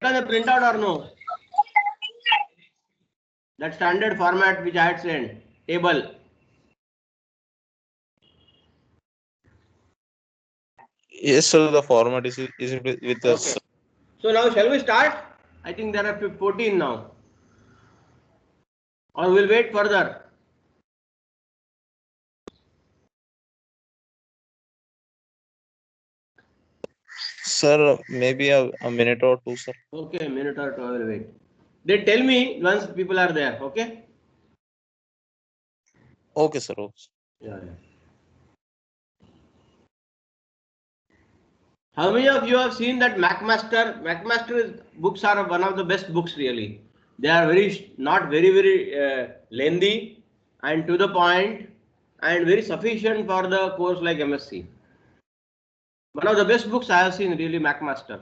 the printout or no? That standard format which I had sent, table. Yes, sir. The format is with us. Okay. So now shall we start? I think there are 14 now. Or we'll wait further. Sir, maybe a minute or two, sir. Okay, a minute or two I will wait. They tell me once people are there, okay? Okay, sir. Okay. Yeah. How many of you have seen that MacMaster? MacMaster books are one of the best books really. They are not very lengthy and to the point and very sufficient for the course like MSc. One of the best books I have seen really, MacMaster.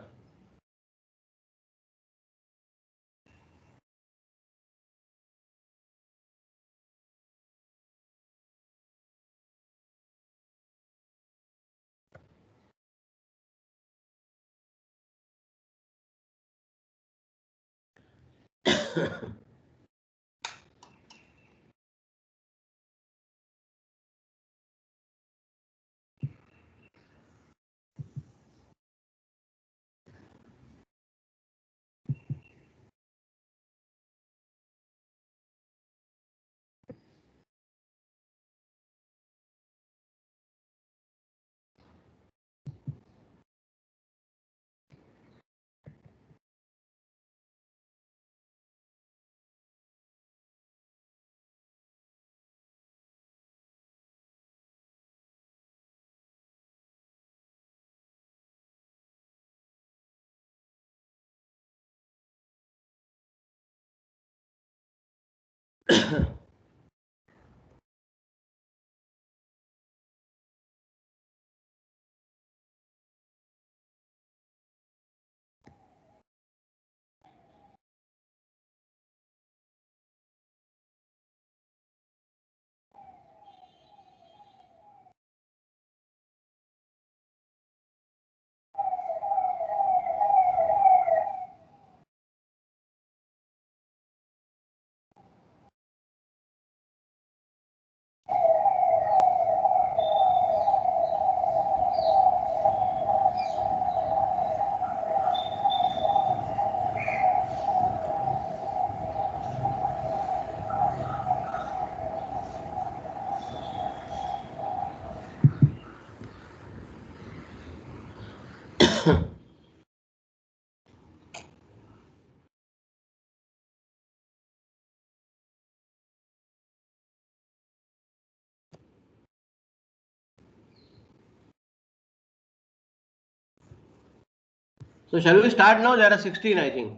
So shall we start now? There are 16, I think.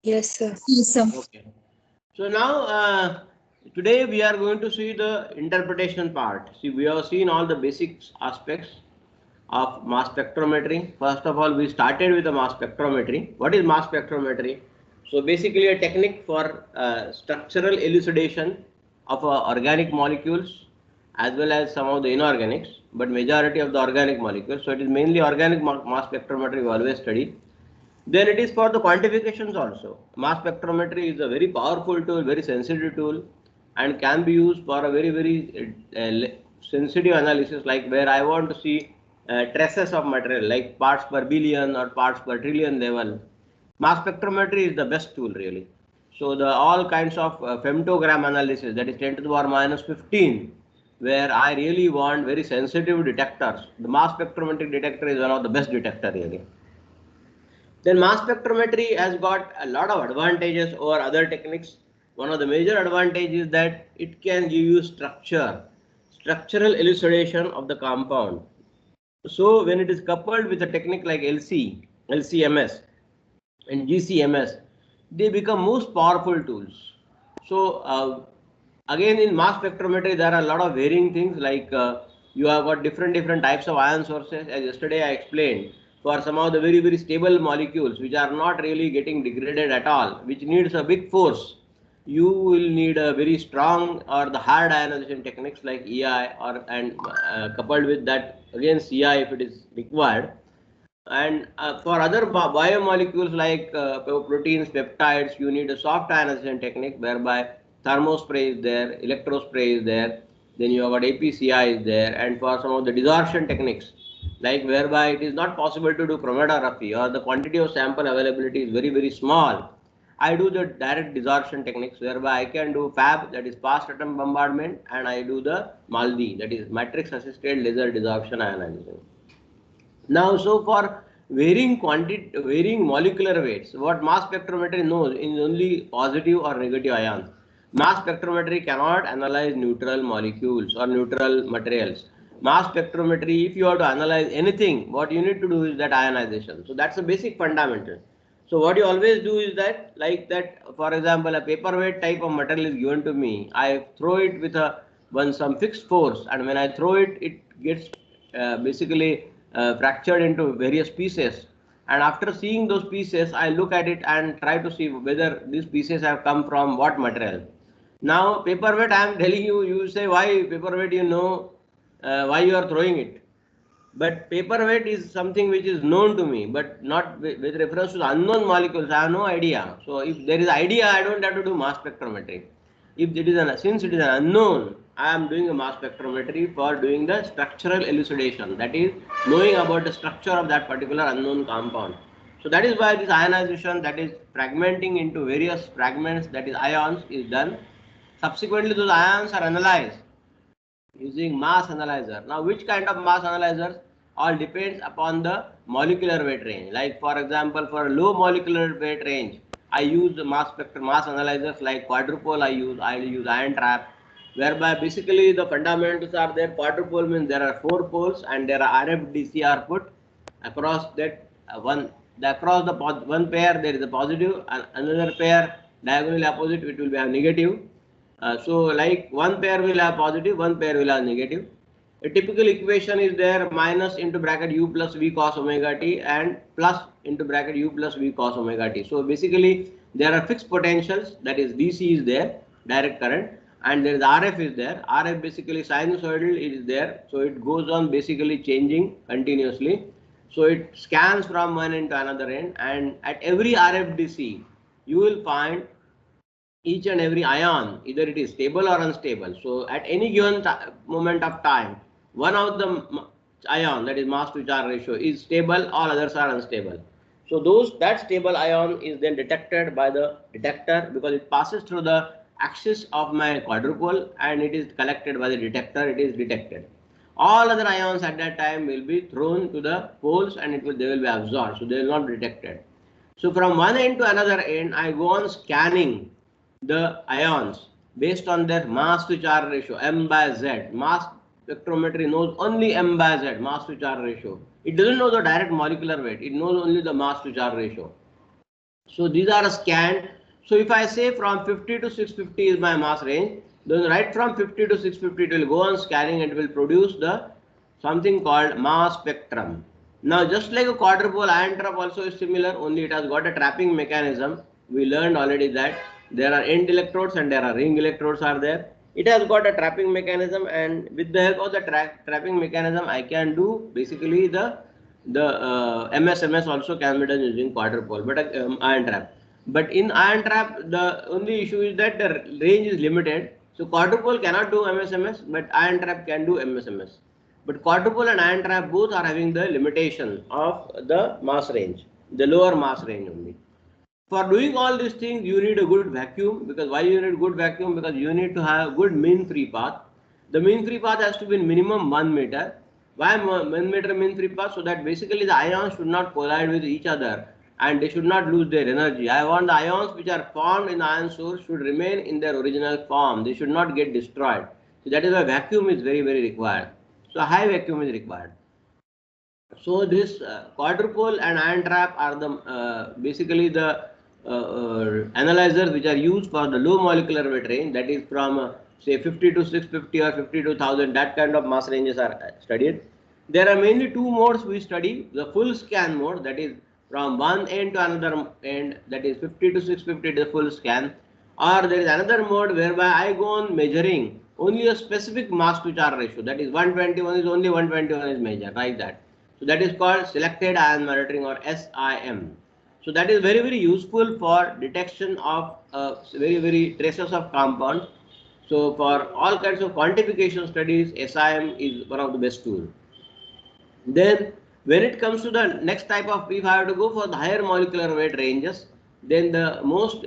Yes, sir. Yes, sir. Okay. So now today we are going to see the interpretation part. See, we have seen all the basic aspects of mass spectrometry. First of all, we started with the mass spectrometry. What is mass spectrometry? So basically a technique for structural elucidation of organic molecules as well as some of the inorganics, but majority of the organic molecules. So it is mainly organic mass spectrometry we always study. Then it is for the quantifications also. Mass spectrometry is a very powerful tool, very sensitive tool, and can be used for a very sensitive analysis, like where I want to see traces of material, like parts per billion or parts per trillion level. Mass spectrometry is the best tool really. So the all kinds of femtogram analysis, that is 10 to the power minus 15, where I really want very sensitive detectors. The mass spectrometric detector is one of the best detector really. Then mass spectrometry has got a lot of advantages over other techniques. One of the major advantages is that it can give you structural elucidation of the compound. So when it is coupled with a technique like LCMS and GCMS, they become most powerful tools. So again in mass spectrometry there are a lot of varying things, like you have got different types of ion sources. As yesterday I explained, for some of the very stable molecules which are not really getting degraded at all, which needs a big force, you will need a very strong or the hard ionization techniques like EI or and coupled with that again CI if it is required. And for other biomolecules like proteins, peptides, you need a soft ionization technique whereby thermospray is there, electrospray is there, then you have got APCI is there, and for some of the desorption techniques, like whereby it is not possible to do chromatography or the quantity of sample availability is very, very small. I do the direct desorption techniques whereby I can do FAB, that is fast atom bombardment, and I do the MALDI, that is matrix assisted laser desorption ionization. Now, so for varying quantity, varying molecular weights, what mass spectrometry knows is only positive or negative ions. Mass spectrometry cannot analyze neutral molecules or neutral materials. Mass spectrometry, if you have to analyze anything, what you need to do is that ionization. So that's a basic fundamental. So what you always do is that, like that, for example, a paperweight type of material is given to me. I throw it with a some fixed force, and when I throw it, it gets basically fractured into various pieces. And after seeing those pieces, I look at it and try to see whether these pieces have come from what material. Now, paperweight, I am telling you, you say why paperweight, you know why you are throwing it. But paperweight is something which is known to me, but not with reference to the unknown molecules. I have no idea. So if there is idea, I don't have to do mass spectrometry. If it is since it is an unknown, I am doing a mass spectrometry for doing the structural elucidation. That is knowing about the structure of that particular unknown compound. So that is why this ionization, that is fragmenting into various fragments, that is ions, is done. Subsequently, those ions are analyzed using mass analyzer. Now, which kind of mass analyzers? All depends upon the molecular weight range. Like for example, for low molecular weight range, I use the mass analyzers like quadrupole. I use ion trap, whereby basically the fundamentals are there. Quadrupole means there are 4 poles and there are RFDC are put across that across the one pair there is a positive and another pair diagonally opposite it will be a negative. So like one pair will have positive, one pair will have negative. A typical equation is there minus into bracket u plus v cos omega t and plus into bracket u plus v cos omega t. So basically there are fixed potentials, that is DC is there, direct current, and there is RF is there. RF basically sinusoidal is there, so it goes on basically changing continuously. So it scans from one end to another end, and at every RFDC you will find each and every ion, either it is stable or unstable. So at any given moment of time, one of the ion, that is mass to charge ratio, is stable, all others are unstable. So that stable ion is then detected by the detector because it passes through the axis of my quadrupole and it is collected by the detector, it is detected. All other ions at that time will be thrown to the poles and they will be absorbed, so they will not be detected. So from one end to another end, I go on scanning the ions based on their mass to charge ratio, m by z. Mass spectrometry knows only m by z, mass to charge ratio. It doesn't know the direct molecular weight, it knows only the mass to charge ratio. So these are scanned. So if I say from 50 to 650 is my mass range, then right from 50 to 650 it will go on scanning and it will produce the something called mass spectrum. Now just like a quadrupole, ion trap also is similar, only it has got a trapping mechanism. We learned already that there are end electrodes and there are ring electrodes are there. It has got a trapping mechanism, and with the help of the trapping mechanism I can do basically the MSMS also can be done using quadrupole, but ion trap. But in ion trap, the only issue is that the range is limited. So quadrupole cannot do MSMS, but ion trap can do MSMS. But quadrupole and ion trap both are having the limitation of the mass range, the lower mass range only. For doing all these things, you need a good vacuum. Because why you need good vacuum? Because you need to have good mean free path. The mean free path has to be minimum 1 meter. Why 1 meter mean free path? So that basically the ions should not collide with each other and they should not lose their energy. I want the ions which are formed in the ion source should remain in their original form. They should not get destroyed. So that is why vacuum is very, very required. So high vacuum is required. So this quadrupole and ion trap are the basically the analyzers which are used for the low molecular weight range, that is from say 50 to 650 or 50 to 1000, that kind of mass ranges are studied. There are mainly two modes we study: the full scan mode, that is from one end to another end, that is 50 to 650 the full scan, Or there is another mode whereby I go on measuring only a specific mass to charge ratio, that is 121 is only 121 is measured, like that. So that is called selected ion monitoring, or SIM. So that is very very useful for detection of very traces of compounds. So for all kinds of quantification studies, SIM is one of the best tools. Then when it comes to the next type of, if I have to go for the higher molecular weight ranges, then the most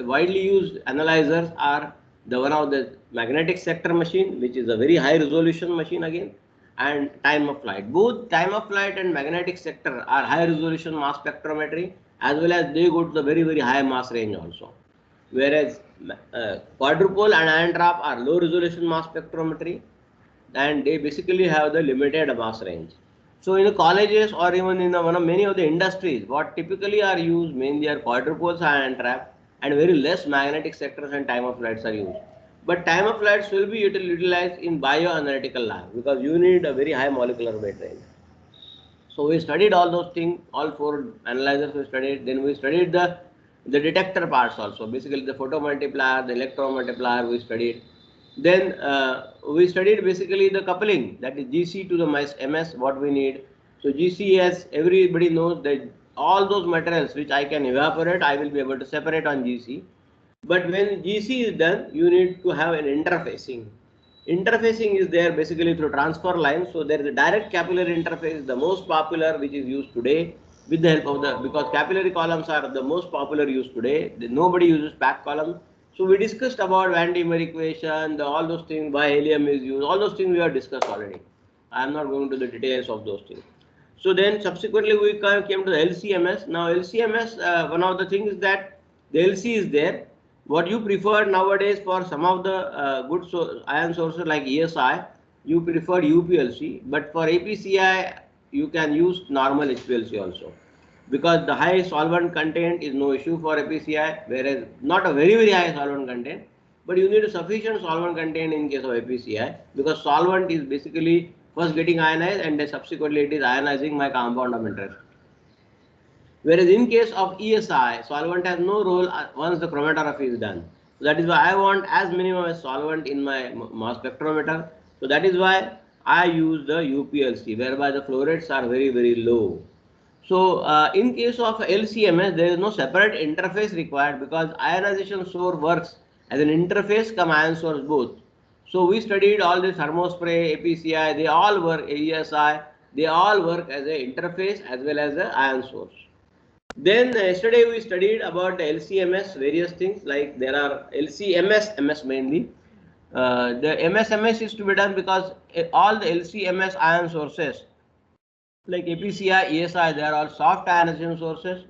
widely used analyzers are the one of the magnetic sector machine, which is a very high resolution machine again, and time of flight. Both time of flight and magnetic sector are high resolution mass spectrometry, as well as they go to the very very high mass range also. Whereas quadrupole and ion trap are low resolution mass spectrometry, and they basically have the limited mass range. So in the colleges or even in the one of many of the industries, what typically are used mainly are quadrupoles and trap, and very less magnetic sectors and time of flights are used. But time of flights will be utilized in bioanalytical lab because you need a very high molecular weight range. So we studied all those things, all four analyzers we studied. Then we studied the detector parts also. Basically the photomultiplier, the electromultiplier we studied. Then we studied basically the coupling, that is GC to the MS, what we need. So GC, as everybody knows, that all those materials which I can evaporate, I will be able to separate on GC. But when GC is done, you need to have an interfacing. Interfacing is there basically through transfer lines. So there is a direct capillary interface, the most popular, which is used today with the help of the, because capillary columns are the most popular used today. Nobody uses packed column. So we discussed about Van der Waals equation, all those things, why helium is used, all those things we have discussed already. I am not going to the details of those things. So then subsequently we came to the LCMS. Now LCMS, one of the things is that the LC is there. What you prefer nowadays for some of the good ion sources like ESI, you prefer UPLC, but for APCI you can use normal HPLC also, because the high solvent content is no issue for APCI, whereas not a very very high solvent content, but you need a sufficient solvent content in case of APCI, because solvent is basically first getting ionized and then subsequently it is ionizing my compound of interest. Whereas in case of ESI, solvent has no role once the chromatography is done. So that is why I want as minimum as solvent in my mass spectrometer. So that is why I use the UPLC, whereby the flow rates are very very low. So in case of LCMS, there is no separate interface required because ionization source works as an interface come ion source both. So we studied all this thermospray, APCI, they all work, AESI, they all work as an interface as well as an ion source. Then yesterday we studied about the LCMS, various things like there are LCMS, MS mainly. The MS is to be done because all the LCMS ion sources like APCI, ESI, they are all soft ionization sources.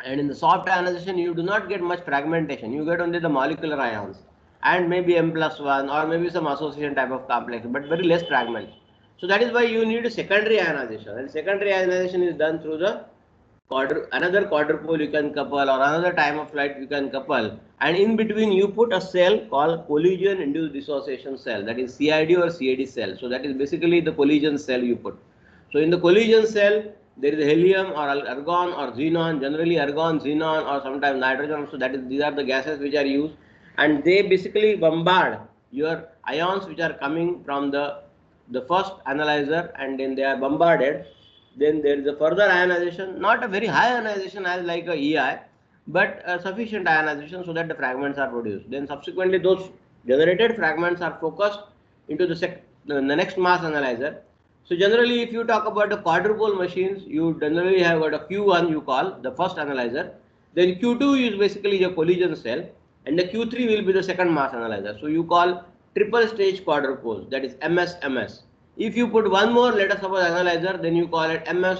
And in the soft ionization, you do not get much fragmentation. You get only the molecular ions and maybe M+1 or maybe some association type of complex, but very less fragments. So that is why you need a secondary ionization. And secondary ionization is done through the another quadrupole you can couple, or another time of flight you can couple, and in between you put a cell called collision induced dissociation cell, that is CID or CAD cell. So that is basically the collision cell you put. So in the collision cell there is helium or argon or xenon, generally argon, xenon, or sometimes nitrogen. So that is, these are the gases which are used, and they basically bombard your ions which are coming from the first analyzer, and then they are bombarded. Then there is a further ionization, not a very high ionization as like a EI, but sufficient ionization so that the fragments are produced. Then subsequently those generated fragments are focused into the next mass analyzer. So generally if you talk about the quadrupole machines, you generally have got a Q1 you call the first analyzer, then Q2 is basically your collision cell, and the Q3 will be the second mass analyzer. So you call triple stage quadrupoles, that is MS. If you put one more, let us suppose analyzer, then you call it MS,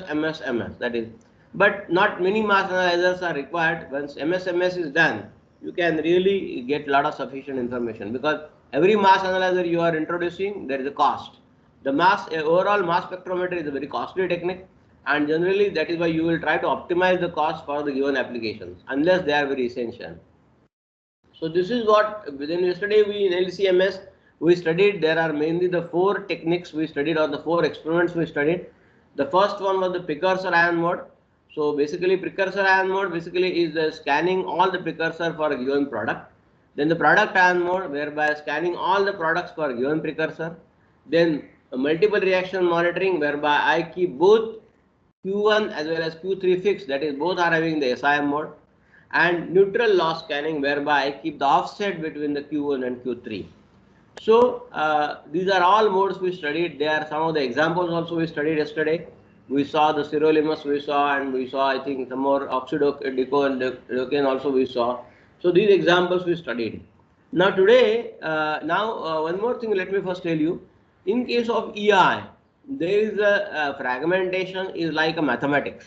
that is, but not many mass analyzers are required. Once MS is done, you can really get a lot of sufficient information, because every mass analyzer you are introducing, there is a cost. The overall mass spectrometry is a very costly technique, and generally that is why you will try to optimize the cost for the given applications, unless they are very essential. So this is what, then yesterday we in LCMS we studied, there are mainly the four techniques we studied, or the four experiments we studied. The first one was the precursor ion mode. So basically precursor ion mode basically is scanning all the precursor for a given product. Then the product ion mode whereby scanning all the products for a given precursor. Then multiple reaction monitoring whereby I keep both Q1 as well as Q3 fixed, that is both are having the SIM mode, and neutral loss scanning whereby I keep the offset between the Q1 and Q3. So these are all modes we studied. There are some of the examples also we studied yesterday. We saw the sirolimus we saw, and we saw I think some more oxidodeco and decane also we saw. So these examples we studied. Now today, one more thing let me first tell you. In case of EI, there is a fragmentation is like a mathematics.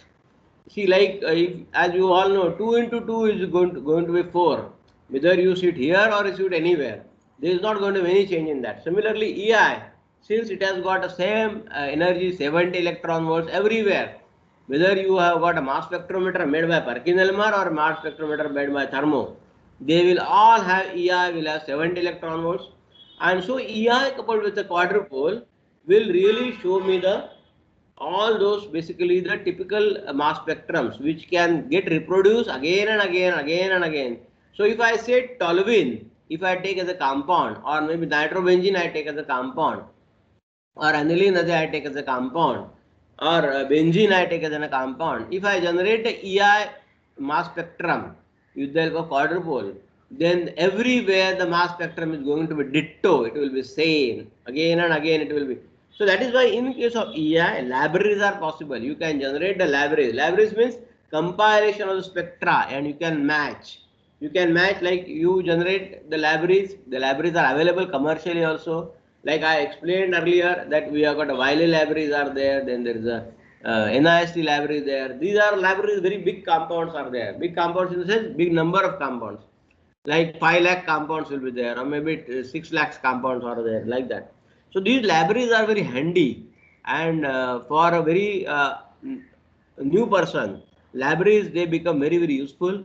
See, like if, as you all know, 2 into 2 is going to be 4. Whether you sit here or you sit anywhere, there is not going to be any change in that. Similarly, EI, since it has got the same energy, 70 electron volts everywhere, whether you have got a mass spectrometer made by Perkin-Elmer or mass spectrometer made by Thermo, they will all have EI will have 70 electron volts. And so EI coupled with the quadrupole will really show me the all those basically the typical mass spectrums which can get reproduced again and again, again and again. So if I say toluene, if I take as a compound, or maybe nitrobenzene I take as a compound, or aniline I take as a compound, or benzene I take as a compound, if I generate the EI mass spectrum with the help of quadrupole, then everywhere the mass spectrum is going to be ditto, it will be same, again and again it will be. So that is why in case of EI, libraries are possible. You can generate the libraries. Libraries means compilation of the spectra, and you can match. You can match, like you generate the libraries. The libraries are available commercially also. Like I explained earlier that we have got a Wiley libraries are there. Then there is a NIST library there. These are libraries, very big compounds are there. Big compounds in the sense big number of compounds. Like 5 lakh compounds will be there, or maybe 6 lakhs compounds are there, like that. So these libraries are very handy, and for a very new person, libraries they become very useful.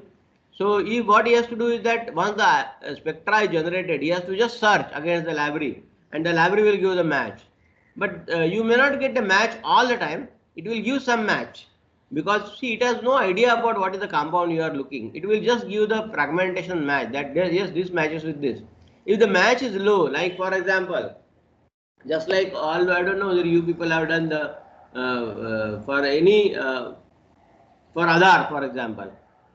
So if what he has to do is that once the spectra is generated, he has to just search against the library, and the library will give the match. But you may not get the match all the time. It will give some match, because see, it has no idea about what is the compound you are looking. It will just give the fragmentation match that yes, this matches with this. If the match is low, like for example, just like all, I don't know whether you people have done the for any for Aadhaar, for example,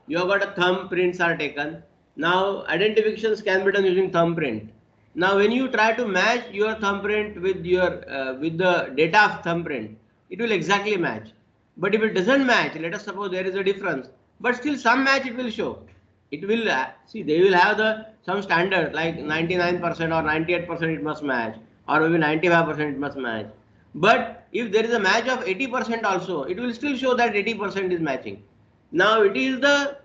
you have got a thumb prints are taken. Now identifications can be done using thumbprint. Now when you try to match your thumbprint with the data of thumbprint, it will exactly match. But if it doesn't match, let us suppose there is a difference, but still some match it will show. It will see, they will have the some standard like 99% or 98% it must match, or maybe 95% it must match. But if there is a match of 80% also, it will still show that 80% is matching. Now it is the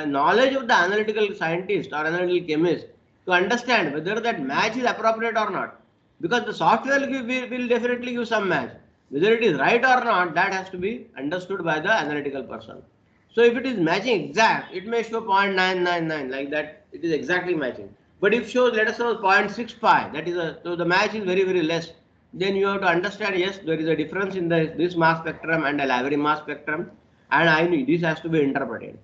knowledge of the analytical scientist or analytical chemist to understand whether that match is appropriate or not. Because the software will definitely give some match. Whether it is right or not, that has to be understood by the analytical person. So if it is matching exact, it may show 0.999 like that, it is exactly matching. But if shows, let us suppose 0.65, that is so the match is very less, then you have to understand, yes, there is a difference in this mass spectrum and a library mass spectrum, and I know this has to be interpreted.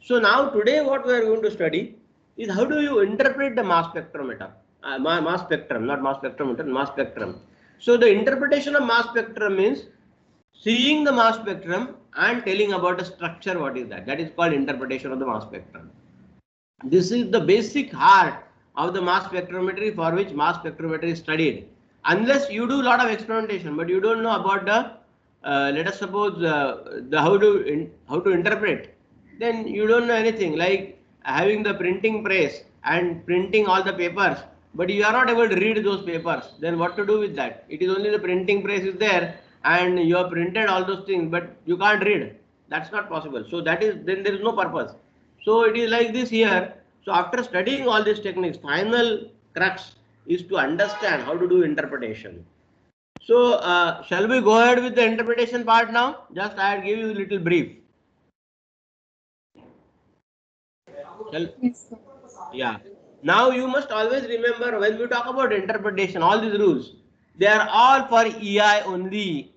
So now today what we are going to study is how do you interpret the mass spectrometer, mass spectrum, not mass spectrometer, mass spectrum. So the interpretation of mass spectrum means seeing the mass spectrum and telling about the structure, what is that? That is called interpretation of the mass spectrum. This is the basic heart of the mass spectrometry for which mass spectrometry is studied. Unless you do a lot of experimentation, but you don't know about the, let us suppose the how to interpret, then you don't know anything. Like having the printing press and printing all the papers, but you are not able to read those papers. Then what to do with that? It is only the printing press is there, and you have printed all those things, but you can't read. That's not possible. So that is, then there is no purpose. So it is like this here. So after studying all these techniques, final crux is to understand how to do interpretation. So shall we go ahead with the interpretation part now? Just I will give you a little brief. Yes, sir. Yeah. Now you must always remember when we talk about interpretation, all these rules, they are all for EI only.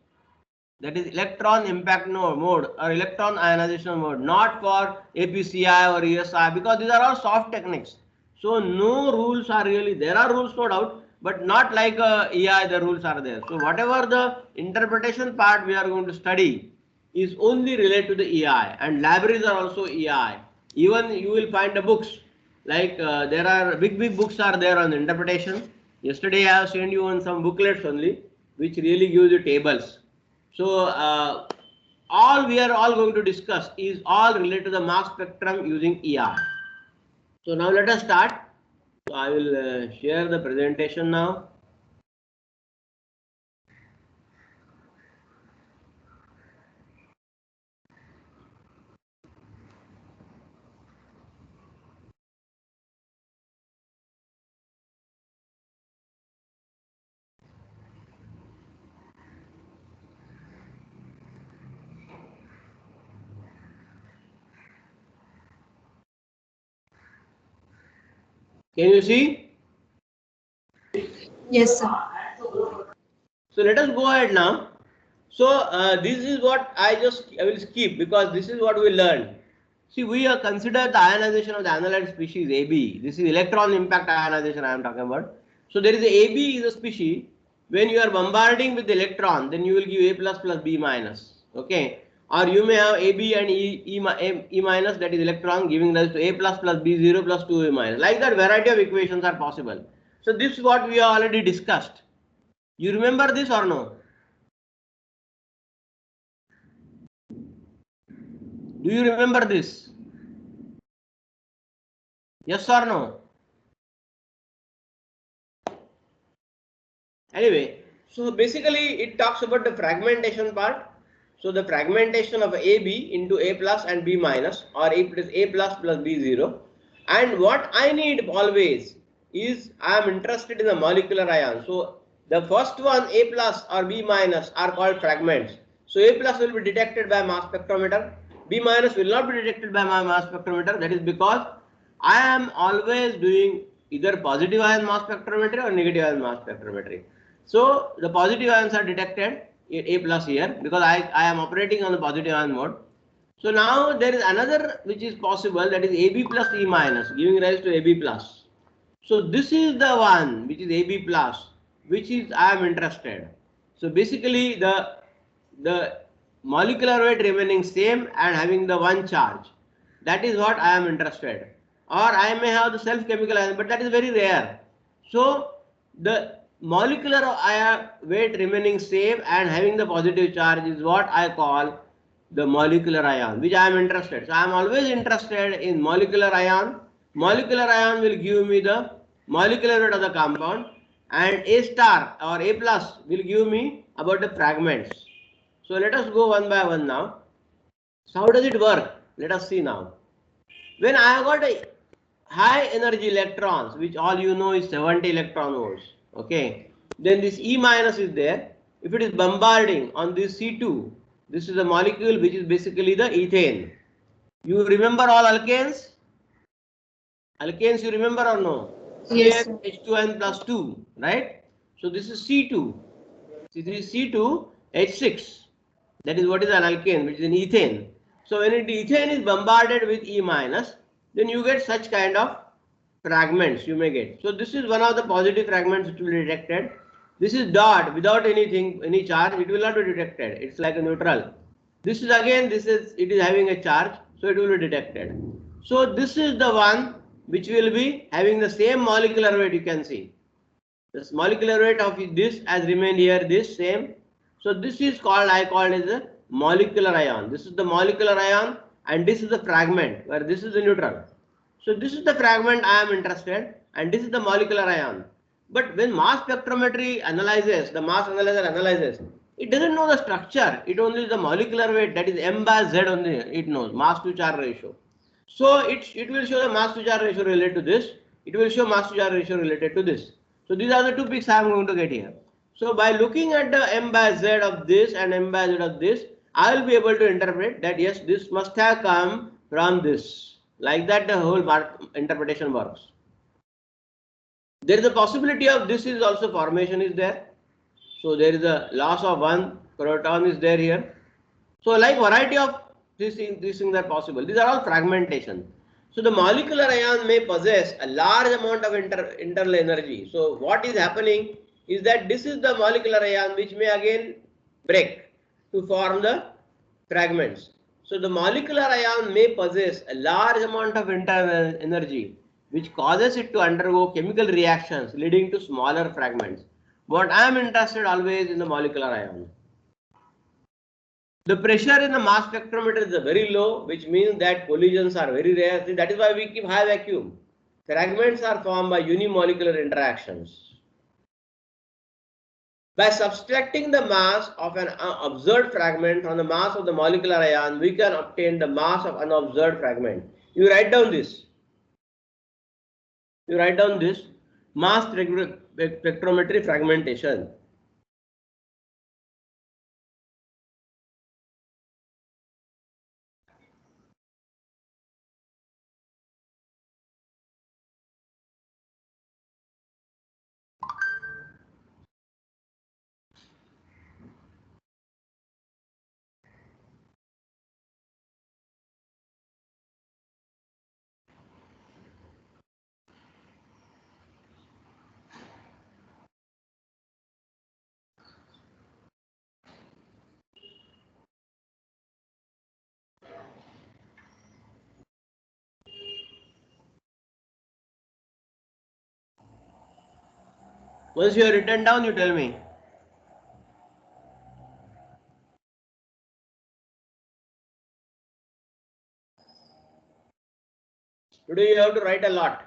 that is electron impact mode or electron ionization mode, not for APCI or ESI, because these are all soft techniques. So no rules are really, there are rules no doubt, but not like EI the rules are there. So whatever the interpretation part we are going to study is only related to the EI, and libraries are also EI. Even you will find the books like there are big books are there on interpretation. Yesterday I have sent you on some booklets only, which really gives you tables. So all we are all going to discuss is all related to the mass spectrum using EI. So now let us start. So I will share the presentation now. Can you see? Yes, sir. So let us go ahead now. So this is what I will skip because this is what we learned. See, we are consider the ionization of the analyte species AB. This is electron impact ionization I am talking about. So there is a AB is a species. When you are bombarding with the electron, then you will give A plus B minus. Okay. Or you may have AB and E minus, that is electron, giving rise to A plus B 0 plus 2A minus. Like that, variety of equations are possible. So this is what we have already discussed. You remember this or no? Do you remember this? Yes or no? Anyway, so basically it talks about the fragmentation part. So the fragmentation of AB into A plus and B minus, or A plus B 0. And what I need always is I am interested in the molecular ion. So the first one, A plus or B minus, are called fragments. So A plus will be detected by mass spectrometer. B minus will not be detected by my mass spectrometer. That is because I am always doing either positive ion mass spectrometry or negative ion mass spectrometry. So the positive ions are detected in A plus here because I am operating on the positive ion mode. So now there is another which is possible, that is AB plus E minus, giving rise to AB plus. So this is the one which is AB plus, which is I am interested. So basically the molecular weight remaining same and having the one charge. That is what I am interested. Or I may have the self chemical ion, but that is very rare. So the molecular ion weight remaining same and having the positive charge is what I call the molecular ion, which I am interested. So I am always interested in molecular ion. Molecular ion will give me the molecular weight of the compound, and A star or A plus will give me about the fragments. So let us go one by one now. So how does it work? Let us see now. When I have got a high energy electrons, which all you know is 70 electron volts, okay, then this E minus is there. If it is bombarding on this C2, this is a molecule which is basically the ethane. You remember all alkanes? Alkanes you remember or no? Yes, sir. CH2n plus 2, right? So this is C2. See, this is C2H6. That is what is an alkane, which is an ethane. So when ethane is bombarded with E minus, then you get such kind of fragments you may get. So this is one of the positive fragments which will be detected. This is dot without anything, any charge, it will not be detected. It's like a neutral. This is again, it is having a charge, so it will be detected. So this is the one which will be having the same molecular weight, you can see. This molecular weight of this has remained here, this same. So this is called, I called as a molecular ion. This is the molecular ion and this is the fragment where this is the neutral. So this is the fragment I am interested and this is the molecular ion. But when mass spectrometry analyzes, the mass analyzer analyzes, it doesn't know the structure. It only is the molecular weight, that is m by z only it knows, mass to charge ratio. So it will show the mass to charge ratio related to this. It will show mass to charge ratio related to this. So these are the two peaks I am going to get here. So by looking at the m by z of this and m by z of this, I will be able to interpret that yes, this must have come from this. Like that the whole interpretation works. There is a possibility of this is also formation is there. So there is a loss of one proton is there here. So like variety of these things are possible. These are all fragmentation. So the molecular ion may possess a large amount of internal energy. So what is happening is that this is the molecular ion which may again break to form the fragments. So the molecular ion may possess a large amount of internal energy which causes it to undergo chemical reactions leading to smaller fragments. But I am interested always in the molecular ion. The pressure in the mass spectrometer is very low, which means that collisions are very rare. That is why we keep high vacuum. Fragments are formed by unimolecular interactions. By subtracting the mass of an observed fragment from the mass of the molecular ion, we can obtain the mass of unobserved fragment. You write down this. You write down this mass spectrometry fragmentation. Once you have written down, you tell me. Today you have to write a lot.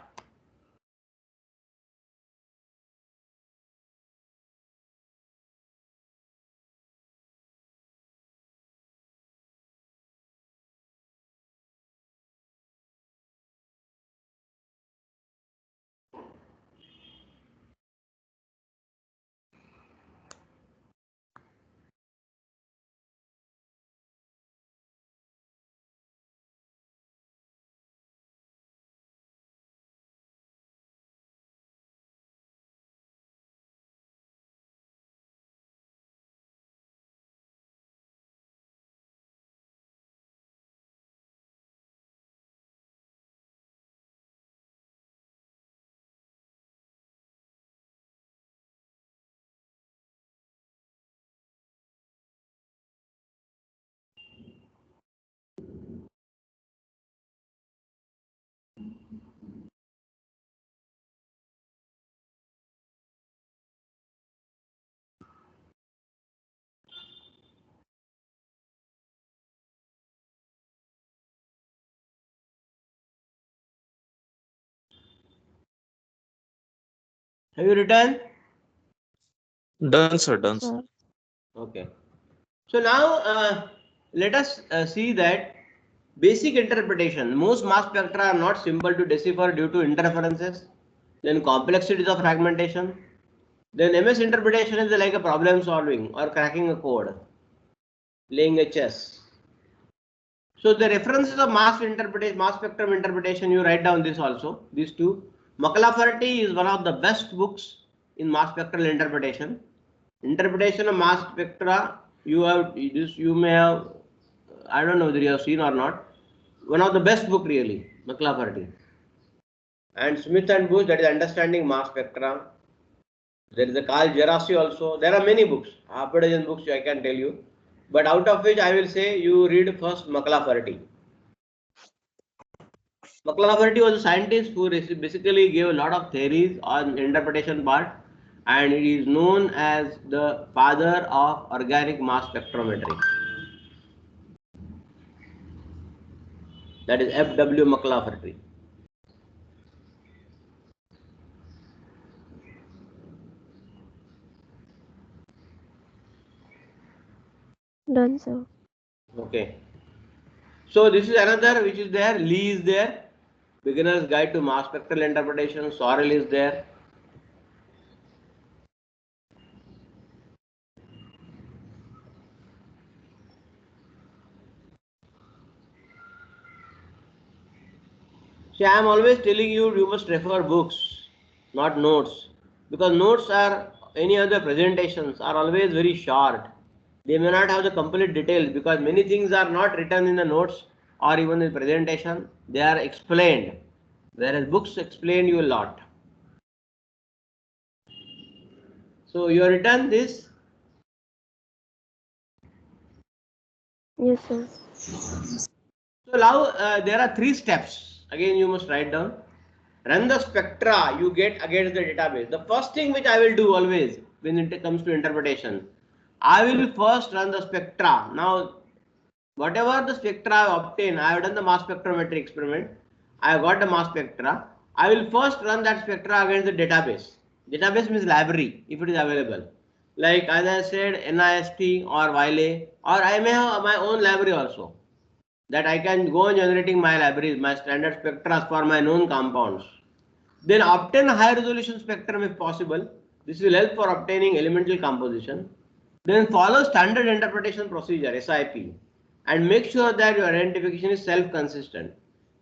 Have you written? Done, sir. Done, sir. Sir. Okay. So now let us see that basic interpretation. Most mass spectra are not simple to decipher due to interferences, then complexities of fragmentation. Then MS interpretation is like a problem solving or cracking a code, laying a chess. So the references of mass interpretation, mass spectrum interpretation, you write down this also. These two. McLafferty is one of the best books in mass spectral interpretation. Interpretation of mass spectra. You have this. You may have. I don't know whether you have seen or not. One of the best book really, McLafferty. And Smith and Bush, that is understanding mass spectra. There is a Carl Gerasi also. There are many books, half a dozen books I can tell you. But out of which I will say you read first McLafferty. McLafferty was a scientist who basically gave a lot of theories on interpretation part, and it is known as the father of organic mass spectrometry. That is F.W. McLafferty. Done, sir. Okay. So this is another which is there. Lee is there. Beginner's Guide to Mass Spectral Interpretation. Sorrell is there. See, I am always telling you, you must refer books, not notes, because notes are any other presentations are always very short. They may not have the complete details because many things are not written in the notes or even in presentation. They are explained, whereas books explain you a lot. So you have written this. Yes, sir. So now there are three steps. Again, you must write down. Run the spectra you get against the database. The first thing which I will do always when it comes to interpretation, I will first run the spectra. Now, whatever the spectra I obtain, I have done the mass spectrometry experiment. I have got the mass spectra. I will first run that spectra against the database. Database means library if it is available. Like as I said, NIST or Wiley, or I may have my own library also, that I can go on generating my libraries, my standard spectra for my known compounds. Then obtain high resolution spectrum if possible. This will help for obtaining elemental composition. Then follow standard interpretation procedure SIP and make sure that your identification is self-consistent.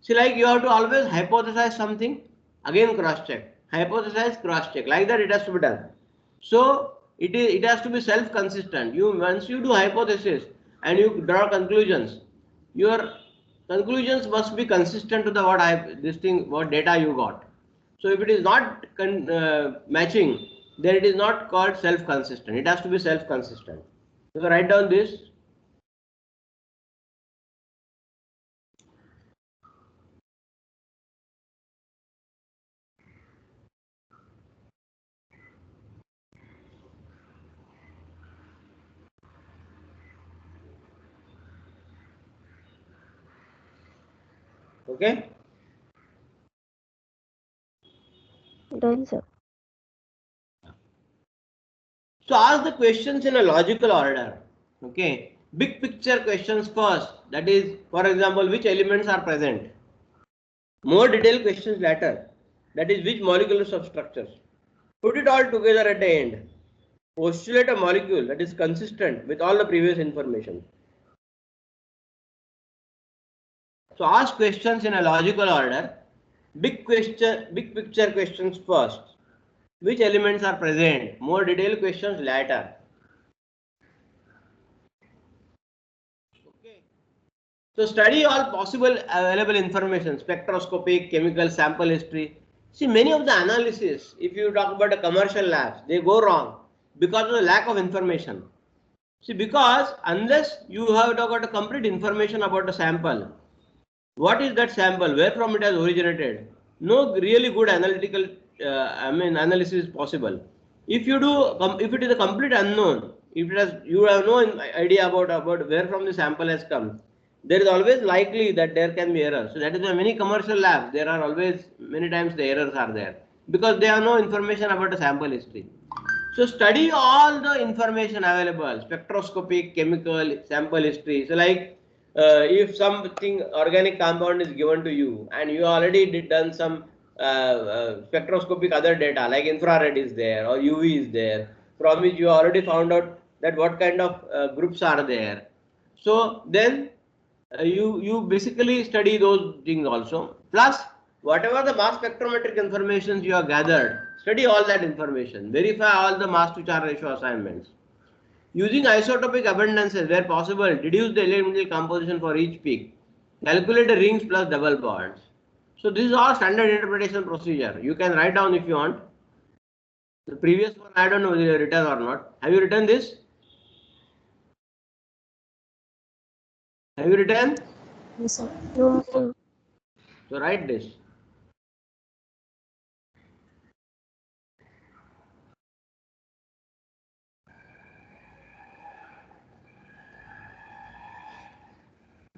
See, like you have to always hypothesize something, again cross-check, hypothesize, cross-check. Like that it has to be done. So it has to be self-consistent. You once you do hypothesis and you draw conclusions, your conclusions must be consistent to the what data you got. So if it is not matching, then it is not called self-consistent. It has to be self-consistent. So write down this. Okay. Done, sir. So ask the questions in a logical order. Okay. Big picture questions first. That is, for example, which elements are present. More detailed questions later. That is, which molecular substructures. Put it all together at the end. Postulate a molecule that is consistent with all the previous information. So ask questions in a logical order. Big picture questions first. Which elements are present? More detailed questions later. Okay. So study all possible available information, spectroscopic, chemical, sample history. See, many of the analysis, if you talk about the commercial labs, they go wrong because of the lack of information. See, because unless you have got a complete information about the sample, what is that sample, where from it has originated, no really good analytical analysis is possible. If you do, if it is a complete unknown, if it has, you have no idea about where from the sample has come, there is always likely that there can be errors. So that is why many commercial labs, there are always many times the errors are there because they have no information about the sample history. So study all the information available, spectroscopic, chemical, sample history. So like if something organic compound is given to you and you already done some spectroscopic other data like infrared is there or UV is there, from which you already found out that what kind of groups are there. So then you basically study those things also. Plus, whatever the mass spectrometric information you have gathered, study all that information. Verify all the mass to charge ratio assignments. Using isotopic abundances where possible, deduce the elemental composition for each peak. Calculate the rings plus double bonds. So this is all standard interpretation procedure. You can write down if you want. The previous one, I don't know whether you have written or not. Have you written this? Have you written? Yes, sir. No, sir. So write this.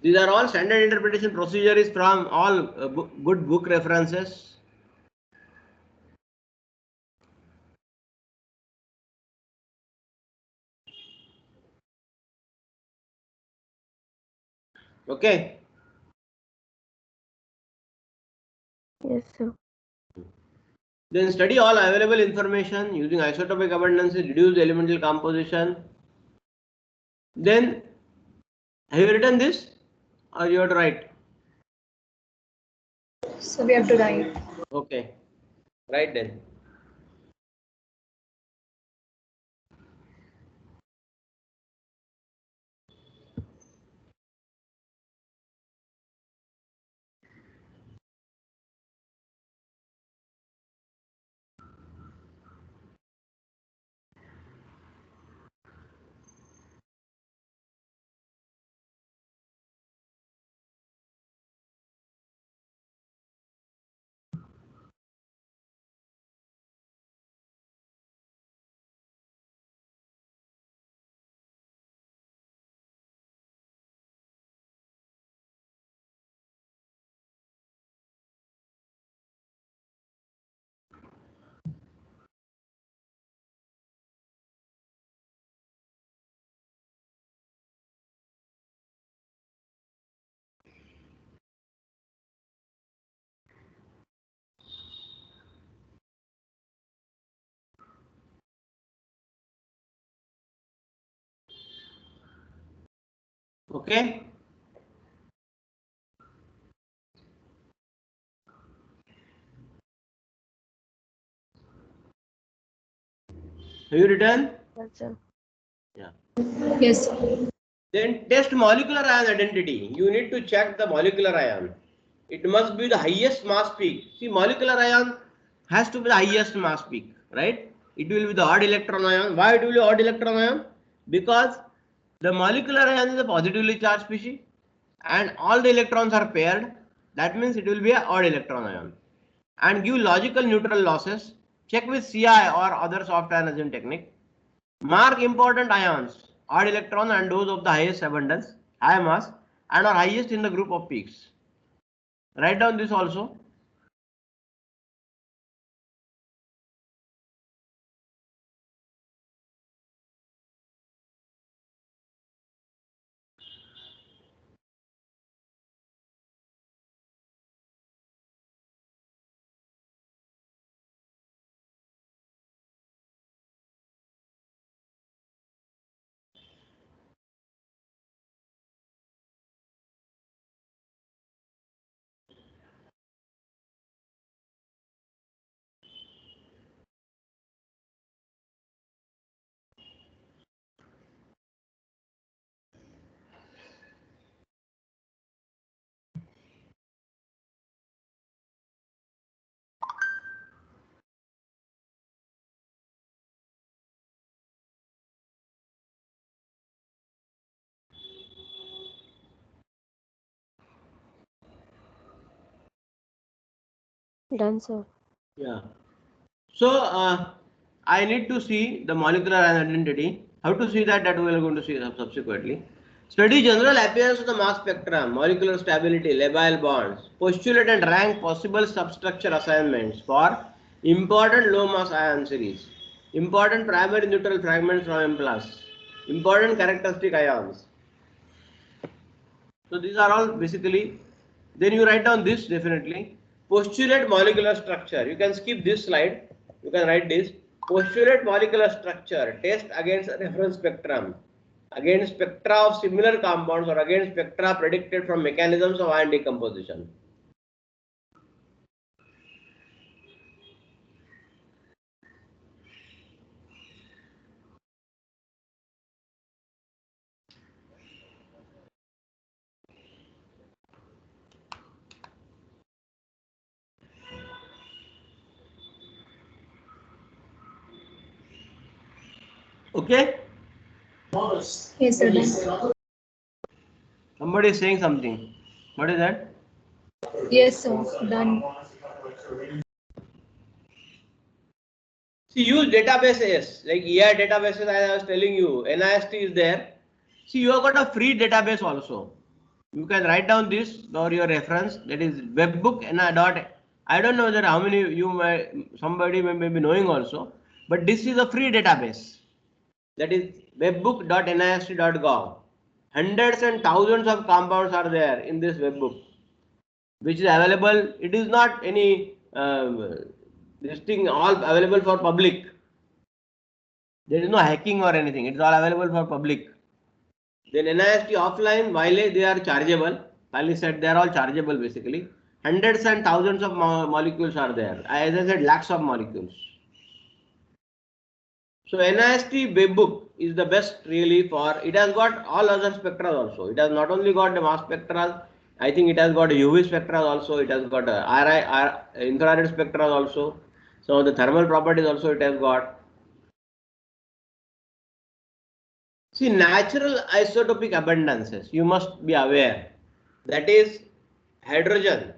These are all standard interpretation procedure is from all good book references. Okay. Yes, sir. Then study all available information using isotopic abundances, reduce the elemental composition. Then have you written this or you have to write? So we have to write. Okay. Write then. Okay. Have you written? Yes, sir. Yeah. Yes, sir. Then test molecular ion identity. You need to check the molecular ion. It must be the highest mass peak. See, molecular ion has to be the highest mass peak, right? It will be the odd electron ion. Why it will be odd electron ion? Because the molecular ion is a positively charged species and all the electrons are paired. That means it will be an odd electron ion. And give logical neutral losses. Check with CI or other soft ionization technique. Mark important ions, odd electron and those of the highest abundance, high mass, and are highest in the group of peaks. Write down this also. Done, sir. Yeah. So I need to see the molecular identity. How to see that? That we are going to see subsequently. Study general appearance of the mass spectrum, molecular stability, labile bonds, postulate and rank possible substructure assignments for important low mass ion series, important primary neutral fragments from M plus, important characteristic ions. So these are all basically. Then you write down this definitely. Postulate molecular structure. You can skip this slide. You can write this. Postulate molecular structure. Test against a reference spectrum. Against spectra of similar compounds or against spectra predicted from mechanisms of ion decomposition. Okay? Yes, sir. Done. Somebody is saying something. What is that? Yes, sir. Done. See, use databases like EI databases as I was telling you. NIST is there. See, you have got a free database also. You can write down this for your reference. That is webbook and I dot. I don't know that how many you may somebody may be knowing also, but this is a free database. That is webbook.nist.gov. Hundreds and thousands of compounds are there in this webbook, which is available. It is not any this thing all available for public. There is no hacking or anything. It's all available for public. Then NIST offline, while they are chargeable, finally said they are all chargeable basically. Hundreds and thousands of molecules are there. As I said, lakhs of molecules. So NIST webbook is the best really for, it has got all other spectra also. It has not only got the mass spectra, I think it has got UV spectra also, it has got infrared spectra also. So the thermal properties also it has got. See, natural isotopic abundances, you must be aware. That is hydrogen.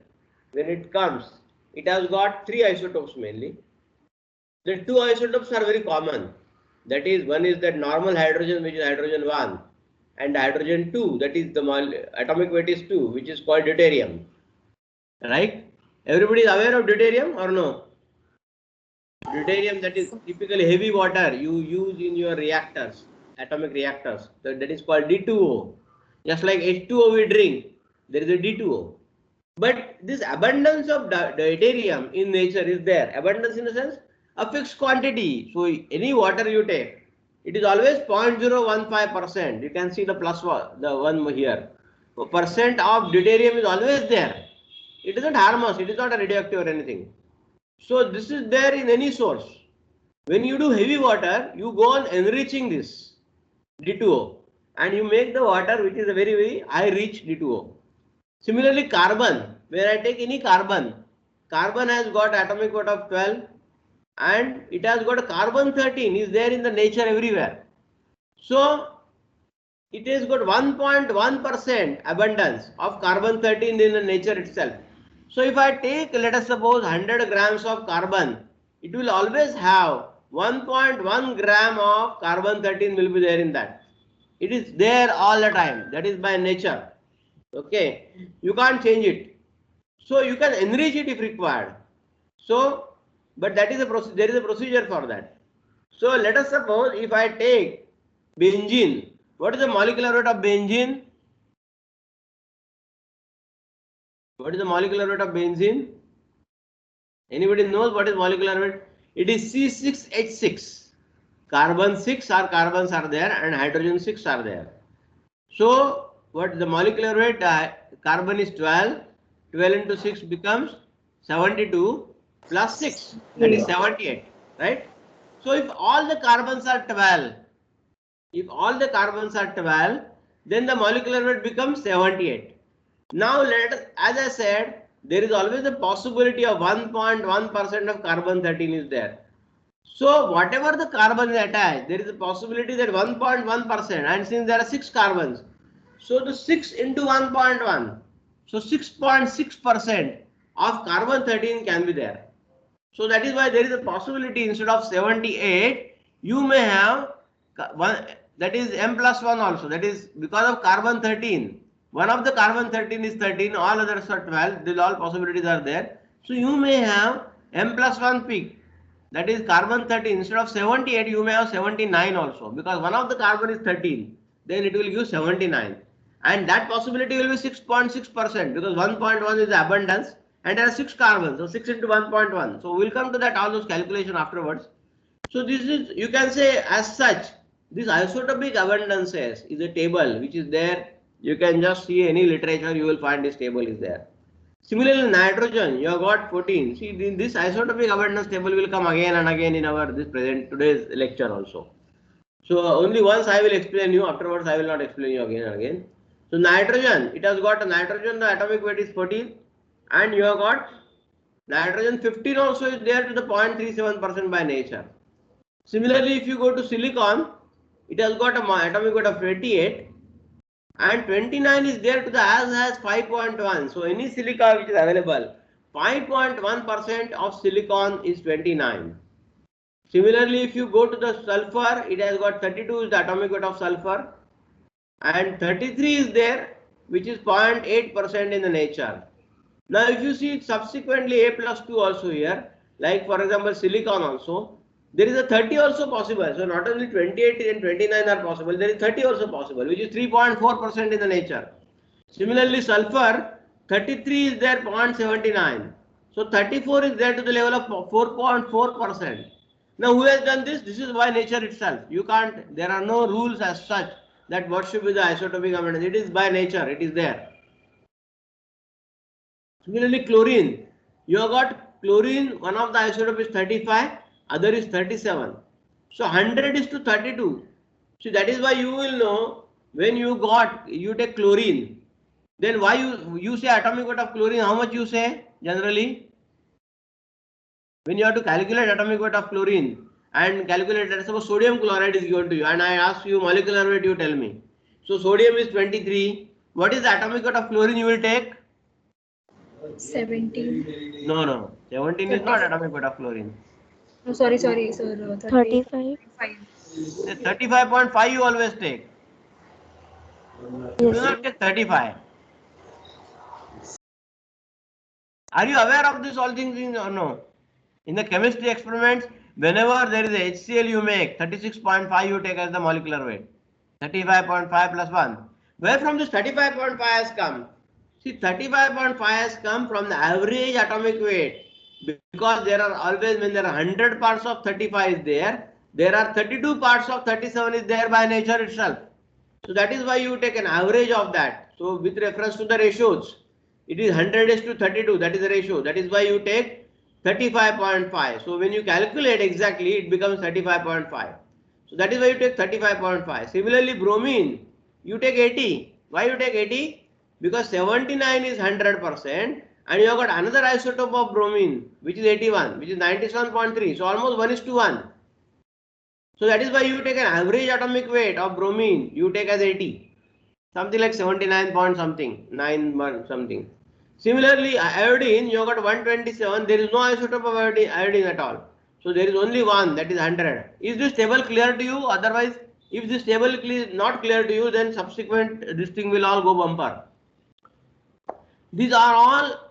When it comes, it has got three isotopes mainly. The two isotopes are very common. That is, one is that normal hydrogen, which is hydrogen 1, and hydrogen 2, that is the atomic weight is 2, which is called deuterium. Right? Everybody is aware of deuterium or no? Deuterium, that is typically heavy water you use in your reactors, atomic reactors. That is called D2O. Just like H2O we drink, there is a D2O. But this abundance of deuterium in nature is there. Abundance in the sense a fixed quantity. So any water you take, it is always 0.015%. You can see the plus one, the one here. So percent of deuterium is always there. It doesn't harm us. It is not a radioactive or anything. So this is there in any source. When you do heavy water, you go on enriching this D2O and you make the water which is a very, very high rich D2O. Similarly, carbon, where I take any carbon, carbon has got atomic weight of 12 and it has got a carbon 13 is there in the nature everywhere. So it has got 1.1% abundance of carbon 13 in the nature itself. So if I take, let us suppose 100 grams of carbon, it will always have 1.1 gram of carbon 13 will be there in that. It is there all the time. That is by nature. Okay, you can't change it. So you can enrich it if required. So, but that is a there is a procedure for that. So let us suppose if I take benzene, what is the molecular weight of benzene? What is the molecular weight of benzene? Anybody knows what is molecular weight? It is C6H6. Carbon 6 or carbons are there and hydrogen 6 are there. So what the molecular weight? Carbon is 12. 12 into 6 becomes 72 plus 6. That is 78. Right? So if all the carbons are 12, then the molecular weight becomes 78. Now as I said, there is always a possibility of 1.1% of carbon 13 is there. So whatever the carbon is attached, there is a possibility that 1.1%, and since there are 6 carbons, so the 6 into 1.1, so 6.6% of carbon 13 can be there. So that is why there is a possibility instead of 78, you may have one, that is M plus 1 also, that is because of carbon 13. One of the carbon 13 is 13, all others are 12, these all possibilities are there. So you may have M plus 1 peak, that is carbon 13, instead of 78 you may have 79 also, because one of the carbon is 13, then it will give 79. And that possibility will be 6.6% because 1.1 is the abundance and there are 6 carbons, so 6 into 1.1. So we'll come to that all those calculation afterwards. So this is, you can say as such, this isotopic abundances is a table which is there. You can just see any literature, you will find this table is there. Similarly, nitrogen, you have got 14. See, this isotopic abundance table will come again and again in our today's lecture also. So only once I will explain you, afterwards I will not explain you again and again. So nitrogen, it has got a nitrogen, the atomic weight is 14 and you have got nitrogen 15 also is there to the 0.37% by nature. Similarly, if you go to silicon, it has got a atomic weight of 28 and 29 is there to the as has 5.1. So any silica which is available, 5.1% of silicon is 29. Similarly, if you go to the sulfur, it has got 32 is the atomic weight of sulfur and 33 is there which is 0.8% in the nature. Now if you see subsequently A plus 2 also here, like for example silicon also, there is a 30 also possible. So not only 28 and 29 are possible, there is 30 also possible, which is 3.4% in the nature. Similarly sulfur, 33 is there 0.79. So 34 is there to the level of 4.4%. Now who has done this? This is by nature itself. You can't, there are no rules as such that what should be the isotopic abundance. It is by nature, it is there. Similarly, chlorine. You have got chlorine, one of the isotope is 35, other is 37. So 100 is to 32. So that is why you will know when you take chlorine, then why you say atomic weight of chlorine, how much you say generally? When you have to calculate atomic weight of chlorine and calculate, let's suppose sodium chloride is given to you and I ask you molecular weight, you tell me. So sodium is 23. What is the atomic weight of chlorine you will take? 17. No. 17 is not atomic weight of chlorine. No, sorry, sir. 35. 35.5 you always take. You do Yes, not sir. take 35. Are you aware of this all things or no? In the chemistry experiments, whenever there is a HCl you make, 36.5 you take as the molecular weight. 35.5 plus 1. Where from this 35.5 has come? See, 35.5 has come from the average atomic weight, because there are always, when there are 100 parts of 35 is there, there are 32 parts of 37 is there by nature itself. So that is why you take an average of that. So with reference to the ratios, it is 100 is to 32, that is the ratio. That is why you take 35.5. So when you calculate exactly, it becomes 35.5. So that is why you take 35.5. Similarly, bromine, you take 80. Why you take 80? Because 79 is 100% and you have got another isotope of bromine which is 81, which is 97.3. So almost 1 is to 1. So that is why you take an average atomic weight of bromine, you take as 80. Something like 79 point something, 9 something. Similarly, iodine, you have got 127, there is no isotope of iodine at all. So there is only one, that is 100. Is this table clear to you? Otherwise, if this table is not clear to you, then subsequent this thing will all go bumper. These are all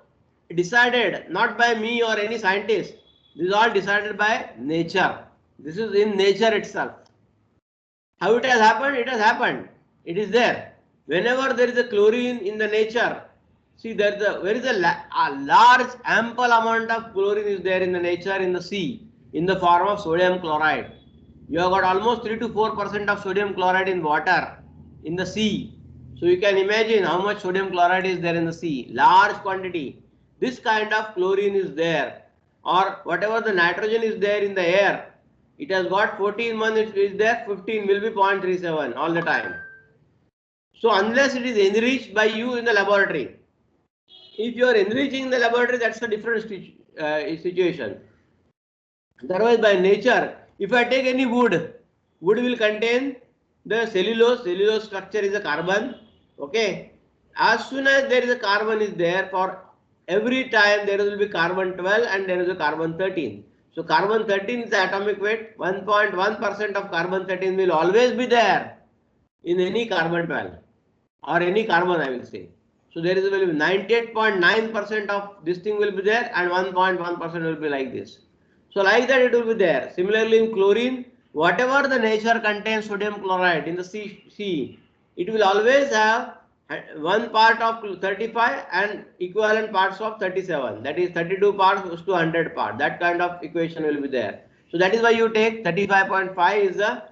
decided not by me or any scientist. These are all decided by nature. This is in nature itself. How it has happened? It has happened. It is there. Whenever there is a chlorine in the nature, see there is a large ample amount of chlorine is there in the nature in the sea in the form of sodium chloride. You have got almost 3 to 4% of sodium chloride in water in the sea. So you can imagine how much sodium chloride is there in the sea. Large quantity. This kind of chlorine is there, or whatever the nitrogen is there in the air. It has got 14 months, it is there, 15 will be 0.37 all the time. So unless it is enriched by you in the laboratory, if you are enriching in the laboratory, that's a different situation. Otherwise, by nature, if I take any wood, wood will contain the cellulose. Cellulose structure is a carbon. Okay. As soon as there is a carbon is there, for every time there will be carbon 12 and there is a carbon 13. So carbon 13 is the atomic weight. 1.1% of carbon 13 will always be there in any carbon 12 or any carbon, I will say. So there is will be 98.9% of this thing will be there and 1.1% will be like this. So like that it will be there. Similarly in chlorine, whatever the nature contains sodium chloride in the sea, it will always have one part of 35 and equivalent parts of 37. That is 32 parts to 100 parts. That kind of equation will be there. So that is why you take 35.5 is the,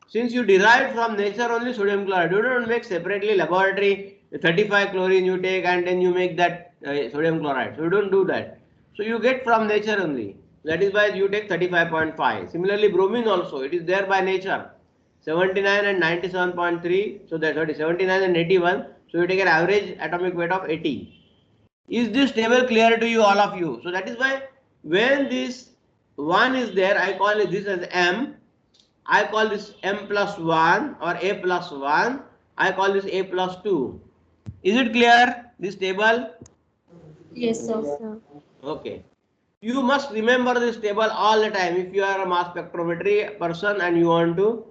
since you derived from nature only sodium chloride, you don't make separately laboratory 35 chlorine you take and then you make that sodium chloride. So you don't do that. So you get from nature only. That is why you take 35.5. Similarly, bromine also, it is there by nature. 79 and 97.3. So that 79 and 81. So you take an average atomic weight of 80. Is this table clear to you, all of you? So that is why when this 1 is there, I call it this as M. I call this M plus 1 or A plus 1. I call this A plus 2. Is it clear, this table? Yes, sir. Yes, sir. Okay. You must remember this table all the time. If you are a mass spectrometry person and you want to,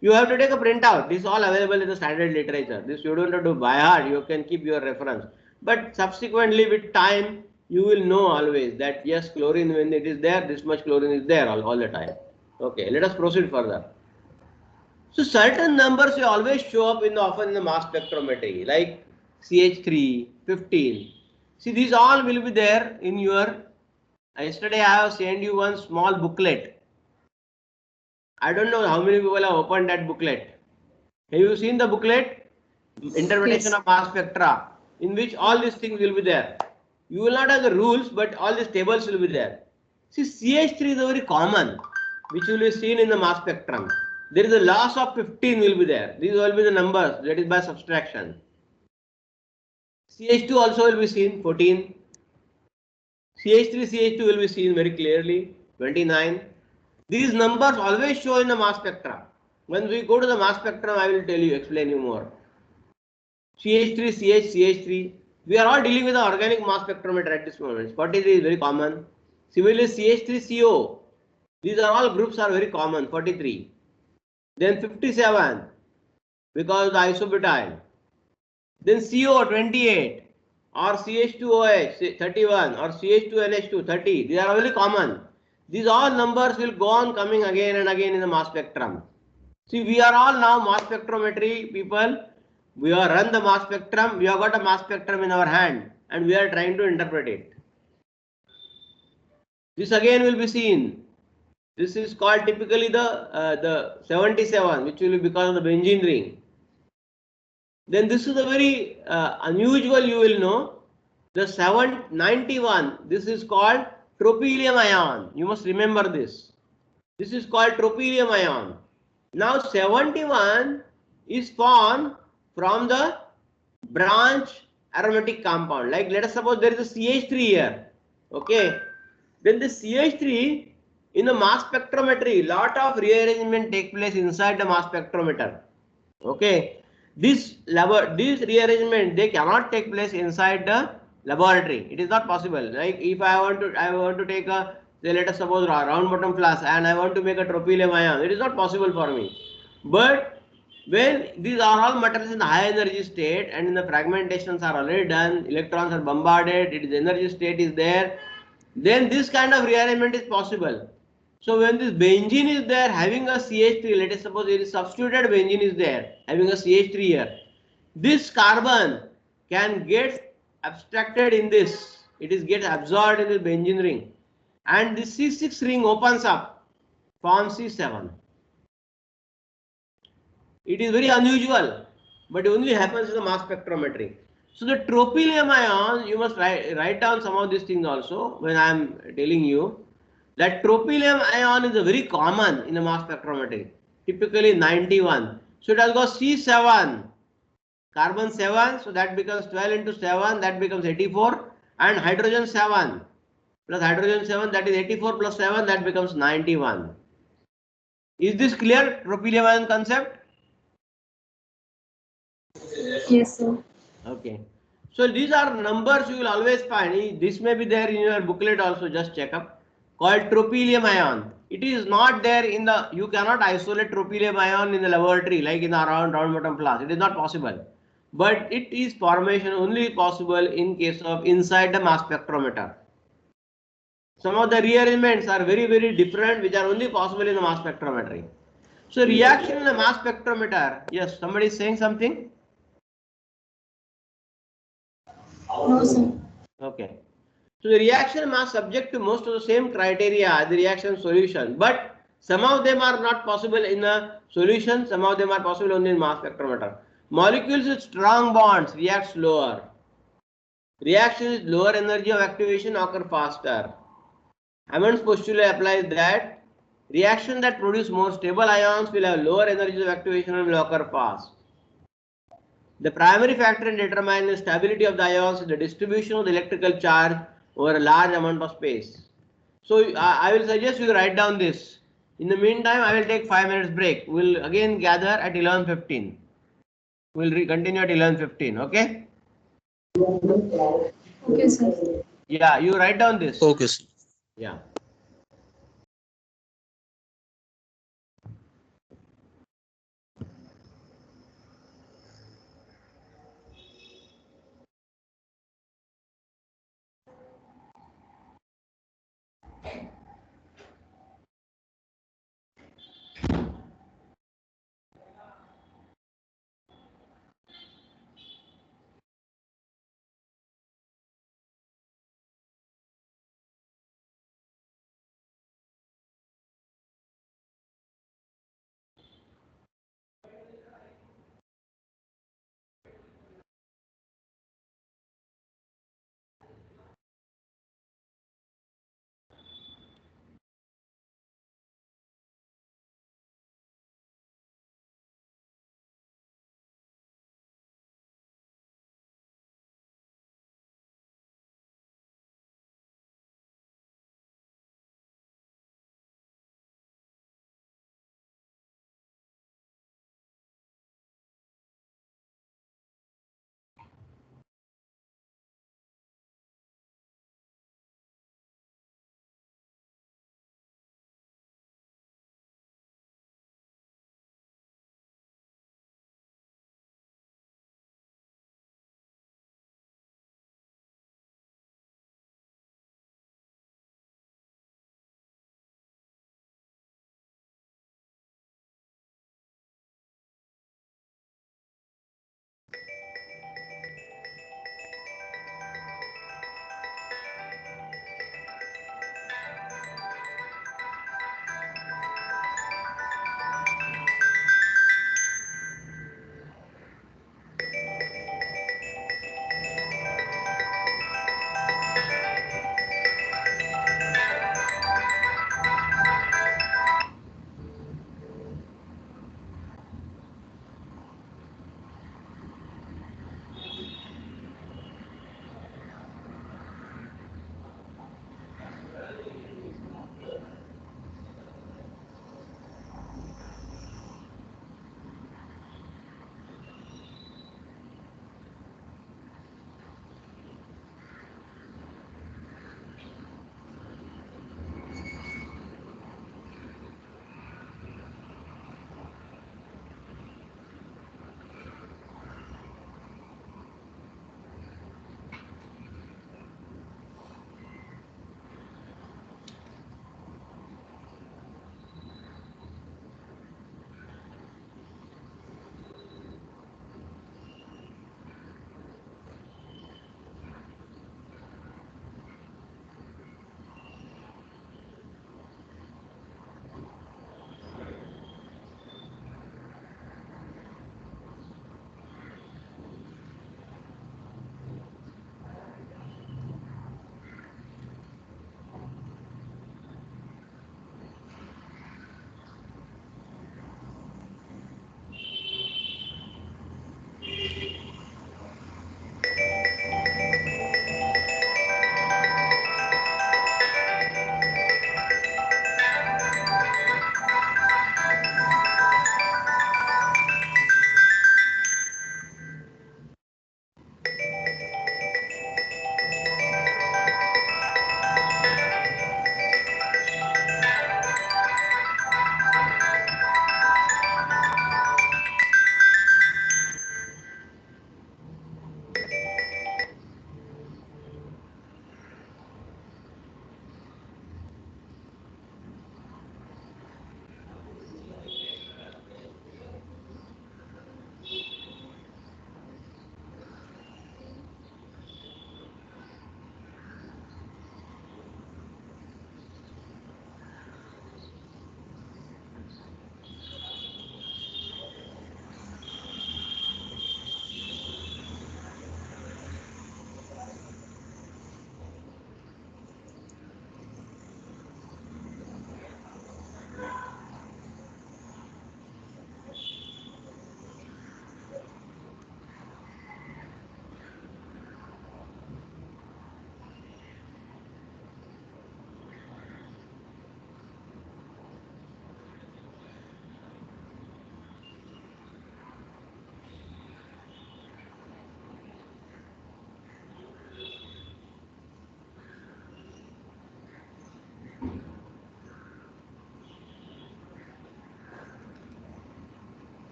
you have to take a printout. This is all available in the standard literature. This you don't have to by heart. You can keep your reference. But subsequently with time, you will know always that yes, chlorine when it is there, this much chlorine is there all the time. Okay, let us proceed further. So certain numbers will always show up often in the mass spectrometry, like CH3, 15. See, these all will be there in your. Yesterday I have sent you one small booklet. I don't know how many people have opened that booklet. Have you seen the booklet? Interpretation Yes. of mass spectra, in which all these things will be there. You will not have the rules, but all these tables will be there. See, CH3 is very common, which will be seen in the mass spectrum. There is a loss of 15 will be there. These will be the numbers, that is by subtraction. CH2 also will be seen, 14. CH3, CH2 will be seen very clearly, 29. These numbers always show in the mass spectra. When we go to the mass spectrum, I will tell you, explain you more. CH3, CH, CH3. We are all dealing with the organic mass spectrometer at this moment. 43 is very common. Similarly, CH3CO. These are all groups are very common, 43. Then 57, because the isobutyl. Then CO, 28. Or CH2OH, 31. Or CH2NH2, 30. These are very common. These all numbers will go on coming again and again in the mass spectrum. See, we are all now mass spectrometry people. We have run the mass spectrum. We have got a mass spectrum in our hand and we are trying to interpret it. This again will be seen. This is called typically the 77, which will be because of the benzene ring. Then this is a very unusual, you will know. The 791, this is called tropylium ion. You must remember this. This is called tropylium ion. Now 71 is formed from the branch aromatic compound. Like let us suppose there is a CH3 here. Okay. Then the CH3 in the mass spectrometry, lot of rearrangement take place inside the mass spectrometer. Okay. This rearrangement they cannot take place inside the laboratory. It is not possible. Like if I want to take a, say let us suppose round bottom flask and I want to make a tropylium ion. It is not possible for me. But when these are all materials in the high energy state and in the fragmentations are already done, electrons are bombarded, its energy state is there, then this kind of rearrangement is possible. So when this benzene is there having a CH3, let us suppose it is substituted benzene is there having a CH3 here, this carbon can get abstracted in this, it is get absorbed in the benzene ring and this C6 ring opens up, forms C7. It is very unusual, but it only happens in the mass spectrometry. So the tropylium ion, you must write down some of these things also when I am telling you that tropylium ion is a very common in the mass spectrometry, typically 91. So it has got C7, carbon 7, so that becomes 12 into 7, that becomes 84, and hydrogen 7 plus hydrogen 7, that is 84 plus 7, that becomes 91. Is this clear, tropylium ion concept? Yes, sir. Okay. So these are numbers you will always find. This may be there in your booklet also, just check up. Called tropylium ion. It is not there in the, you cannot isolate tropylium ion in the laboratory like in the round bottom flask. It is not possible. But it is formation only possible in case of inside the mass spectrometer. Some of the rearrangements are very different which are only possible in the mass spectrometry. So reaction in the mass spectrometer. Yes, somebody is saying something? No, sir. Okay. So the reaction mass subject to most of the same criteria, the reaction solution, but some of them are not possible in a solution, some of them are possible only in mass spectrometer. Molecules with strong bonds react slower. Reactions with lower energy of activation occur faster. Hammond's postulate applies that reactions that produce more stable ions will have lower energies of activation and will occur fast. The primary factor in determining the stability of the ions is the distribution of the electrical charge over a large amount of space. So I will suggest you write down this. In the meantime, I will take 5 minutes break. We will again gather at 11:15. We will continue at 11:15. Okay? Okay, sir. Yeah, you write down this. Okay, sir. Yeah.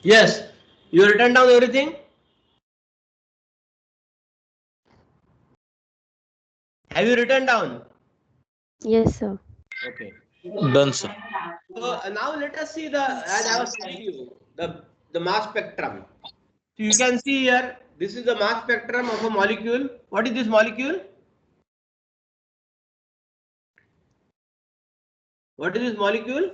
Yes, you written down everything? Have you written down? Yes, sir. Okay. Done, sir. So now let us see the, as I was telling you, the mass spectrum. So you can see here, this is the mass spectrum of a molecule. What is this molecule? What is this molecule?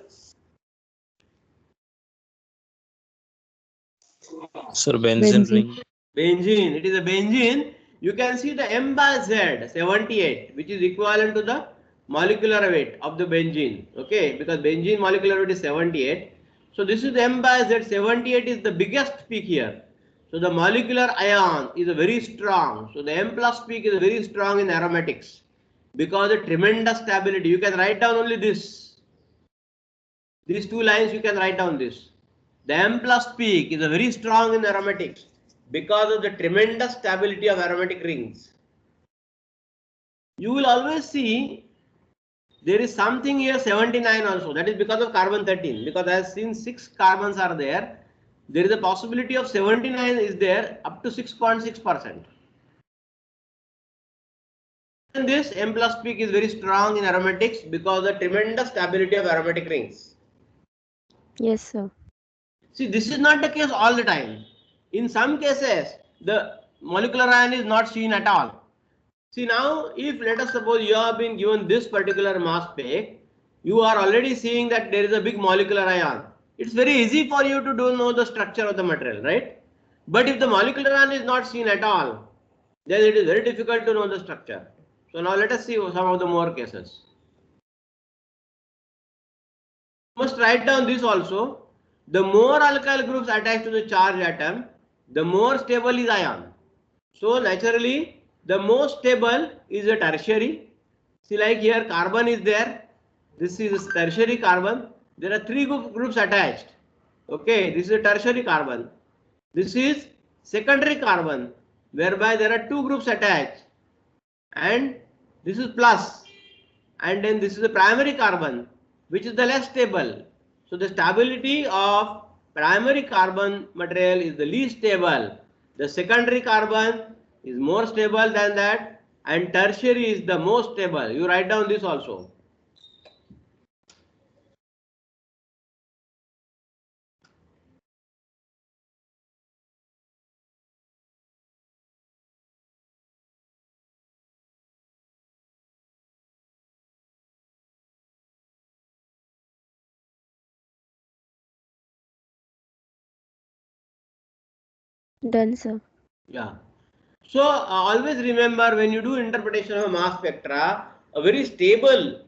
Sir, benzene Benzene. ring. Benzene. It is a benzene. You can see the M by Z 78, which is equivalent to the molecular weight of the benzene. Okay, because benzene molecular weight is 78. So this is the M by Z 78 is the biggest peak here. So the molecular ion is a very strong. So the M plus peak is very strong in aromatics because the tremendous stability. You can write down only this. These two lines you can write down this. The M plus peak is a very strong in aromatics because of the tremendous stability of aromatic rings. You will always see there is something here 79 also. That is because of carbon 13. Because as since 6 carbons are there, there is a possibility of 79 is there up to 6.6%. And this M plus peak is very strong in aromatics because of the tremendous stability of aromatic rings. Yes, sir. See, this is not the case all the time. In some cases, the molecular ion is not seen at all. See now, if let us suppose you have been given this particular mass spec, you are already seeing that there is a big molecular ion. It's very easy for you to do know the structure of the material, right? But if the molecular ion is not seen at all, then it is very difficult to know the structure. So now let us see some of the more cases. You must write down this also. The more alkyl groups attached to the charged atom, the more stable is ion. So naturally, the most stable is a tertiary. See, like here, carbon is there. This is tertiary carbon. There are three groups attached. Okay, this is a tertiary carbon. This is secondary carbon, whereby there are two groups attached, and this is plus, and then this is the primary carbon, which is the less stable. So the stability of primary carbon material is the least stable. The secondary carbon is more stable than that, and tertiary is the most stable. You write down this also. Done, sir. Yeah. So always remember when you do interpretation of mass spectra, a very stable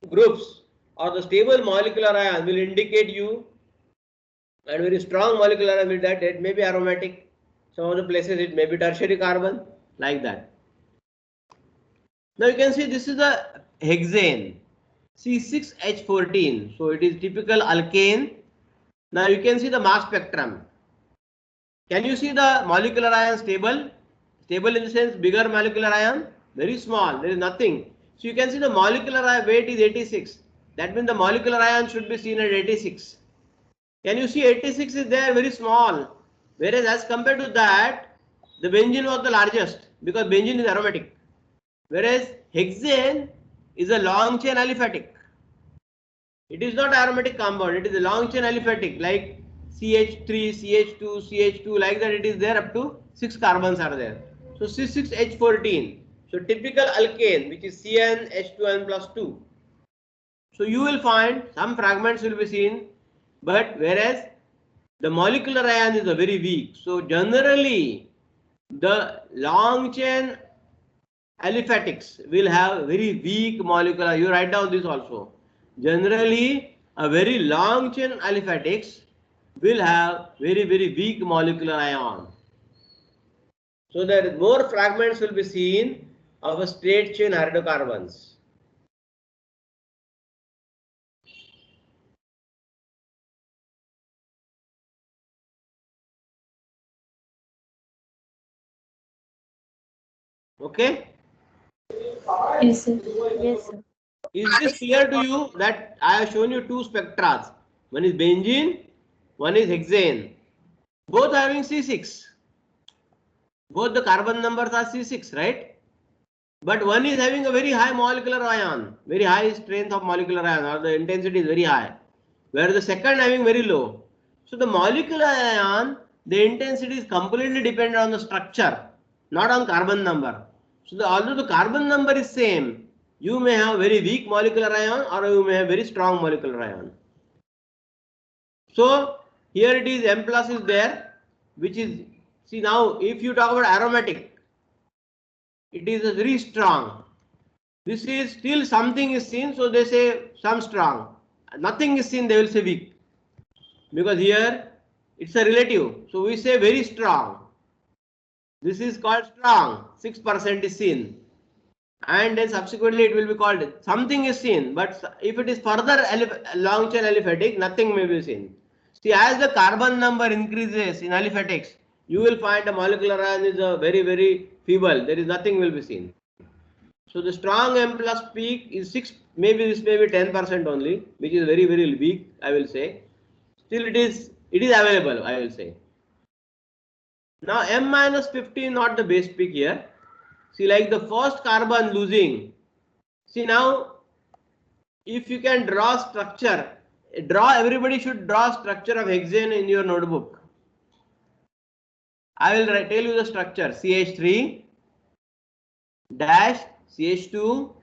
groups or the stable molecular ion will indicate you, and very strong molecular ion will that it may be aromatic. Some of the places it may be tertiary carbon, like that. Now you can see this is a hexane C6H14. So it is typical alkane. Now you can see the mass spectrum. Can you see the molecular ion stable? Stable in the sense bigger molecular ion, very small, there is nothing. So you can see the molecular ion weight is 86. That means the molecular ion should be seen at 86. Can you see 86 is there, very small. Whereas as compared to that, the benzene was the largest because benzene is aromatic. Whereas hexane is a long chain aliphatic. It is not aromatic compound, it is a long chain aliphatic like CH3, CH2, CH2, like that it is there up to 6 carbons are there. So C6H14. So typical alkane which is CnH2n plus 2. So you will find some fragments will be seen, but whereas the molecular ion is a very weak. So generally the long chain aliphatics will have very weak molecular. You write down this also. Generally, a very long chain aliphatics will have very weak molecular ion. So that more fragments will be seen of a straight chain hydrocarbons. Okay. Yes, sir. Yes, sir. Is this clear to you that I have shown you two spectra? One is benzene, one is hexane. Both are having C6. Both the carbon numbers are C6, right? But one is having a very high molecular ion, very high strength of molecular ion, or the intensity is very high, where the second having very low. So the molecular ion, the intensity is completely dependent on the structure, not on carbon number. So although the carbon number is same, you may have very weak molecular ion or you may have very strong molecular ion. So here it is M plus is there, which is, see now if you talk about aromatic, it is a very strong. This is still something is seen, so they say some strong. Nothing is seen, they will say weak. Because here it's a relative, so we say very strong. This is called strong, 6% is seen. And then subsequently it will be called something is seen, but if it is further long chain aliphatic, nothing may be seen. See, as the carbon number increases in aliphatics, you will find the molecular ion is a very feeble. There is nothing will be seen. So the strong M plus peak is 6, maybe this may be 10% only, which is very weak, I will say. Still it is available, I will say. Now M minus 15 not the base peak here. See, like the first carbon losing. See now, if you can draw structure, everybody should draw structure of hexane in your notebook. I will tell you the structure. CH3 dash CH2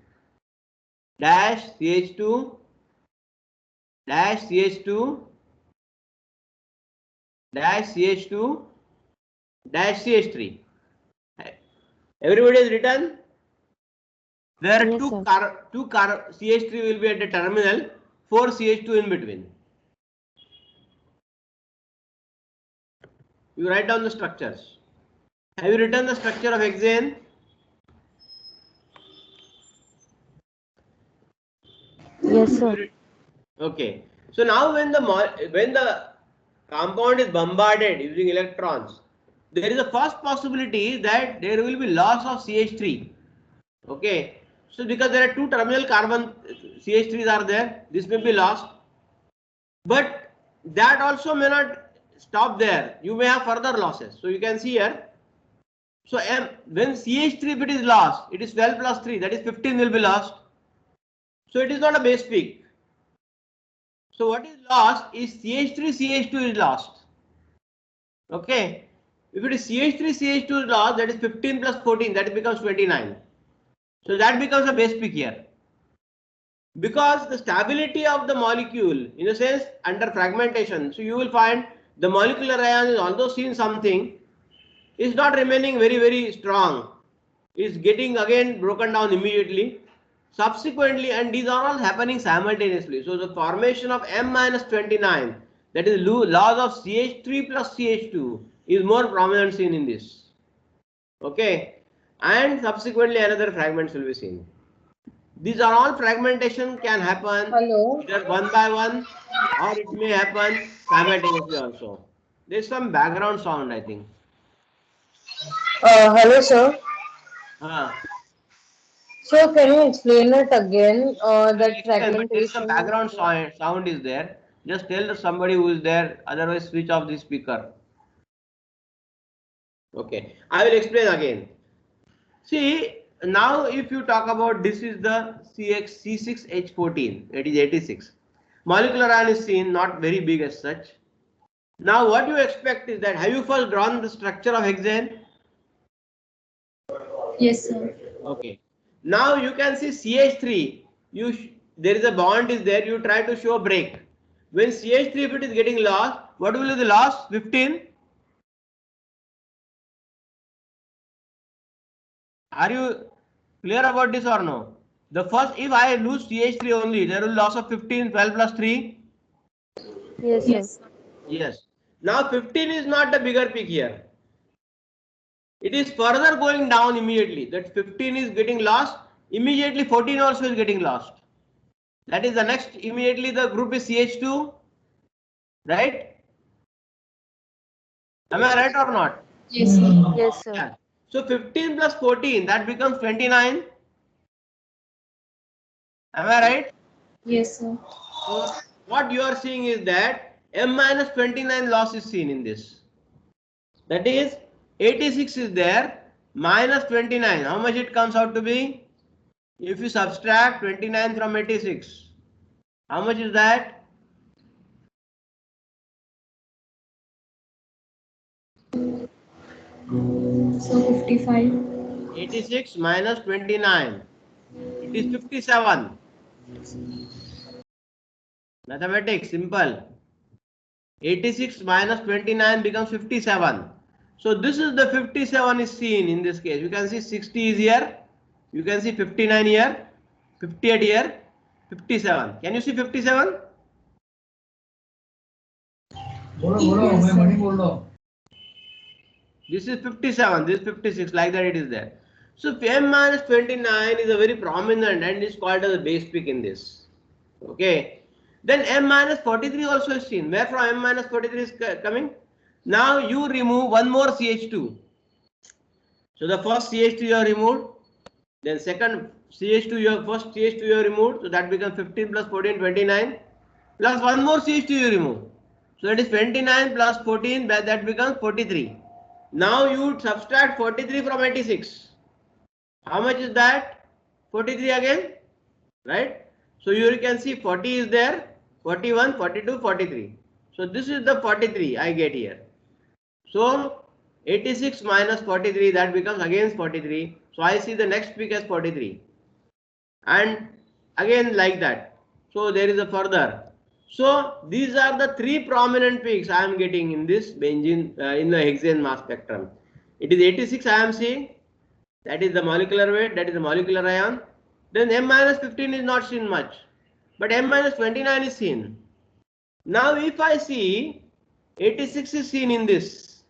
dash CH2 dash CH2 dash CH2 dash CH3. Everybody has written? There are Yes, two sir. CH3 will be at the terminal, 4 CH2 in between. You write down the structures. Have you written the structure of hexane? Yes, sir. Okay. So now when the compound is bombarded using electrons, there is a first possibility that there will be loss of CH3. Okay. So because there are two terminal carbon CH3s are there, this may be lost. But that also may not stop there. You may have further losses. So you can see here. So when CH3 if it is lost, it is 12 plus 3, that is 15 will be lost. So it is not a base peak. So what is lost is CH3, CH2 is lost. Okay. If it is CH3, CH2 is lost, that is 15 plus 14, that becomes 29. So that becomes a base peak here. Because the stability of the molecule, in a sense, under fragmentation, so you will find the molecular ion is although seen something, is not remaining very strong. Is getting again broken down immediately. Subsequently, and these are all happening simultaneously. So the formation of M minus 29, that is laws of CH3 plus CH2, is more prominent seen in this. Okay, and subsequently another fragments will be seen. These are all fragmentation can happen Hello. either one by one or it may happen simultaneously also. There is some background sound, I think. Hello, sir. Uh, So, can you explain it again? I'll That explain, but there is some fragmentation. background sound is there. Just tell somebody who is there, otherwise switch off the speaker. Okay, I will explain again. See, now if you talk about this is the C6H14, it is 86. Molecular ion is seen, not very big as such. Now what you expect is that, have you first drawn the structure of hexane? Yes, sir. Okay. Now you can see CH3, there is a bond is there, you try to show a break. When CH3 if it is getting lost, what will be the loss? 15? Are you clear about this or no? The first, if I lose CH3 only, there will be loss of 15, 12 plus 3. Yes, sir. Yes, sir. Yes. Now 15 is not the bigger peak here. It is further going down immediately. That 15 is getting lost. Immediately 14 also is getting lost. That is the next, immediately the group is CH2. Right? Am I right or not? Yes, sir. Yes, sir. Yeah. So 15 plus 14, that becomes 29. Am I right? Yes, sir. So what you are seeing is that M minus 29 loss is seen in this. That is 86 is there minus 29. How much it comes out to be? If you subtract 29 from 86, how much is that? So 55. 86 minus 29. It is 57. Mathematics, simple. 86 minus 29 becomes 57. So this is the 57 is seen in this case. You can see 60 is here. You can see 59 here. 58 here. 57. Can you see 57? Yes, sir. This is 57. This is 56. Like that it is there. So M minus 29 is a very prominent and is called as a base peak in this. Okay. Then M minus 43 also is seen. Where from M minus 43 is coming? Now you remove one more CH2. So the first CH2 you have removed, then second CH2 you have first CH2 you have removed, so that becomes 15 plus 14 29 plus one more CH2 you remove. So that is 29 plus 14, that becomes 43. Now you subtract 43 from 86. How much is that? 43 again, right? So you can see 40 is there, 41, 42, 43. So this is the 43 I get here. So 86 minus 43, that becomes again 43. So I see the next peak as 43. And again like that. So there is a further. So these are the three prominent peaks I am getting in this benzene, in the hexane mass spectrum. It is 86 I am seeing. That is the molecular weight, that is the molecular ion. Then M minus 15 is not seen much. But M minus 29 is seen. Now if I see 86 is seen in this,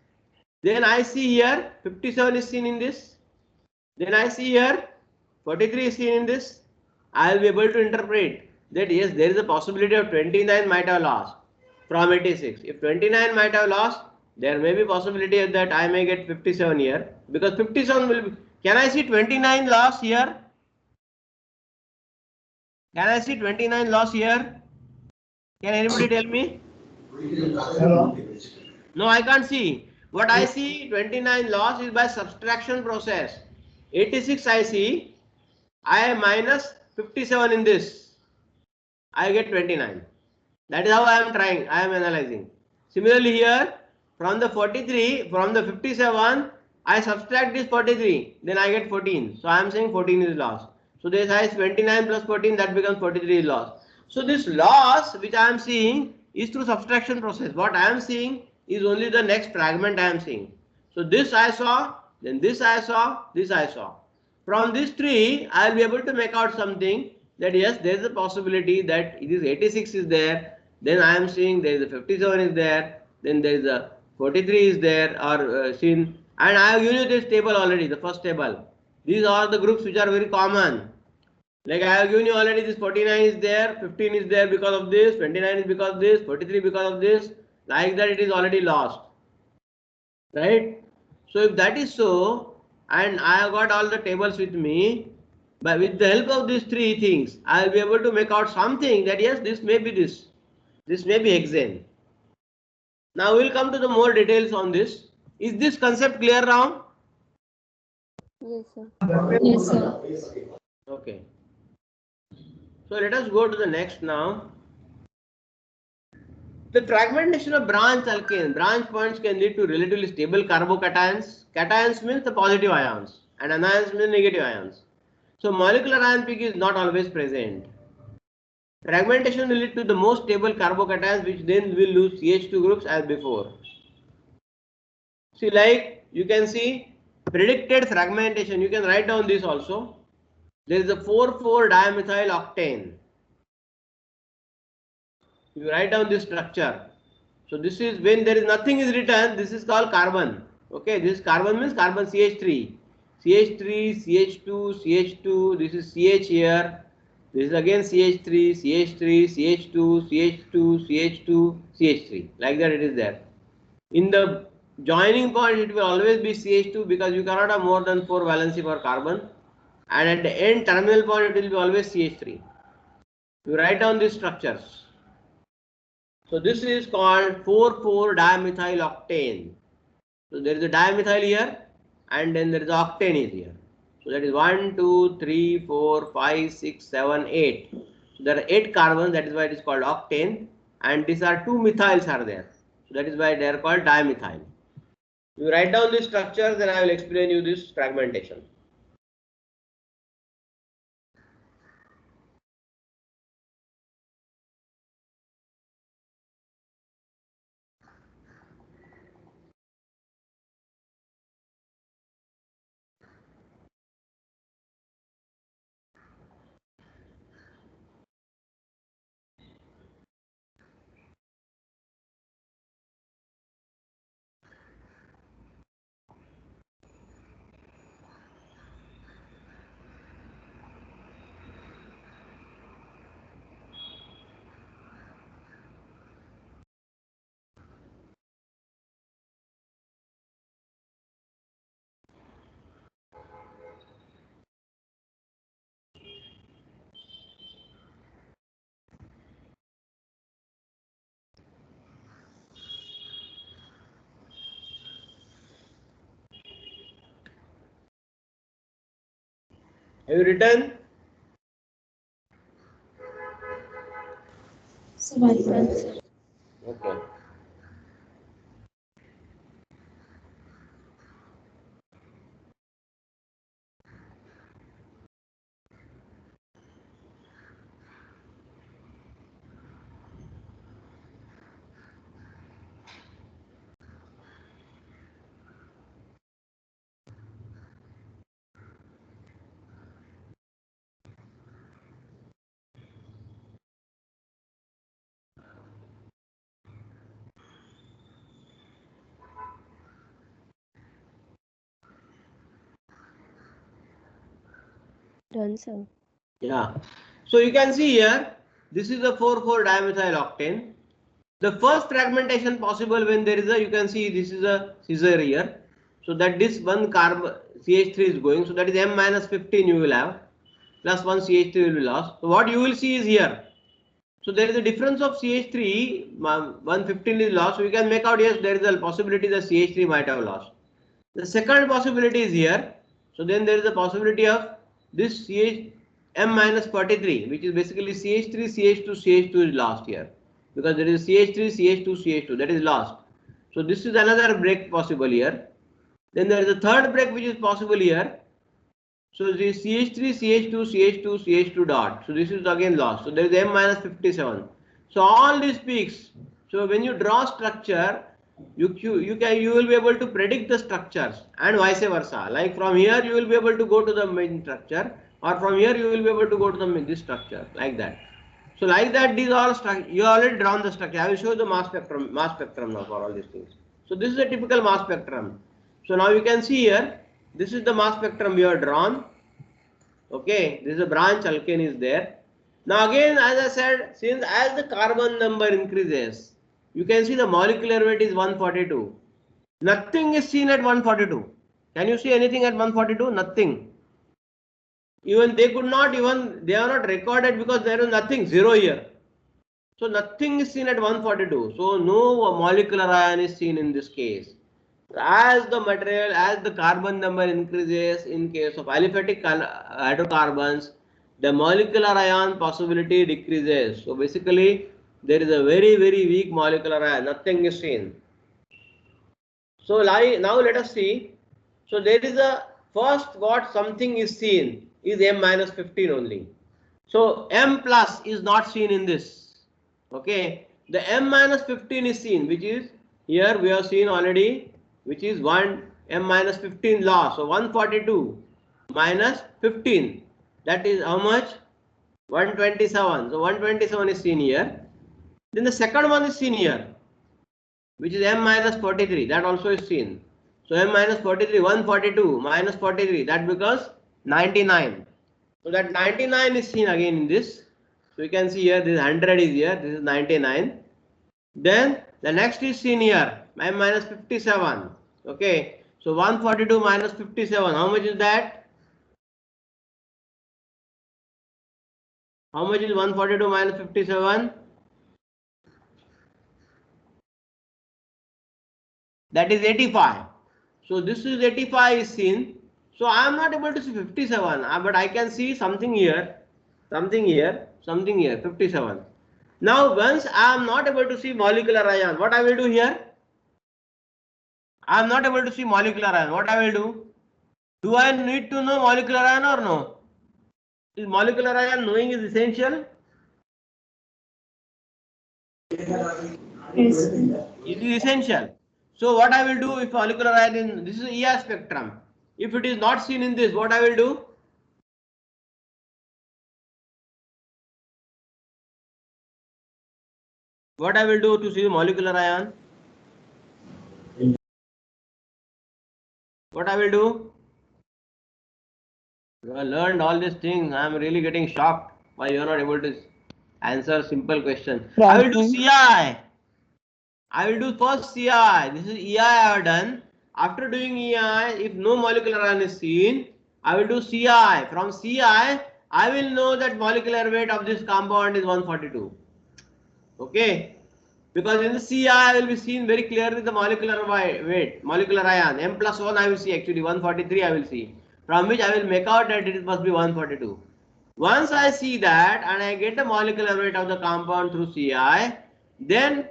then I see here 57 is seen in this. Then I see here 43 is seen in this. I will be able to interpret that yes, there is a possibility of 29 might have lost from 86. If 29 might have lost, there may be possibility that I may get 57 here, because 57 will be. Can I see 29 loss here? Can I see 29 loss here? Can anybody tell me? No, I can't see. What I see 29 loss is by subtraction process. 86 I see. I minus 57 in this. I get 29. That is how I am trying. I am analyzing. Similarly here, from the 43, from the 57, I subtract this 43. Then I get 14. So I am saying 14 is loss. So this is 29 plus 14. That becomes 43 is loss. So this loss which I am seeing is through subtraction process. What I am seeing is only the next fragment I am seeing. So this I saw, then this I saw, this I saw. From this tree, I will be able to make out something that yes, there is a possibility that it is 86 is there. Then I am seeing there is a 57 is there. Then there is a 43 is there or seen. And I have used this table already, the first table. These are the groups which are very common. Like I have given you already, this 49 is there, 15 is there because of this, 29 is because of this, 43 because of this. Like that, it is already lost. Right? So if that is so, and I have got all the tables with me, but with the help of these three things, I will be able to make out something that yes, this may be this may be hexane. Now we will come to the more details on this. Is this concept clear now? Yes, sir. Yes, sir. Okay. So let us go to the next now. The fragmentation of branch alkane, branch points can lead to relatively stable carbocations. Cations means the positive ions and anions means negative ions. So molecular ion peak is not always present. Fragmentation will lead to the most stable carbocations which then will lose CH2 groups as before. See, like you can see predicted fragmentation, you can write down this also. There is a 4,4 dimethyl octane. You write down this structure. So this is when there is nothing is written, this is called carbon. Okay, this carbon means carbon CH3. CH3, CH2, CH2, this is CH here. This is again CH3, CH3, CH2, CH2, CH2, CH3. Like that it is there. In the joining point, it will always be CH2 because you cannot have more than 4 valency for carbon. And at the end terminal point, it will be always CH3. You write down these structures. So this is called 4,4 dimethyl octane. So there is a dimethyl here and then there is octane is here. So that is 1, 2, 3, 4, 5, 6, 7, 8. So there are 8 carbons, that is why it is called octane, and these are 2 methyls are there. So that is why they are called dimethyl. You write down these structures, then I will explain you this fragmentation. Have you written? So one sir. Okay. Done, sir. Yeah. So you can see here, this is a 4,4 dimethyl octane. The first fragmentation possible when there is a, you can see this is a scissor here. So that this one carbon CH3 is going. So that is M minus 15 you will have. Plus 1 CH3 will be lost. So what you will see is here. So there is a difference of CH3, 115 is lost. So we can make out, yes, there is a possibility that CH3 might have lost. The second possibility is here. So then there is a possibility of this CH M minus 43, which is basically CH3, CH2, CH2 is lost here. Because there is CH3, CH2, CH2, that is lost. So this is another break possible here. Then there is a third break which is possible here. So this CH3, CH2, CH2, CH2 dot. So this is again lost. So there is M minus 57. So all these peaks. So when you draw structure, you will be able to predict the structures and vice versa. Like from here you will be able to go to the main structure, or from here you will be able to go to the this structure, like that. So like that, these all you already drawn the structure. I will show you the mass spectrum now for all these things. So this is a typical mass spectrum. So now you can see here, this is the mass spectrum we have drawn. Okay, this is a branch alkane is there. Now again, as I said, since as the carbon number increases, you can see the molecular weight is 142. Nothing is seen at 142. Can you see anything at 142? Nothing. Even they could not even, they are not recorded because there is nothing, zero here. So nothing is seen at 142. So no molecular ion is seen in this case. As the material, as the carbon number increases in case of aliphatic hydrocarbons, the molecular ion possibility decreases. So basically, there is a very weak molecular ion. Nothing is seen. So now let us see. So there is a first what something is seen is M minus 15 only. So M plus is not seen in this. Okay. The M minus 15 is seen, which is here we have seen already, which is 1 M minus 15 loss. So 142 minus 15. That is how much? 127. So 127 is seen here. Then the second one is seen here, which is M minus 43. That also is seen. So M minus 43, 142 minus 43. That becomes 99. So that 99 is seen again in this. So you can see here this 100 is here, this is 99. Then the next is seen here, M minus 57. Okay. So 142 minus 57. How much is that? How much is 142 minus 57? That is 85. So this is 85 is seen. So I am not able to see 57, but I can see something here, something here, something here, 57. Now once I am not able to see molecular ion, what I will do here? I am not able to see molecular ion. What I will do? Do I need to know molecular ion or no? Is molecular ion knowing is essential? Yes. It is essential. So what I will do if molecular ion in this is ER spectrum. If it is not seen in this, what I will do? What I will do to see molecular ion? What I will do? You have learned all these things. I am really getting shocked why you are not able to answer simple question. I will do CI. I will do first CI. This is EI I have done. After doing EI, if no molecular ion is seen, I will do CI. From CI, I will know that molecular weight of this compound is 142. Okay. Because in the CI, I will be seen very clearly the molecular weight, molecular ion. M plus 1 I will see actually, 143 I will see. From which I will make out that it must be 142. Once I see that and I get the molecular weight of the compound through CI, then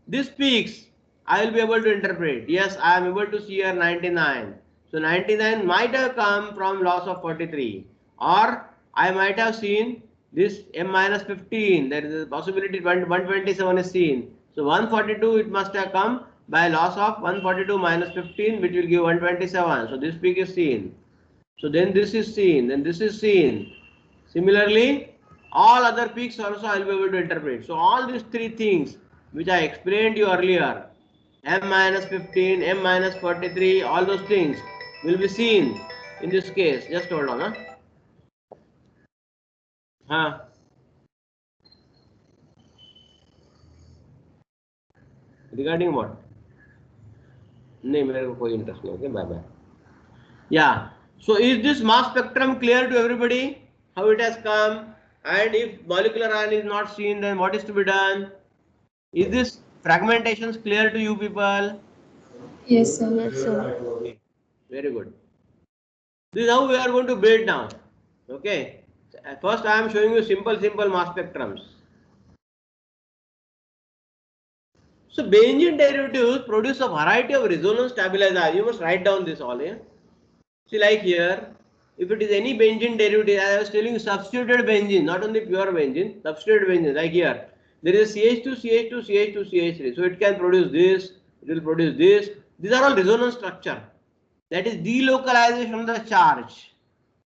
this peaks. I will be able to interpret. Yes, I am able to see here 99. So 99 might have come from loss of 43. Or I might have seen this M minus 15. There is a possibility 127 is seen. So 142 it must have come by loss of 142 minus 15, which will give 127. So this peak is seen. So then this is seen, then this is seen. Similarly, all other peaks also I will be able to interpret. So all these three things which I explained you earlier, M minus 15, M minus 43, all those things will be seen in this case. Just hold on. Huh? Regarding what? नहीं मेरे को कोई interest नहीं. Okay, bye bye. Yeah. So is this mass spectrum clear to everybody? How it has come? And if molecular ion is not seen, then what is to be done? Is this fragmentation clear to you people? Yes, sir. Yes, sir. Okay. Very good. This is how we are going to build now. Okay. First I am showing you simple mass spectrums. So benzene derivatives produce a variety of resonance stabilizers. You must write down this all here. See, like here, if it is any benzene derivative, I was telling you substituted benzene, not only pure benzene, substituted benzene, like here, there is CH2, CH2, CH2, CH3. So it can produce this, it will produce this. These are all resonance structure. That is delocalization of the charge.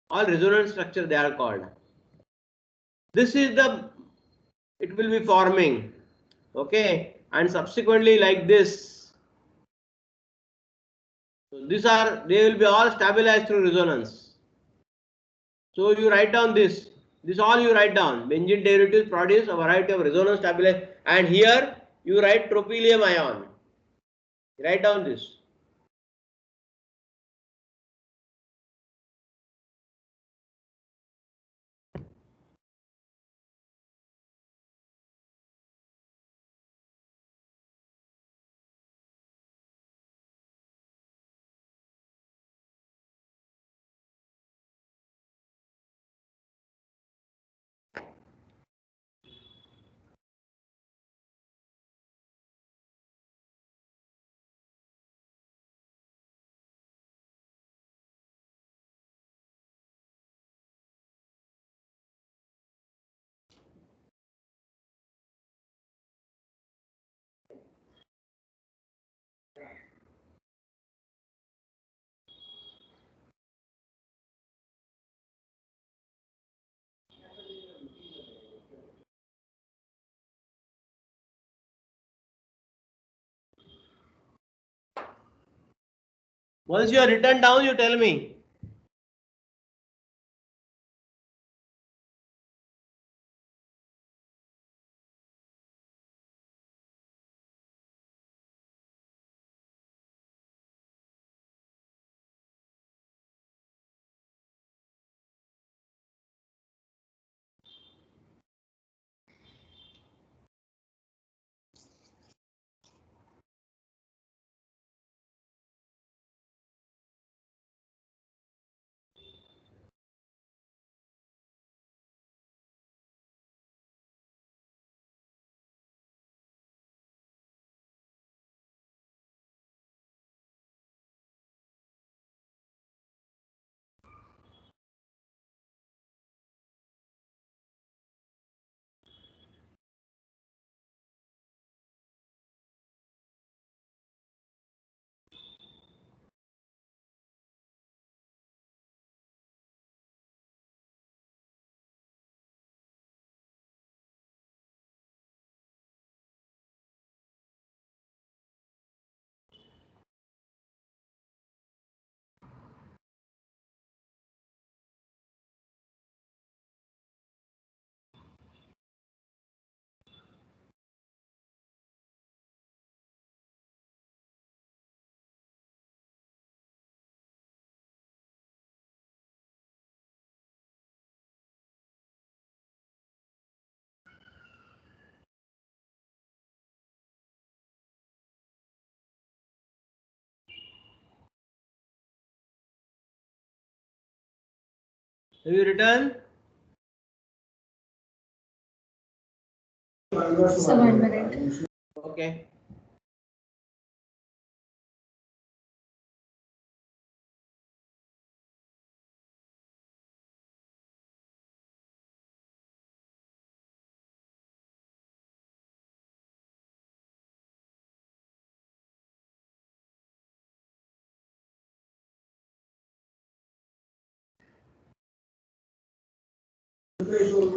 All resonance structure they are called. This is the, it will be forming, okay, and subsequently like this. So these are, they will be all stabilized through resonance. So you write down this. This all you write down. Benzene derivatives produce a variety of resonance stabilized, and here you write tropylium ion. Write down this. Once you are written down, you tell me. Have you written? So 1 minute. Okay.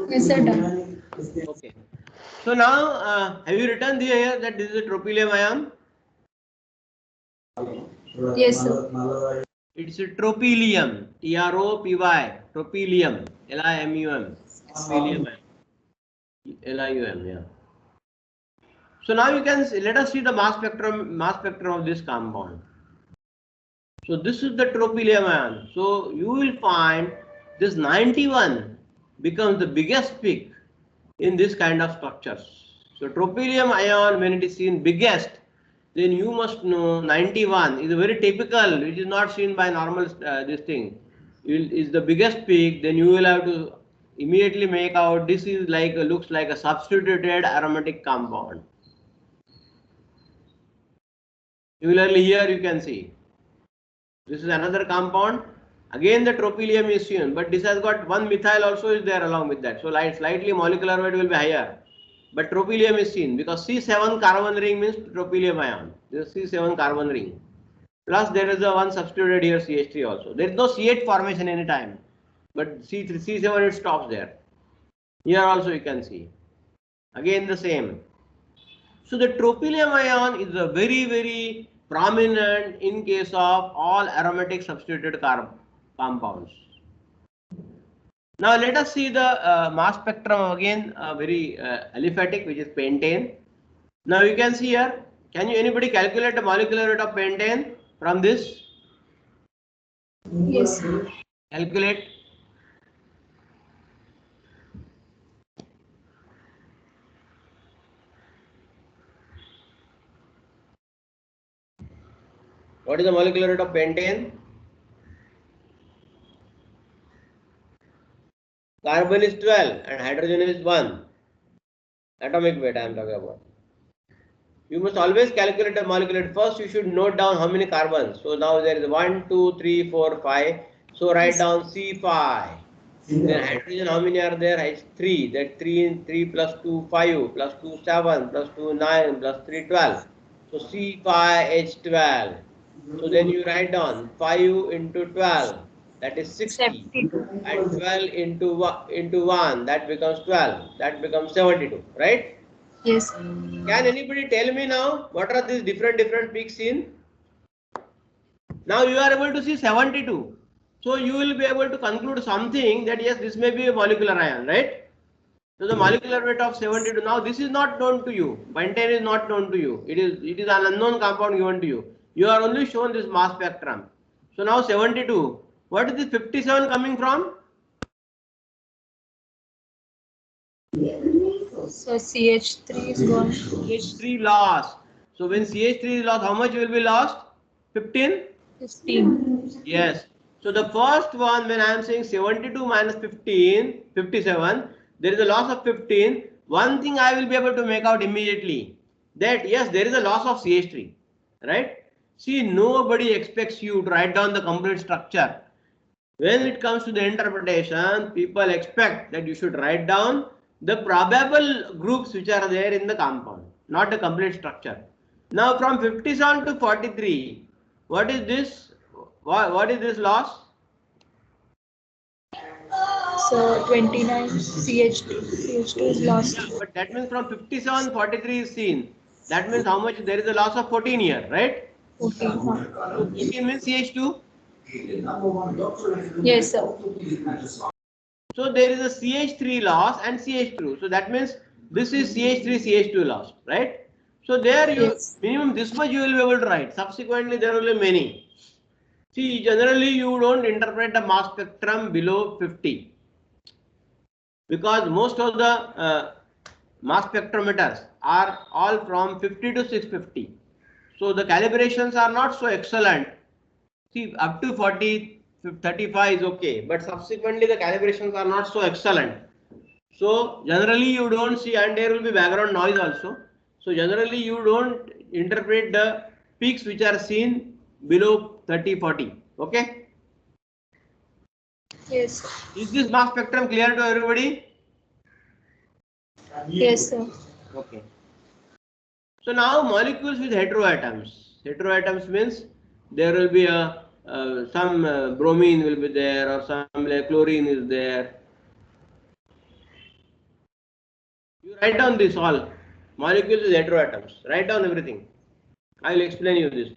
Yes, sir, done. Okay. So now, have you written here that this is a tropylium ion? Yes, sir. It's a tropylium. Tropy. Tropylium. Lium. Tropylium. Lium. Yeah. So now you can see, let us see the mass spectrum of this compound. So this is the tropylium ion. So you will find this 91 becomes the biggest peak in this kind of structures. So tropylium ion, when it is seen biggest, then you must know 91 is a very typical, which is not seen by normal this thing. Is the biggest peak, then you will have to immediately make out this is like looks like a substituted aromatic compound. Similarly, here you can see this is another compound. Again, the tropylium is seen, but this has got one methyl also is there along with that. So, slightly molecular weight will be higher. but tropylium is seen because C7 carbon ring means tropylium ion. This is C7 carbon ring. Plus there is a one substituted here CH3 also. There is no CH formation any time, but C3, C7 it stops there. Here also you can see. Again the same. So the tropylium ion is a very prominent in case of all aromatic substituted compounds. Now let us see the mass spectrum again, very aliphatic, which is pentane. Now you can see here. Can you anybody calculate the molecular weight of pentane from this? Yes. Calculate. What is the molecular weight of pentane? Carbon is 12 and hydrogen is 1. Atomic weight I am talking about. You must always calculate the molecular weight. First you should note down how many carbons. So now there is 1, 2, 3, 4, 5. So write down C5. Then hydrogen, how many are there? It's 3. That 3 plus 2, 5, plus 2, 7, plus 2, 9, plus 3, 12. So C5H12. So then you write down 5 into 12, that is 60. 72. And 12 into 1, that becomes 12. That becomes 72, right? Yes. Can anybody tell me now what are these different peaks in? Now you are able to see 72. So you will be able to conclude something that yes, this may be a molecular ion, right? So the molecular weight of 72. Now this is not known to you. Pentane is not known to you. It is an unknown compound given to you. You are only shown this mass spectrum. So now 72. What is this 57 coming from? So CH3 is gone. CH3 loss. So when CH3 is lost, how much will be lost? 15? 15. Yes. So the first one, when I am saying 72 minus 15, 57, there is a loss of 15. One thing I will be able to make out immediately, that yes, there is a loss of CH3, right? See, nobody expects you to write down the complete structure. When it comes to the interpretation, people expect that you should write down the probable groups which are there in the compound, not the complete structure. Now from 57 to 43, what is this? What is this loss? So 29 CH2. CH2 is lost. But that means from 57, 43 is seen. That means how much? There is a loss of 14 here, right? 14. So 14 means CH2. Yes, sir. So there is a CH3 loss and CH2. So that means this is CH3, CH2 loss, right? So there you Yes. minimum this much you will be able to write. Subsequently there will be many. See, generally you don't interpret the mass spectrum below 50 because most of the mass spectrometers are all from 50 to 650. So the calibrations are not so excellent. See, up to 40, 35 is okay, but subsequently the calibrations are not so excellent. So generally you don't see, and there will be background noise also. So generally you don't interpret the peaks which are seen below 30, 40. Okay. Yes. Is this mass spectrum clear to everybody? Yes, sir. Okay. So now molecules with heteroatoms. Heteroatoms means there will be a some bromine will be there or some like chlorine is there. You write down this all molecules with heteroatoms. Write down everything. I will explain you this.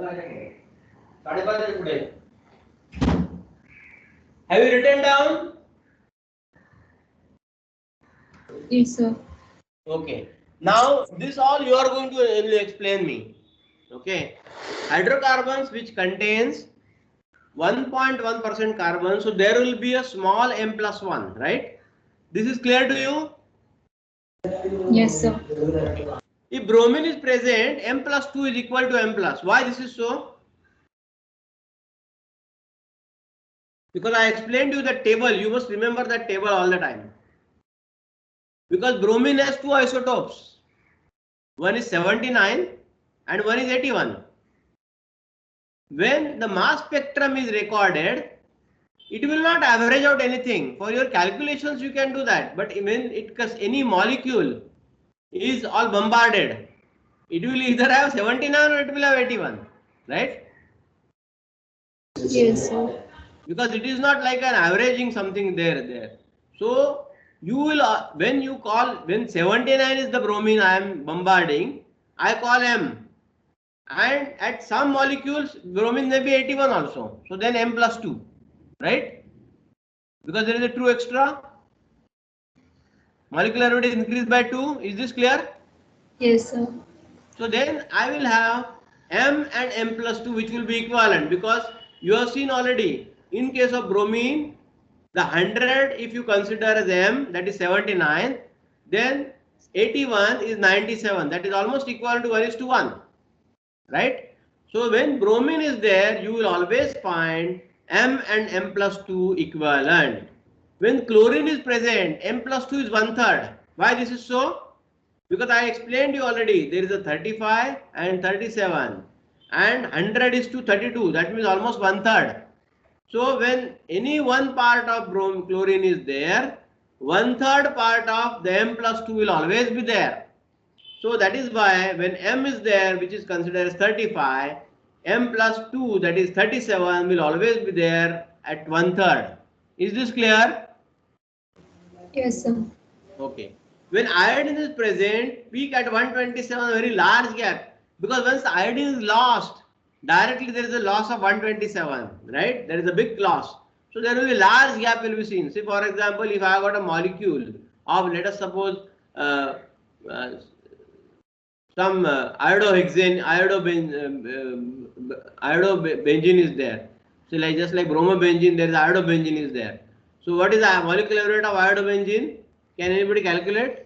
Have you written down? Yes, sir. Okay. Now this all you are going to only explain me. Okay. Hydrocarbons which contains 1.1% carbon, so there will be a small m plus 1, right? This is clear to you? Yes, sir. If bromine is present, m plus 2 is equal to m plus. Why this is so? Because I explained you that table, you must remember that table all the time. Because bromine has two isotopes. One is 79 and one is 81. When the mass spectrum is recorded, it will not average out anything. For your calculations, you can do that. But when it because any molecule is all bombarded, it will either have 79 or it will have 81, right? Yes, sir. Because it is not like an averaging something there. So you will when 79 is the bromine I am bombarding, I call M, and at some molecules bromine may be 81 also, so then M plus 2, right? Because there is a 2 extra, molecular weight is increased by 2. Is this clear? Yes, sir. So then I will have M and M plus 2 which will be equivalent, because you have seen already in case of bromine the 100 if you consider as M, that is 79, then 81 is 97, that is almost equal to 1 is to 1, right? So when bromine is there, you will always find M and M plus 2 equivalent. When chlorine is present, M plus 2 is 1/3. Why this is so? Because I explained you already, there is a 35 and 37 and 100 is to 32, that means almost 1/3. So when any one part of chlorine is there, 1/3 part of the M plus 2 will always be there. So that is why when M is there, which is considered as 35, M plus 2, that is 37, will always be there at 1/3. Is this clear? Yes, sir. Okay. When iodine is present, peak at 127, very large gap. Because once the iodine is lost, directly there is a loss of 127, right? There is a big loss. So there will be large gap will be seen. See, for example, if I have got a molecule of, let us suppose, uh, uh, some iodobenzene is there. So like just like bromobenzene, there is iodobenzene is there. So what is the molecular weight of iodobenzene? Can anybody calculate?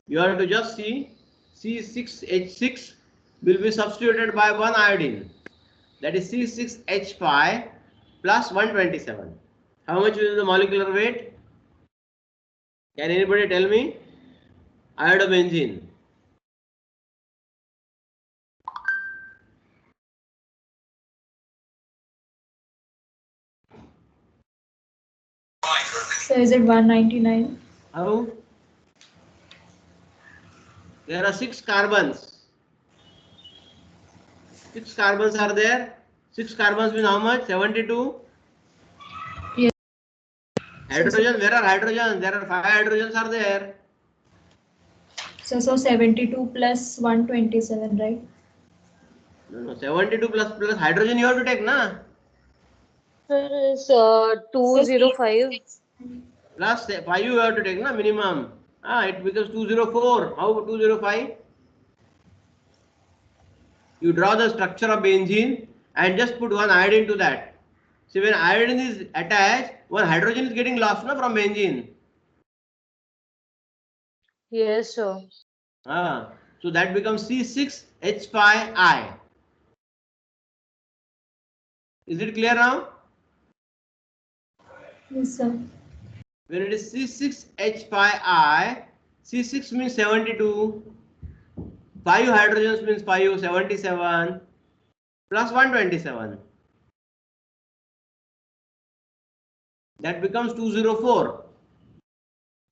You have to just see C6H6 will be substituted by one iodine. That is C6H5 plus 127. How much is the molecular weight? Can anybody tell me? Iodobenzene. So is it 199? How? There are 6 carbons. 6 carbons are there. 6 carbons means how much? 72. Yes. Hydrogen, where are hydrogens? There are 5 hydrogens are there. So 72 plus 127, right? No, 72 plus hydrogen you have to take, na? Sir, is So 205. Plus 5 you have to take, na, minimum. It becomes 204. How 205? You draw the structure of benzene and just put one iodine to that. See, when iodine is attached, one hydrogen is getting lost, na, from benzene. Yes, sir. So that becomes C6H5I. Is it clear now? yes, sir. When it is C6H5I, C6 means 72, 5 hydrogens means 5, 77, plus 127. That becomes 204.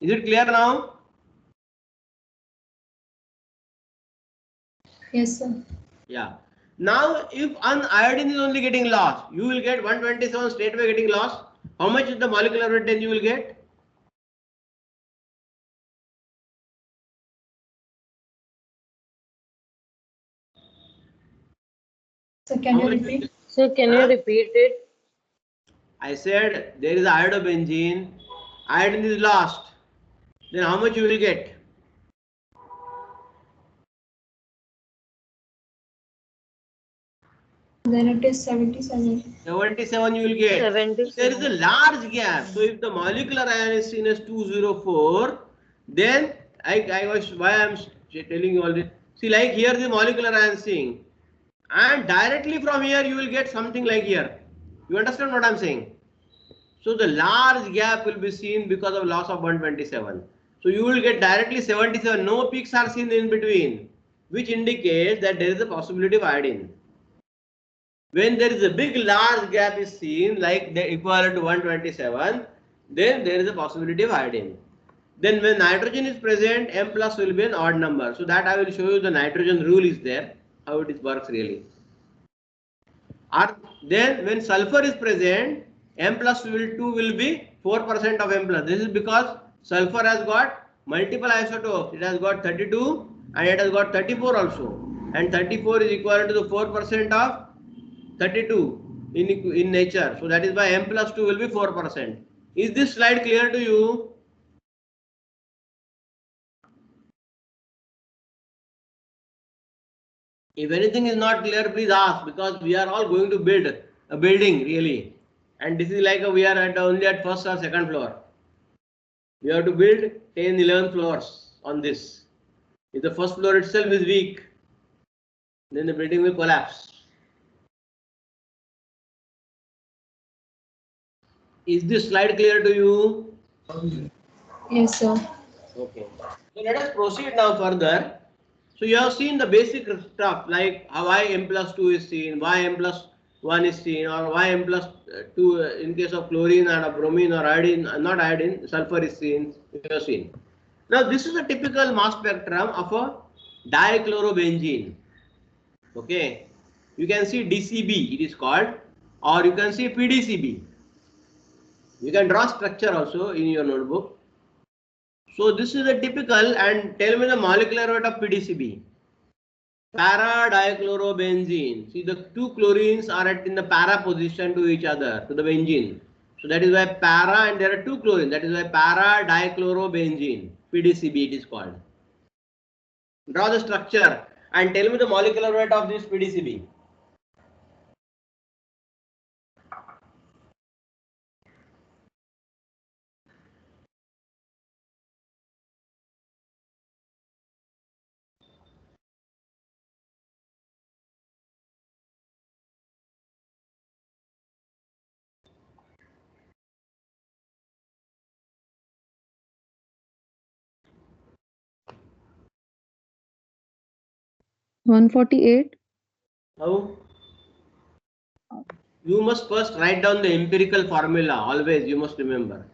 Is it clear now? Yes, sir. Yeah. Now, if an iodine is only getting lost, you will get 127 straight away getting lost. How much is the molecular weight then you will get? So can you repeat? So can you repeat it? I said there is iodobenzene, iodine is lost. Then how much you will get? Then it is 77. 77 you will get. 77. There is a large gap. So if the molecular ion is seen as 204, then I was why I am telling you all this. See, like here the molecular ion seeing, and directly from here you will get something like here. You understand what I am saying? So the large gap will be seen because of loss of 127. So you will get directly 77. No peaks are seen in between, which indicates that there is a possibility of iodine. When there is a big large gap is seen, like the equivalent to 127, then there is a possibility of iodine. Then when nitrogen is present, M plus will be an odd number. So that I will show you the nitrogen rule is there, how it works really. Or then when sulfur is present, M plus 2 will be 4% of M plus. This is because sulfur has got multiple isotopes. It has got 32 and it has got 34 also. And 34 is equivalent to the 4% of 32 in nature. So that is why M plus 2 will be 4%. Is this slide clear to you? If anything is not clear, please ask, because we are all going to build a building really. And this is like we are only at first or second floor. We have to build 10, 11 floors on this. If the first floor itself is weak, then the building will collapse. Is this slide clear to you? Yes, sir. Okay. So let us proceed now further. So you have seen the basic stuff like why M plus 2 is seen, why M plus 1 is seen, or why M plus 2 in case of chlorine or bromine or iodine, not iodine, sulfur is seen. You have seen. Now this is a typical mass spectrum of a dichlorobenzene. Okay. You can see DCB, it is called, or you can see PDCB. You can draw structure also in your notebook. So this is a typical, and tell me the molecular weight of PDCB. Para-dichlorobenzene. See, the two chlorines are in the para position to each other, to the benzene. So that is why para, and there are two chlorines. That is why para-dichlorobenzene. PDCB it is called. Draw the structure and tell me the molecular weight of this PDCB. How? You must first write down the empirical formula. Always you must remember.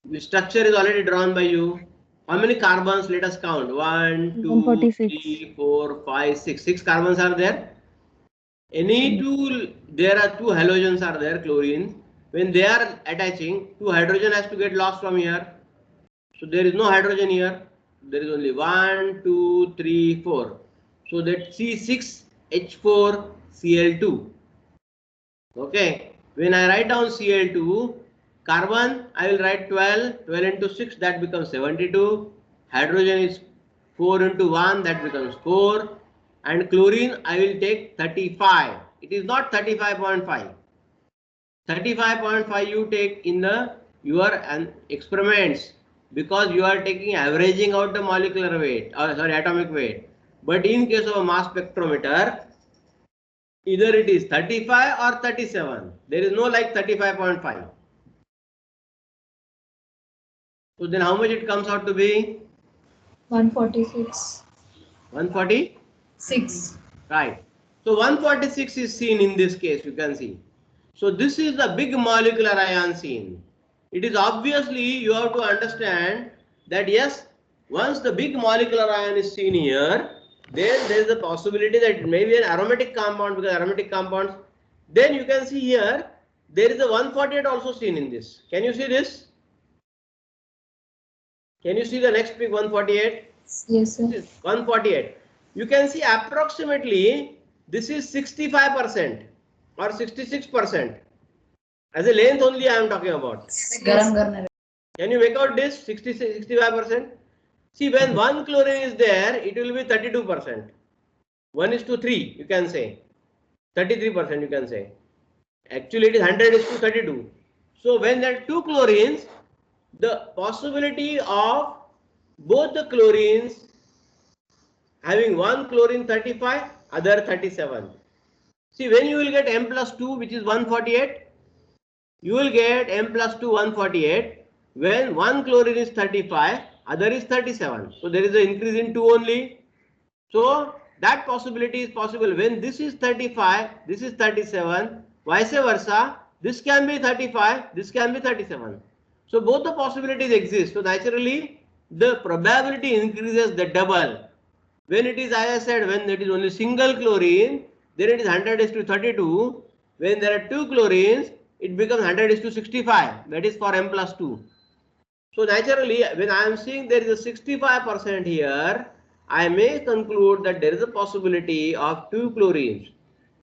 The structure is already drawn by you. How many carbons? Let us count. 1, 2, 3, 4, 5, 6. 6 carbons are there. Any two, there are two halogens are there, chlorine. When they are attaching, two hydrogen has to get lost from here. So there is no hydrogen here. There is only 1, 2, 3, 4. So that C6H4Cl2. Okay. When I write down Cl2, carbon I will write 12. 12 into 6 that becomes 72. Hydrogen is 4 into 1 that becomes 4. And chlorine I will take 35. It is not 35.5. 35.5 you take in the your experiments, because you are taking averaging out the molecular weight, or sorry, atomic weight. But in case of a mass spectrometer, either it is 35 or 37. There is no like 35.5. So then how much it comes out to be? 146. 140? 6. Right. So 146 is seen in this case, you can see. So this is the big molecular ion seen. It is obviously you have to understand that yes, once the big molecular ion is seen here, then there is a possibility that it may be an aromatic compound, because aromatic compounds, then you can see here, there is a 148 also seen in this. Can you see this? Can you see the next big 148? Yes, sir. 148. You can see approximately this is 65% or 66%. As a length only I am talking about. Can you make out this 65%? See, when one chlorine is there, it will be 32%. 1:3, you can say. 33%, you can say. Actually, it is 100:32. So, when there are two chlorines, the possibility of both the chlorines having one chlorine 35, other 37. See, when you will get M plus 2, which is 148, you will get M plus 2 148 when one chlorine is 35, other is 37. So there is an increase in 2 only. So that possibility is possible when this is 35, this is 37, vice versa. This can be 35, this can be 37. So both the possibilities exist. So naturally the probability increases the double. When it is, as I said, when it is only single chlorine, then it is 100:32. When there are two chlorines, it becomes 100:65. That is for M plus 2. So naturally, when I am seeing there is a 65% here, I may conclude that there is a possibility of two chlorines.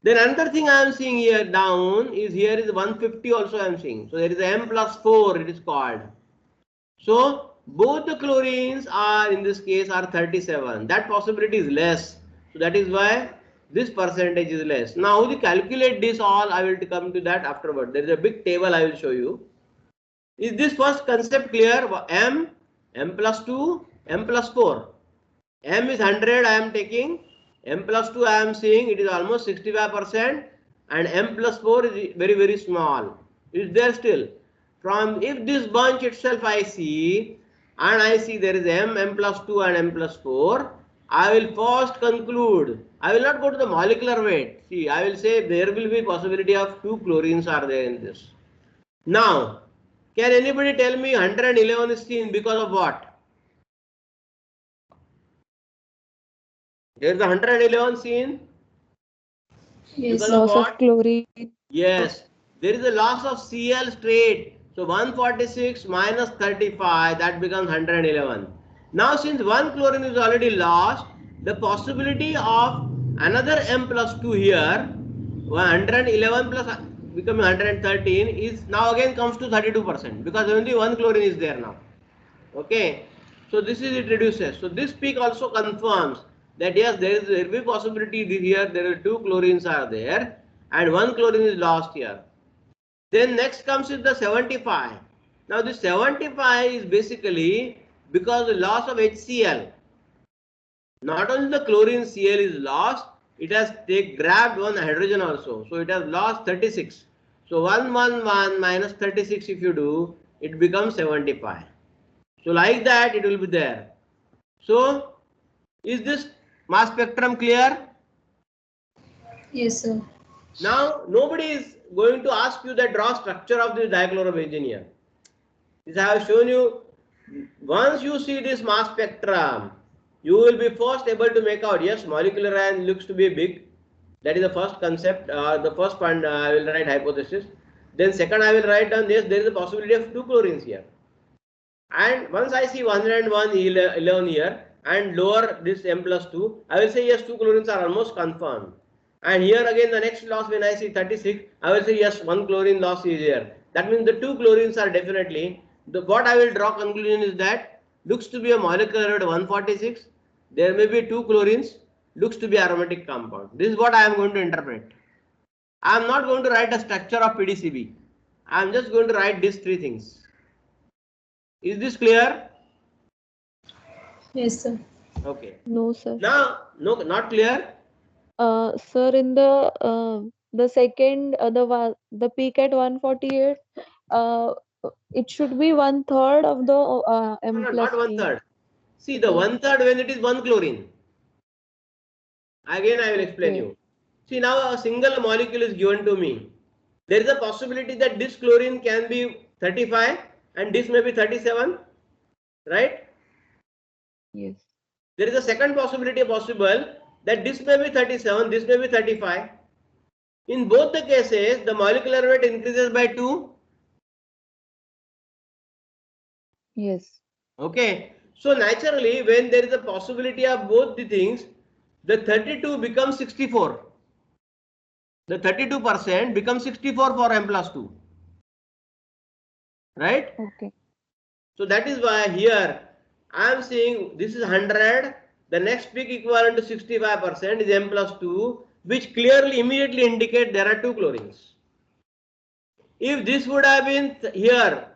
Then another thing I am seeing here down is here is 150 also I am seeing. So there is a M plus 4, it is called. So both the chlorines are in this case are 37. That possibility is less. So that is why this percentage is less. Now how to calculate this all, I will come to that afterward. There is a big table I will show you. Is this first concept clear? M, M plus 2, M plus 4. M is 100 I am taking. M plus 2 I am seeing it is almost 65% and M plus 4 is very small. Is there still? From if this bunch itself I see and I see there is M plus 2 and M plus 4, I will first conclude. I will not go to the molecular weight. See, I will say there will be possibility of two chlorines are there in this. Now, can anybody tell me 111 is seen because of what? There is a 111 seen. Yes. Because of Loss of what? chlorine. Yes, there is a loss of Cl straight. So 146 minus 35, that becomes 111. Now since one chlorine is already lost, the possibility of another M plus 2 here, 111 plus becoming 113 is now again comes to 32% because only one chlorine is there now. Okay, so this is it reduces. So this peak also confirms that yes, there will be possibility here there are two chlorines are there and one chlorine is lost here. Then next comes is the 75. Now this 75 is basically because the loss of HCl. Not only the chlorine Cl is lost, it has grabbed one hydrogen also. So it has lost 36. So 111 minus 36 if you do, it becomes 75. So like that it will be there. So is this mass spectrum clear? Yes, sir. Now nobody is going to ask you the draw structure of this dichlorobenzene here. This I have shown you. Once you see this mass spectrum, you will be first able to make out, yes, molecular ion looks to be big. That is the first concept, the first point I will write hypothesis. Then second I will write down this, there is a possibility of two chlorines here. And once I see 101 11 here and lower this M plus 2, I will say yes, two chlorines are almost confirmed. And here again the next loss when I see 36, I will say yes, one chlorine loss is here. That means the two chlorines are definitely, what I will draw conclusion is that looks to be a molecular weight 146, there may be two chlorines, looks to be aromatic compound. This is what I am going to interpret. I am not going to write a structure of PDCB. I am just going to write these three things. Is this clear? Yes, sir. Okay. No, sir. Now, no, not clear. Sir, in the second, the peak at 148, it should be 1/3 of the M No, plus not one P. third. See, the 1/3 when it is one chlorine. Again, I will explain Okay. you. See, now a single molecule is given to me. There is a possibility that this chlorine can be 35 and this may be 37, right? Yes. There is a second possibility possible that this may be 37, this may be 35. In both the cases, the molecular weight increases by 2. Yes. Okay. So naturally, when there is a possibility of both the things, the 32 becomes 64. the 32% becomes 64 for M plus 2. Right? Okay. So that is why here I am saying this is 100. The next peak equivalent to 65% is M plus 2, which clearly immediately indicate there are two chlorines. If this would have been here,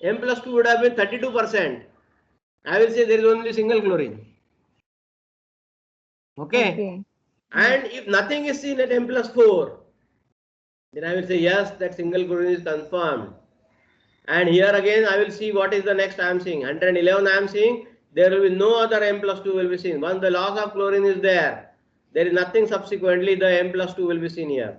M plus 2 would have been 32%. I will say there is only single chlorine. Okay. Okay. And if nothing is seen at M plus 4, then I will say yes, that single chlorine is confirmed. And here again I will see what is the next I am seeing. 111 I am seeing. There will be no other M plus 2 will be seen. Once the loss of chlorine is there is nothing subsequently, the M plus 2 will be seen here.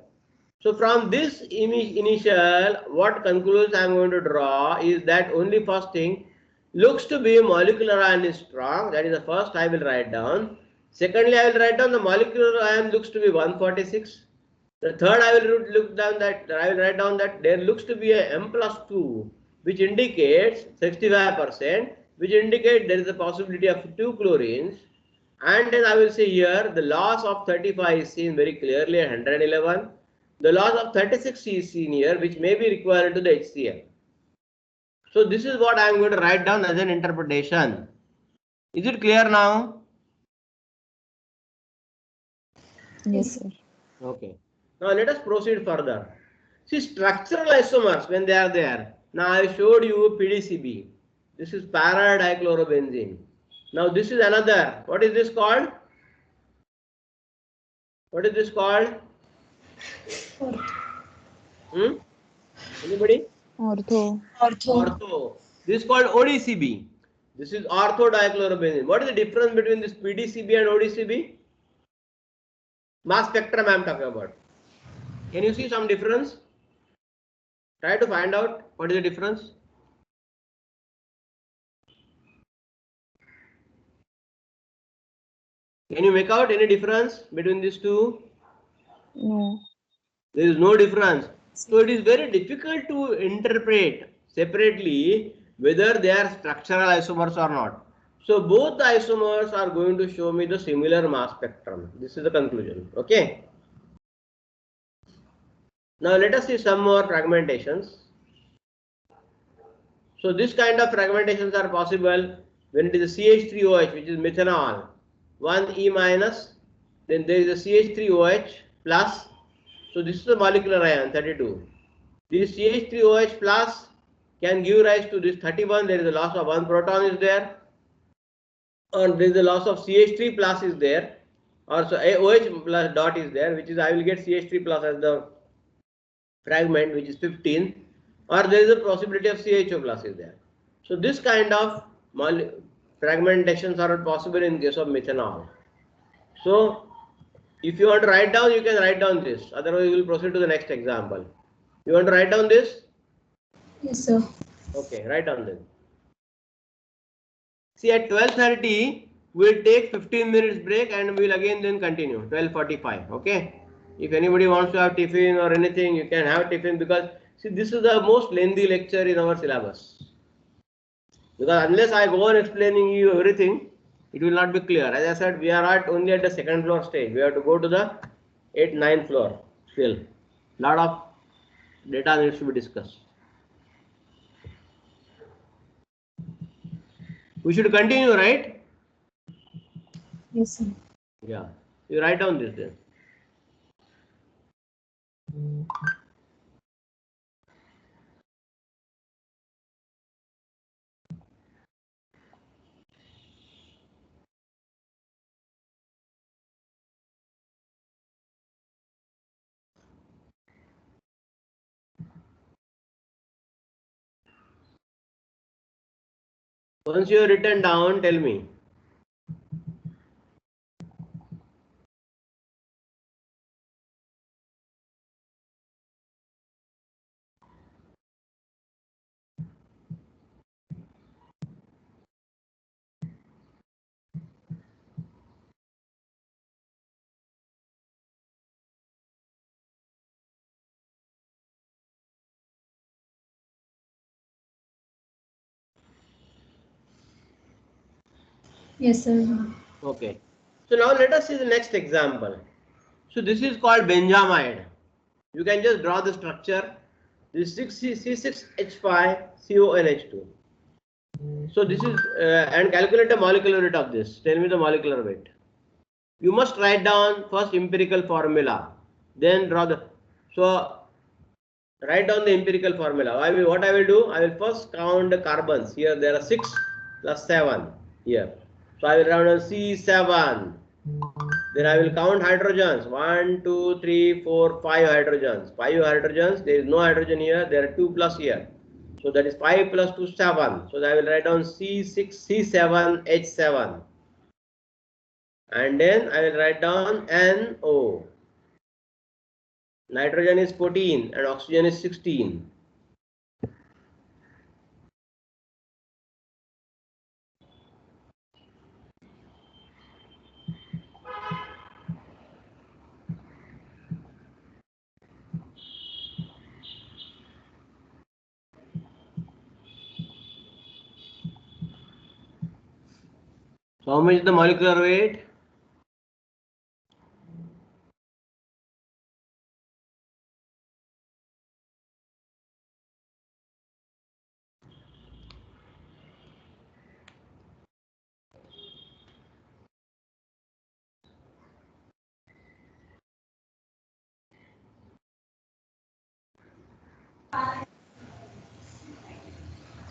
So from this initial, what conclusion I am going to draw is that only first thing looks to be molecular ion is strong. That is the first I will write down. Secondly, I will write down the molecular ion looks to be 146. The third I will look down that I will write down that there looks to be a M plus 2, which indicates 65%, which indicates there is a possibility of two chlorines. And then I will say here the loss of 35 is seen very clearly at 111. The loss of 36 is seen here, which may be equivalent to the HCl. So this is what I am going to write down as an interpretation. Is it clear now? Yes, sir. Okay. Now let us proceed further. See, structural isomers when they are there. Now I showed you PDCB. This is para-dichlorobenzene. Now this is another. What is this called? What is this called? Anybody? Ortho. Ortho. This is called ODCB. This is ortho-dichlorobenzene. What is the difference between this PDCB and ODCB? Mass spectrum I am talking about. Can you see some difference? Try to find out what is the difference. Can you make out any difference between these two? No. There is no difference. So it is very difficult to interpret separately whether they are structural isomers or not. So both the isomers are going to show me the similar mass spectrum. This is the conclusion. Okay. Now let us see some more fragmentations. So this kind of fragmentations are possible when it is a CH3OH, which is methanol, 1E minus, then there is a CH3OH plus. So this is the molecular ion 32. This CH3OH plus can give rise to this 31. There is a loss of one proton is there, or there is a loss of CH3 plus is there, or so OH plus dot is there, which is I will get CH3 plus as the fragment, which is 15, or there is a possibility of CHO plus is there. So this kind of fragmentations are possible in case of methanol. So if you want to write down, you can write down this. Otherwise, you will proceed to the next example. You want to write down this? Yes, sir. Okay, write down this. See, at 12:30, we'll take 15 minutes break and we'll again then continue. 12:45. Okay. If anybody wants to have tiffin or anything, you can have tiffin, because see, this is the most lengthy lecture in our syllabus. Because unless I go on explaining you everything, it will not be clear. As I said, we are only at the second floor stage. We have to go to the 8th, 9th floor still. Lot of data needs to be discussed. We should continue, right? Yes, sir. Yeah. You write down this then. Once you have written down, tell me. Yes, sir. Okay. So now let us see the next example. So this is called benzamide. You can just draw the structure. This is C6H5CONH2. So this is and calculate the molecular weight of this. Tell me the molecular weight. You must write down first empirical formula, then draw the. So write down the empirical formula. What I will do? I will first count the carbons. Here there are 6 plus 7 here. So I will write down C7. Then I will count hydrogens. 1, 2, 3, 4, 5 hydrogens. 5 hydrogens. There is no hydrogen here. There are 2 plus here. So that is 5 plus 2, 7. So I will write down C6C7H7. And then I will write down NO. Nitrogen is 14 and oxygen is 16. So how much is the molecular weight?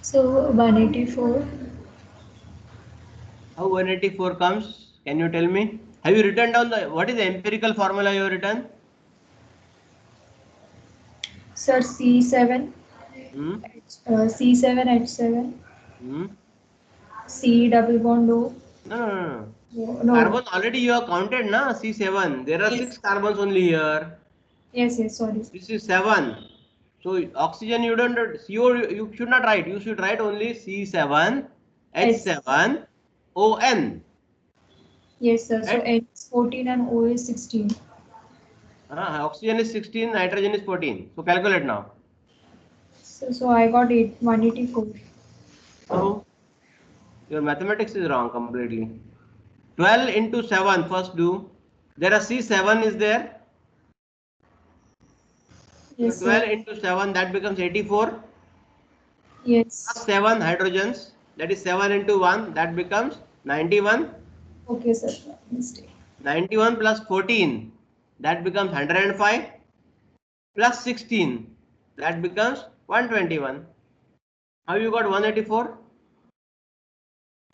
So 184. How 184 comes? Can you tell me? Have you written down what is the empirical formula you have written? Sir, C7. Hmm? C7H7. Hmm? C double bond O. No. No. Carbon already you have counted, na? C7. There are Yes. 6 carbons only here. Yes, sorry. This is 7. So oxygen you don't CO you should not write. You should write only C7 H7 ON. Yes, sir. So Right? H is 14 and O is 16. Oxygen is 16, nitrogen is 14. So calculate now. So I got 184. So your mathematics is wrong completely. 12 into 7 first do. There are C7 is there. Yes, So 12 sir. into 7 that becomes 84. Yes. Plus 7 hydrogens, that is 7 into 1, that becomes 91. Okay, sir. Mistake. 91 plus 14, that becomes 105. Plus 16, that becomes 121. How you got 184?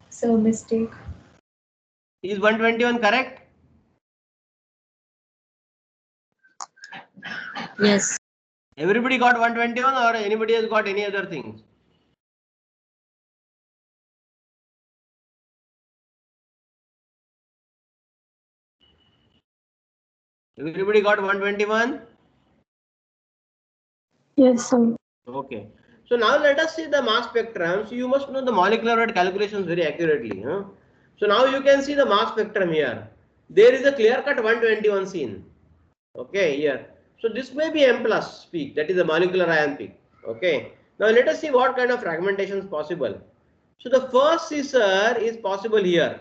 So mistake. Is 121 correct? Yes. Everybody got 121 or anybody has got any other things? Everybody got 121? Yes, sir. Okay. So now let us see the mass spectrum. So you must know the molecular weight calculations very accurately. Huh? So now you can see the mass spectrum here. There is a clear-cut 121 seen. Okay, here. So this may be M plus peak, that is the molecular ion peak. Okay. Now let us see what kind of fragmentation is possible. So the first scissor is possible here.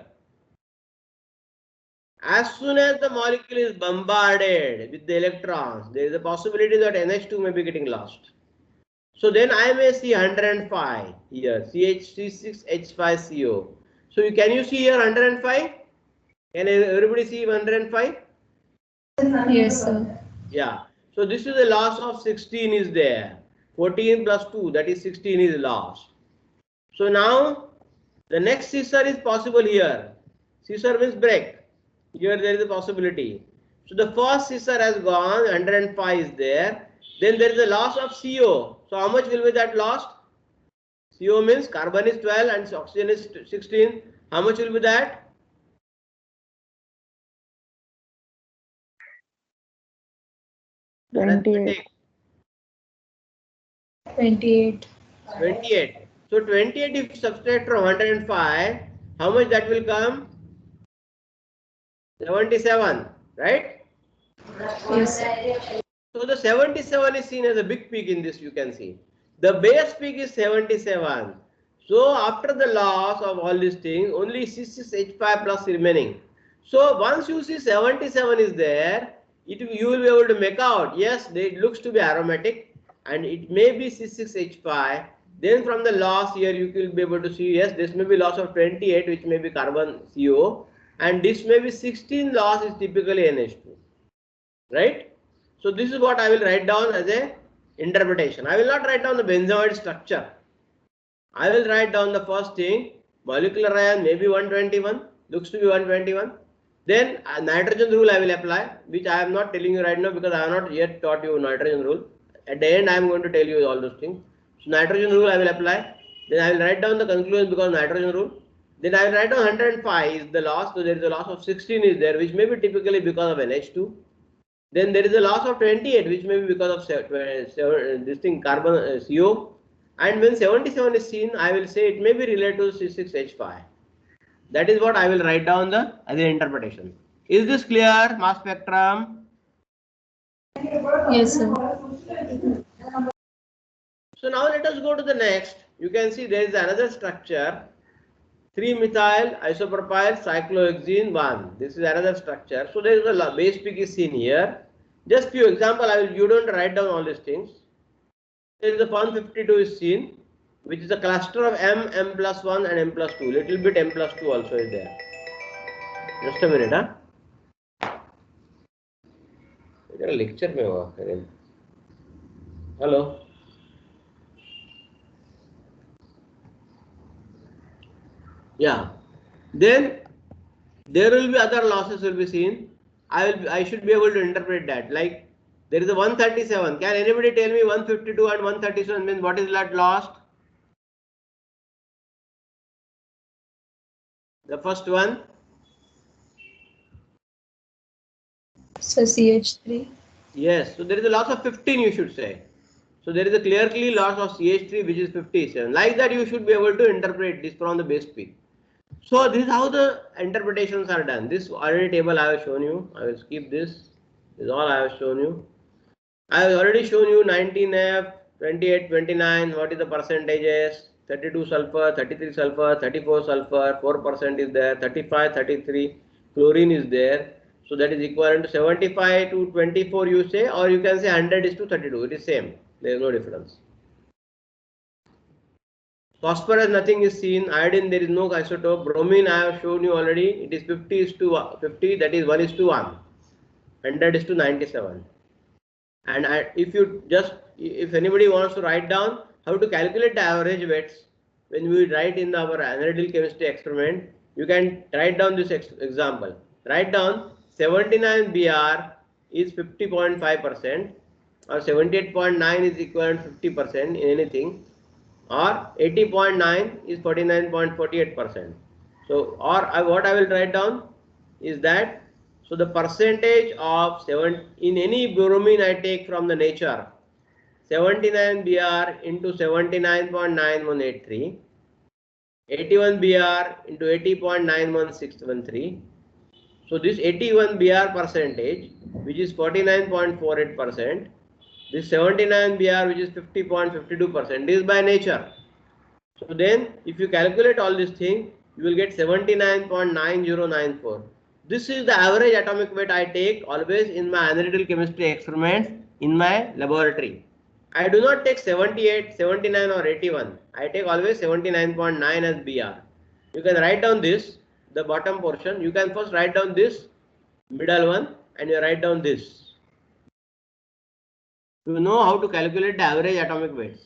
As soon as the molecule is bombarded with the electrons, there is a possibility that NH2 may be getting lost. So then I may see 105 here, CH6H5CO. So can you see here 105? Can everybody see 105? Yes, sir. Yeah. So this is the loss of 16 is there. 14 plus 2, that is 16 is lost. So now the next scissor is possible here. Scissor means break. Here there is a possibility. So the first scissor has gone, 105 is there. Then there is a loss of CO. So how much will be that lost? CO means carbon is 12 and oxygen is 16. How much will be that? 28. 28. 28. So 28 if subtract from 105, how much that will come? 77, right? Yes, sir. So the 77 is seen as a big peak in this, you can see. The base peak is 77. So after the loss of all these things, only C6H5 plus remaining. So once you see 77 is there, you will be able to make out, yes, it looks to be aromatic and it may be C6H5. Then from the loss here you will be able to see, yes, this may be loss of 28, which may be carbon CO, and this may be 16 loss is typically NH2, right? So this is what I will write down as a interpretation. I will not write down the benzoid structure. I will write down the first thing, molecular ion may be 121, looks to be 121. Then nitrogen rule I will apply, which I am not telling you right now because I have not yet taught you nitrogen rule. At the end I am going to tell you all those things. So nitrogen rule I will apply. Then I will write down the conclusion because nitrogen rule. Then I will write down 105 is the loss. So there is a loss of 16 is there, which may be typically because of NH2. Then there is a loss of 28, which may be because of this thing carbon CO. And when 77 is seen, I will say it may be related to C6H5. That is what I will write down the as an interpretation. Is this clear, mass spectrum? Yes, sir. So now let us go to the next. You can see there is another structure, 3-methyl isopropyl cyclohexene 1. This is another structure. So there is a base peak is seen here. Just few example. You don't write down all these things. There is a 152 is seen, which is a cluster of M plus 1 and M plus 2. Little bit M plus 2 also is there. Just a minute, huh? Lecture में हुआ hello. Yeah. Then there will be other losses will be seen. I should be able to interpret that. Like there is a 137. Can anybody tell me 152 and 137 means what is that lost? The first one. So CH3. Yes. So there is a loss of 15. You should say. So there is a clearly loss of CH3 which is 57. Like that you should be able to interpret this from the base peak. So this is how the interpretations are done. This already table I have shown you. I will skip this. This is all I have shown you. I have already shown you 19F, 28, 29. What is the percentages? 32 sulfur, 33 sulfur, 34 sulfur, 4% is there, 35, 33. Chlorine is there. So that is equivalent to 75 to 24 you say, or you can say 100 is to 32. It is same. There is no difference. Phosphorus nothing is seen. Iodine there is no isotope. Bromine I have shown you already. It is 50 is to 50. That is 1 is to 1. 100 is to 97. And if anybody wants to write down how to calculate the average weights when we write in our analytical chemistry experiment, you can write down this example. Write down 79 Br is 50.5% or 78.9 is equivalent to 50% in anything, or 80.9 is 49.48%. So what I will write down is that, so the percentage of 7 in any bromine I take from the nature, 79 Br into 79.9183, 81 Br into 80.91613. So this 81 Br percentage, which is 49.48%, this 79 Br, which is 50.52%, is by nature. So then if you calculate all these things, you will get 79.9094. This is the average atomic weight I take always in my analytical chemistry experiments in my laboratory. I do not take 78, 79 or 81. I take always 79.9 as Br. You can write down this, the bottom portion. You can first write down this middle one and you write down this. You know how to calculate the average atomic weights.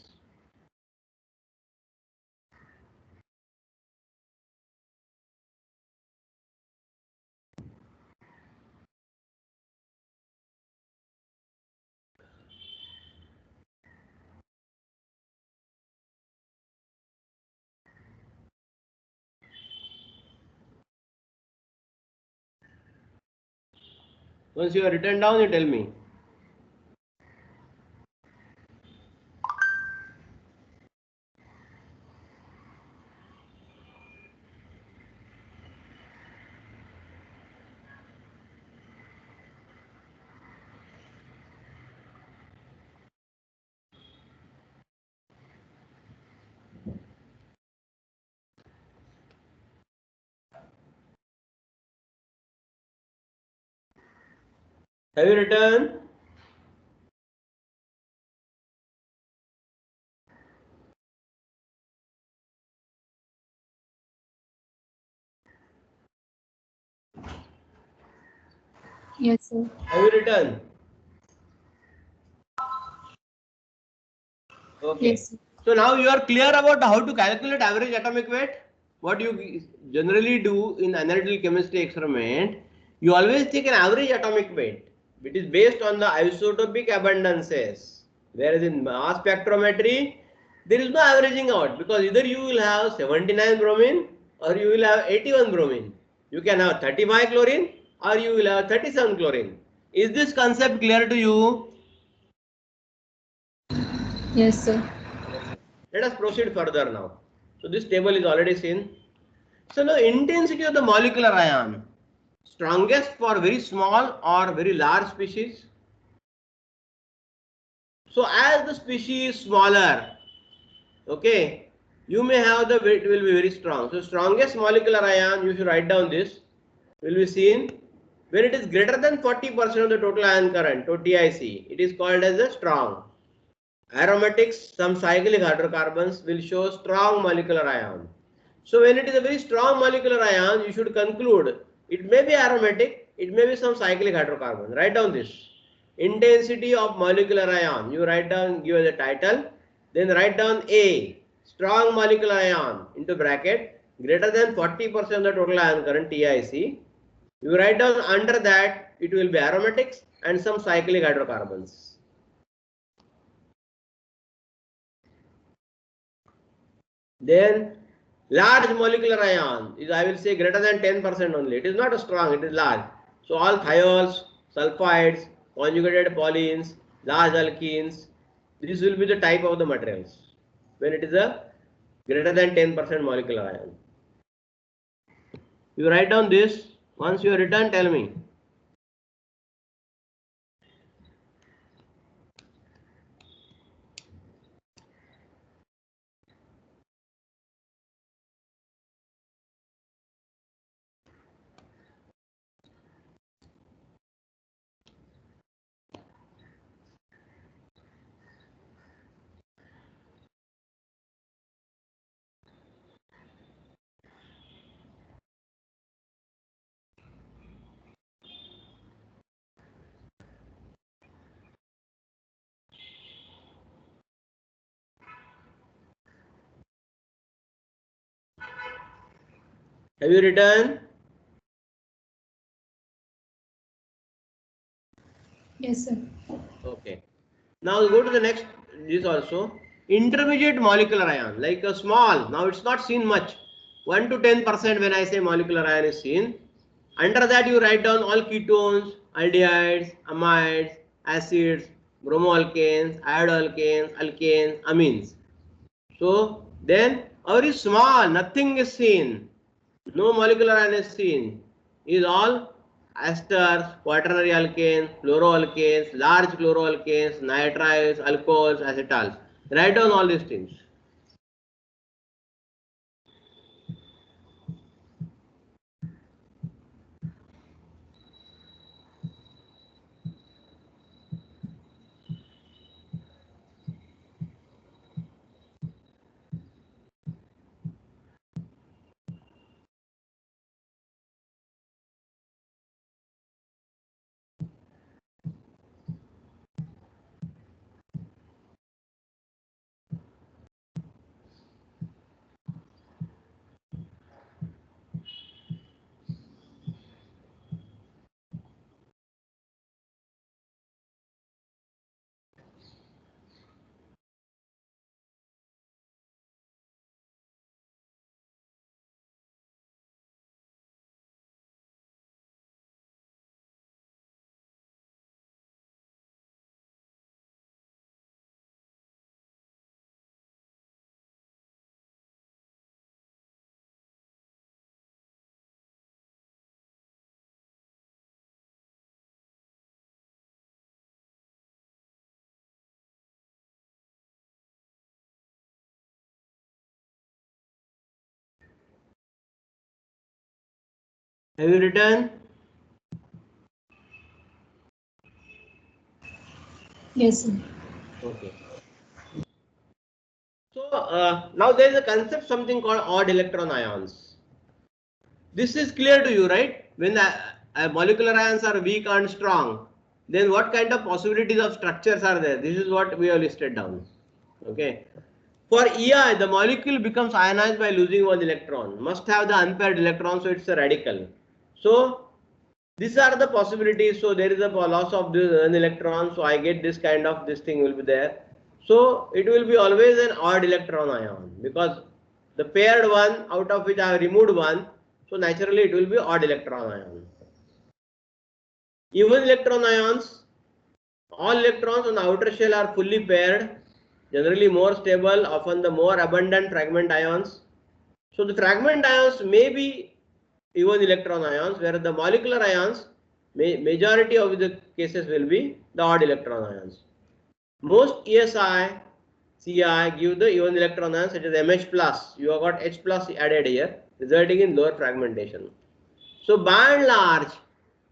Once you are written down, you tell me. Have you written? Yes, sir. Have you written? Okay. Yes, sir. So now you are clear about how to calculate average atomic weight. What you generally do in analytical chemistry experiment, you always take an average atomic weight, which is based on the isotopic abundances. Whereas in mass spectrometry, there is no averaging out, because either you will have 79 bromine or you will have 81 bromine. You can have 35 chlorine or you will have 37 chlorine. Is this concept clear to you? Yes, sir. Okay. Let us proceed further now. So this table is already seen. So the intensity of the molecular ion, strongest for very small or very large species. So as the species is smaller, okay, you may have the weight will be very strong. So strongest molecular ion, you should write down this, will be seen when it is greater than 40% of the total ion current, to TIC. It is called as a strong. Aromatics, some cyclic hydrocarbons will show strong molecular ion. So when it is a very strong molecular ion, you should conclude it may be aromatic, it may be some cyclic hydrocarbon. Write down this. Intensity of molecular ion. You write down, give as a title, then write down A, strong molecular ion into bracket, greater than 40% of the total ion current TIC. You write down under that it will be aromatics and some cyclic hydrocarbons. Then large molecular ion is, I will say, greater than 10% only. It is not a strong, it is large. So all thiols, sulfides, conjugated polyenes, large alkenes, this will be the type of the materials when it is a greater than 10% molecular ion. You write down this. Once you are written, tell me. Have you written? Yes, sir. Okay. Now go to the next, this also. Intermediate molecular ion, like a small, now it's not seen much. 1 to 10% when I say molecular ion is seen. Under that you write down all ketones, aldehydes, amides, acids, bromoalkanes, iodoalkanes, alkanes, amines. So then very small, nothing is seen. No molecular ion is seen. Is all esters, quaternary alkanes, fluoroalkanes, large fluoroalkanes, nitriles, alcohols, acetals. Write down all these things. Have you written? Yes, sir. Okay. So now there is a concept something called odd electron ions. This is clear to you, right? When the molecular ions are weak and strong, then what kind of possibilities of structures are there? This is what we have listed down. Okay. For EI, the molecule becomes ionized by losing one electron. Must have the unpaired electron, so it's a radical. So these are the possibilities. So there is a loss of this an electron. So I get this kind of this thing will be there. So it will be always an odd electron ion because the paired one out of which I have removed one. So naturally it will be odd electron ion. Even electron ions, all electrons on the outer shell are fully paired, generally more stable, often the more abundant fragment ions. So the fragment ions may be even electron ions, whereas the molecular ions, majority of the cases will be the odd electron ions. Most ESI, CI give the even electron ions such as MH plus. You have got H plus added here, resulting in lower fragmentation. So by and large,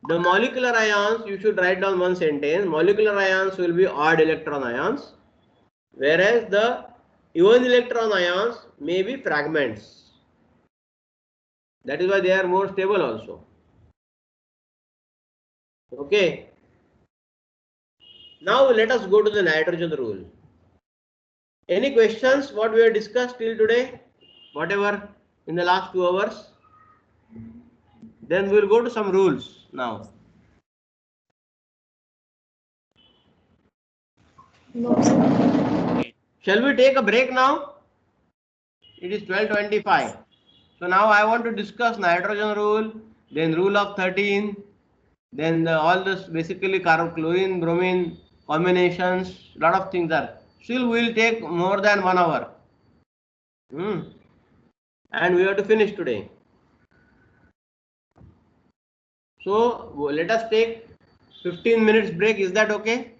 the molecular ions, you should write down one sentence. Molecular ions will be odd electron ions, whereas the even electron ions may be fragments. That is why they are more stable also. Okay. Now let us go to the nitrogen rule. Any questions what we have discussed till today? Whatever in the last 2 hours? Then we will go to some rules now. No, sir. Shall we take a break now? It is 12:25. So now I want to discuss nitrogen rule, then rule of 13, then all this basically chlorine, bromine combinations, lot of things are. Still we will take more than 1 hour. And we have to finish today. So let us take 15 minutes break. Is that okay?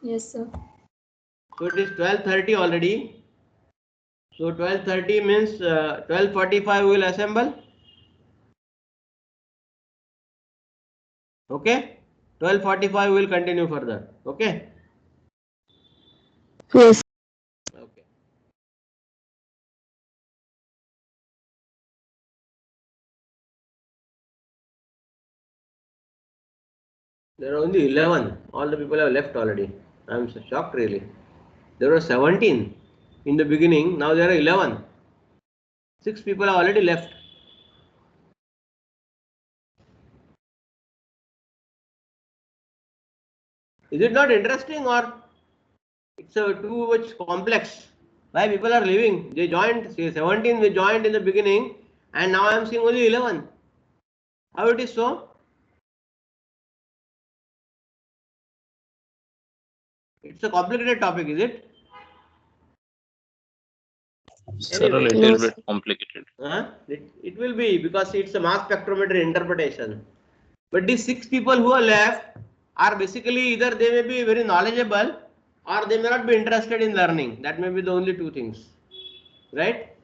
Yes, sir. So it is 12:30 already. So 12:30 means 12:45 we will assemble. Okay. 12:45 we will continue further. Okay. Yes. Okay. There are only 11. All the people have left already. I am so shocked really. There were 17 in the beginning. Now there are 11. 6 people have already left. Is it not interesting or it's a too much complex? Why people are leaving? They joined, say 17 they joined in the beginning and now I am seeing only 11. How it is so? It's a complicated topic, is it? Sir, a Anyway, little bit complicated. it will be because it's a mass spectrometry interpretation. But these 6 people who are left are basically either they may be very knowledgeable or they may not be interested in learning. That may be the only two things. Right?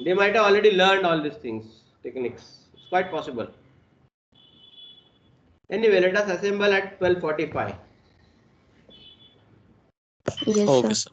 They might have already learned all these things, techniques. It's quite possible. Anyway, let us assemble at 12:45. Yes, Okay, sir. sir.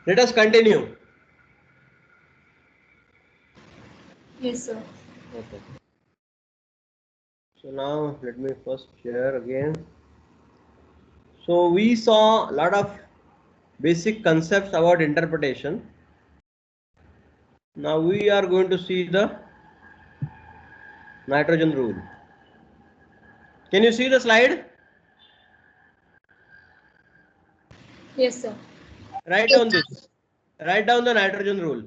Let us continue. Yes, sir. Okay. So now let me first share again. So we saw a lot of basic concepts about interpretation. Now we are going to see the nitrogen rule. Can you see the slide? Yes, sir. Write down this. Write down the nitrogen rule.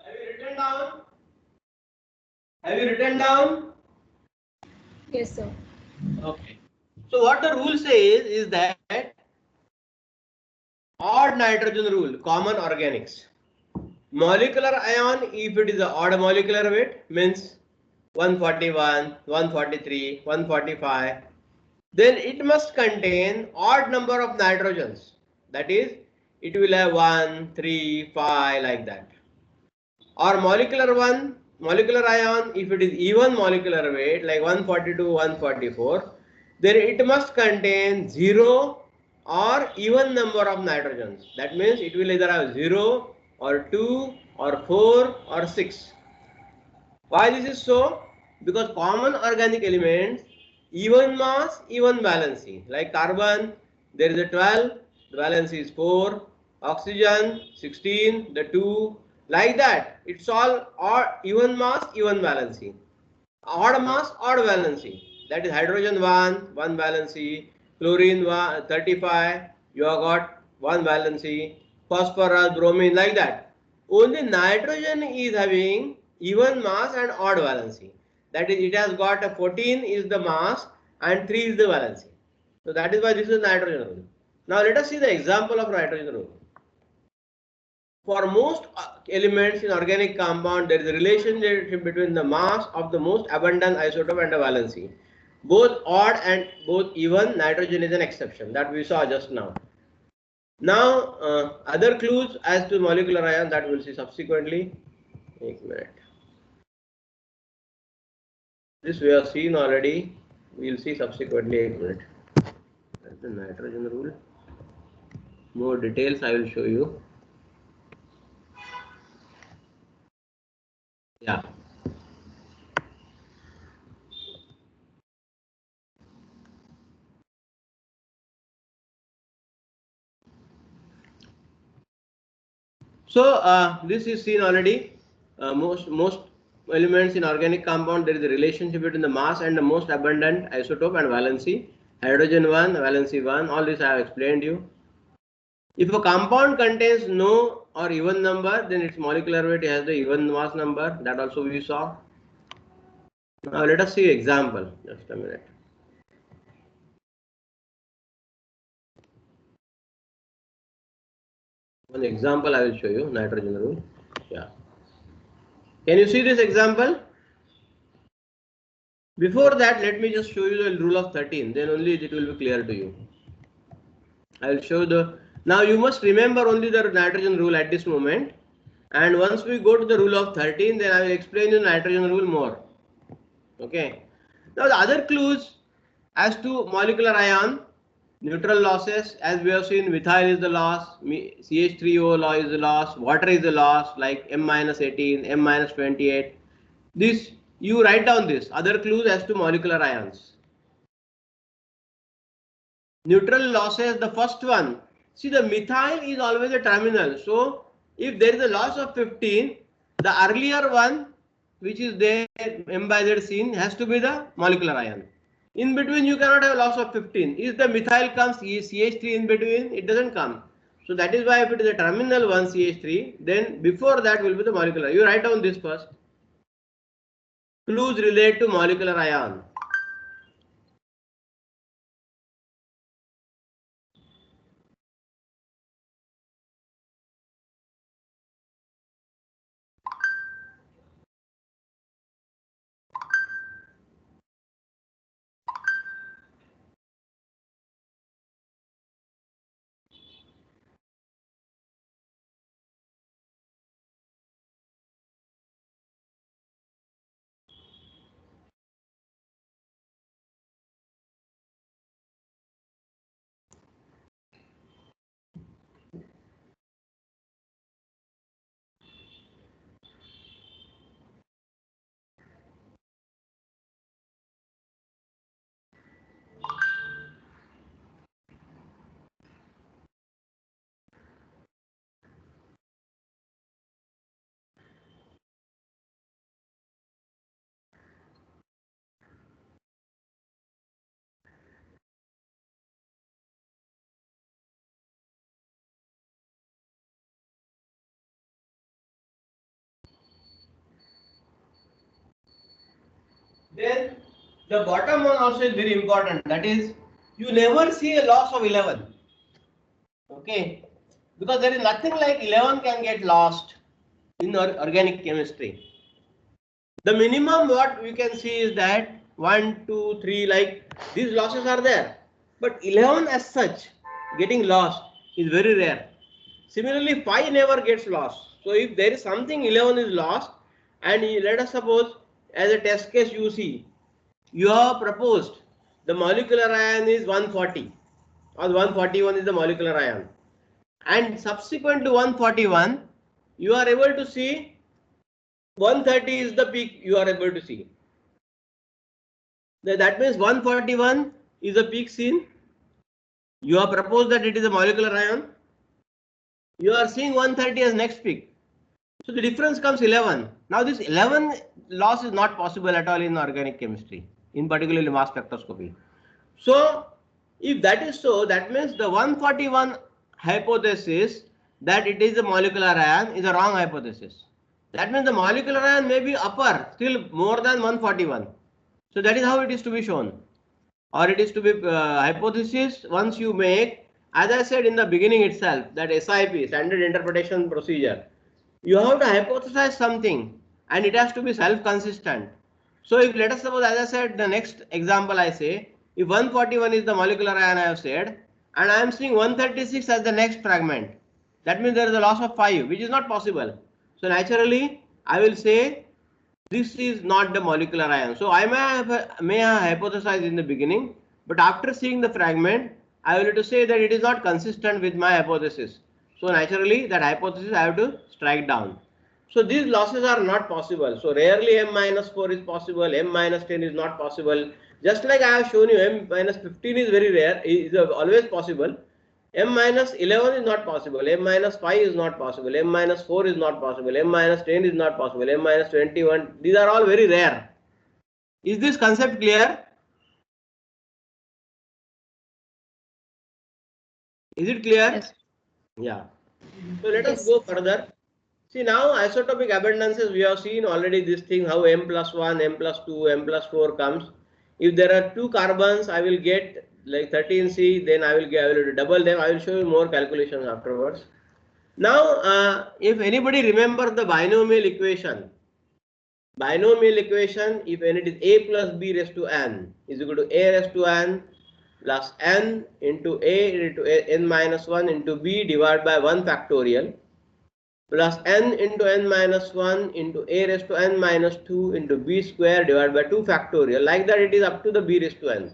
Have you written down? Have you written down? Yes, sir. Okay. So what the rule says is that odd nitrogen rule, common organics. Molecular ion, if it is a odd molecular weight, means 141, 143, 145, then it must contain odd number of nitrogens. That is, it will have 1, 3, 5 like that. Or molecular ion, if it is even molecular weight like 142, 144, then it must contain 0 or even number of nitrogens. That means it will either have 0 or 2 or 4 or 6. Why this is so? Because common organic elements, even mass, even valency. Like carbon, there is a 12, the valency is 4. Oxygen, 16, the 2. Like that. It's all odd, even mass, even valency. Odd mass, odd valency. That is hydrogen 1 valency. Chlorine 35, you have got 1 valency. Phosphorus, bromine, like that. Only nitrogen is having even mass and odd valency. That is, it has got a 14 is the mass and 3 is the valency. So that is why this is nitrogen rule. Now let us see the example of nitrogen rule. For most elements in organic compound, there is a relationship between the mass of the most abundant isotope and the valency. Both odd and both even, nitrogen is an exception that we saw just now. Now, other clues as to molecular ion that we'll see subsequently. One minute. This we have seen already. We'll see subsequently. 1 minute. That's the nitrogen rule. More details I will show you. Yeah. So this is seen already. Most elements in organic compound, there is a relationship between the mass and the most abundant isotope and valency. Hydrogen 1, valency 1. All this I have explained you. If a compound contains no or even number, then its molecular weight has the even mass number. That also we saw. Now let us see example. Just a minute. One example I will show you. Nitrogen rule. Yeah. Can you see this example? Before that, let me just show you the rule of 13. Then only it will be clear to you. I will show the. Now you must remember only the nitrogen rule at this moment. And once we go to the rule of 13, then I will explain the nitrogen rule more. Okay. Now the other clues as to molecular ion, neutral losses, as we have seen, methyl is the loss, CH3O is the loss, water is the loss, like M-18, M-28. This, you write down this, other clues as to molecular ions. Neutral losses, the first one. See, the methyl is always a terminal. So, if there is a loss of 15, The earlier one, which is there M by Z seen, has to be the molecular ion. In between, you cannot have loss of 15. If the methyl comes, is CH3 in between, it doesn't come. So that is why if it is a terminal 1 CH3, then before that will be the molecular. You write down this first. Clues relate to molecular ion. Then the bottom one also is very important. That is, you never see a loss of 11. Okay, because there is nothing like 11 can get lost in organic chemistry. The minimum what we can see is that 1, 2, 3, like these losses are there. But 11 as such getting lost is very rare. Similarly, 5 never gets lost. So if there is something 11 is lost, and let us suppose as a test case you see, you have proposed the molecular ion is 140 or 141 is the molecular ion, and subsequent to 141 you are able to see 130 is the peak you are able to see. That means 141 is the peak seen. You have proposed that it is a molecular ion. You are seeing 130 as next peak. So the difference comes 11. Now this 11 loss is not possible at all in organic chemistry, in particularly mass spectroscopy. So if that is so, that means the 141 hypothesis that it is a molecular ion is a wrong hypothesis. That means the molecular ion may be upper, still more than 141. So that is how it is to be shown, or it is to be hypothesis once you make, as I said in the beginning itself, that SIP, standard interpretation procedure, you have to hypothesize something and it has to be self-consistent. So if let us suppose, as I said, the next example I say, if 141 is the molecular ion I have said, and I am seeing 136 as the next fragment, that means there is a loss of 5, which is not possible. So naturally, I will say this is not the molecular ion. So I may have hypothesized in the beginning, but after seeing the fragment, I will have to say that it is not consistent with my hypothesis. So naturally, that hypothesis I have to strike down. So these losses are not possible. So rarely M minus 4 is possible, M minus 10 is not possible. Just like I have shown you, M minus 15 is very rare, is always possible. M minus 11 is not possible, M minus 5 is not possible, M minus 4 is not possible, M minus 10 is not possible, M minus 21, these are all very rare. Is this concept clear? Is it clear? Yes. Yeah. So let us go further. See, now isotopic abundances, we have seen already this thing, how M plus 1, M plus 2, M plus 4 comes. If there are 2 carbons, I will get like 13C, then I will double them. I will show you more calculations afterwards. Now, if anybody remember the binomial equation, if it is a plus b raised to n is equal to a raised to n plus n into a into n minus 1 into b divided by 1 factorial plus n into n minus 1 into a raised to n minus 2 into b square divided by 2 factorial. Like that, it is up to the b raised to n.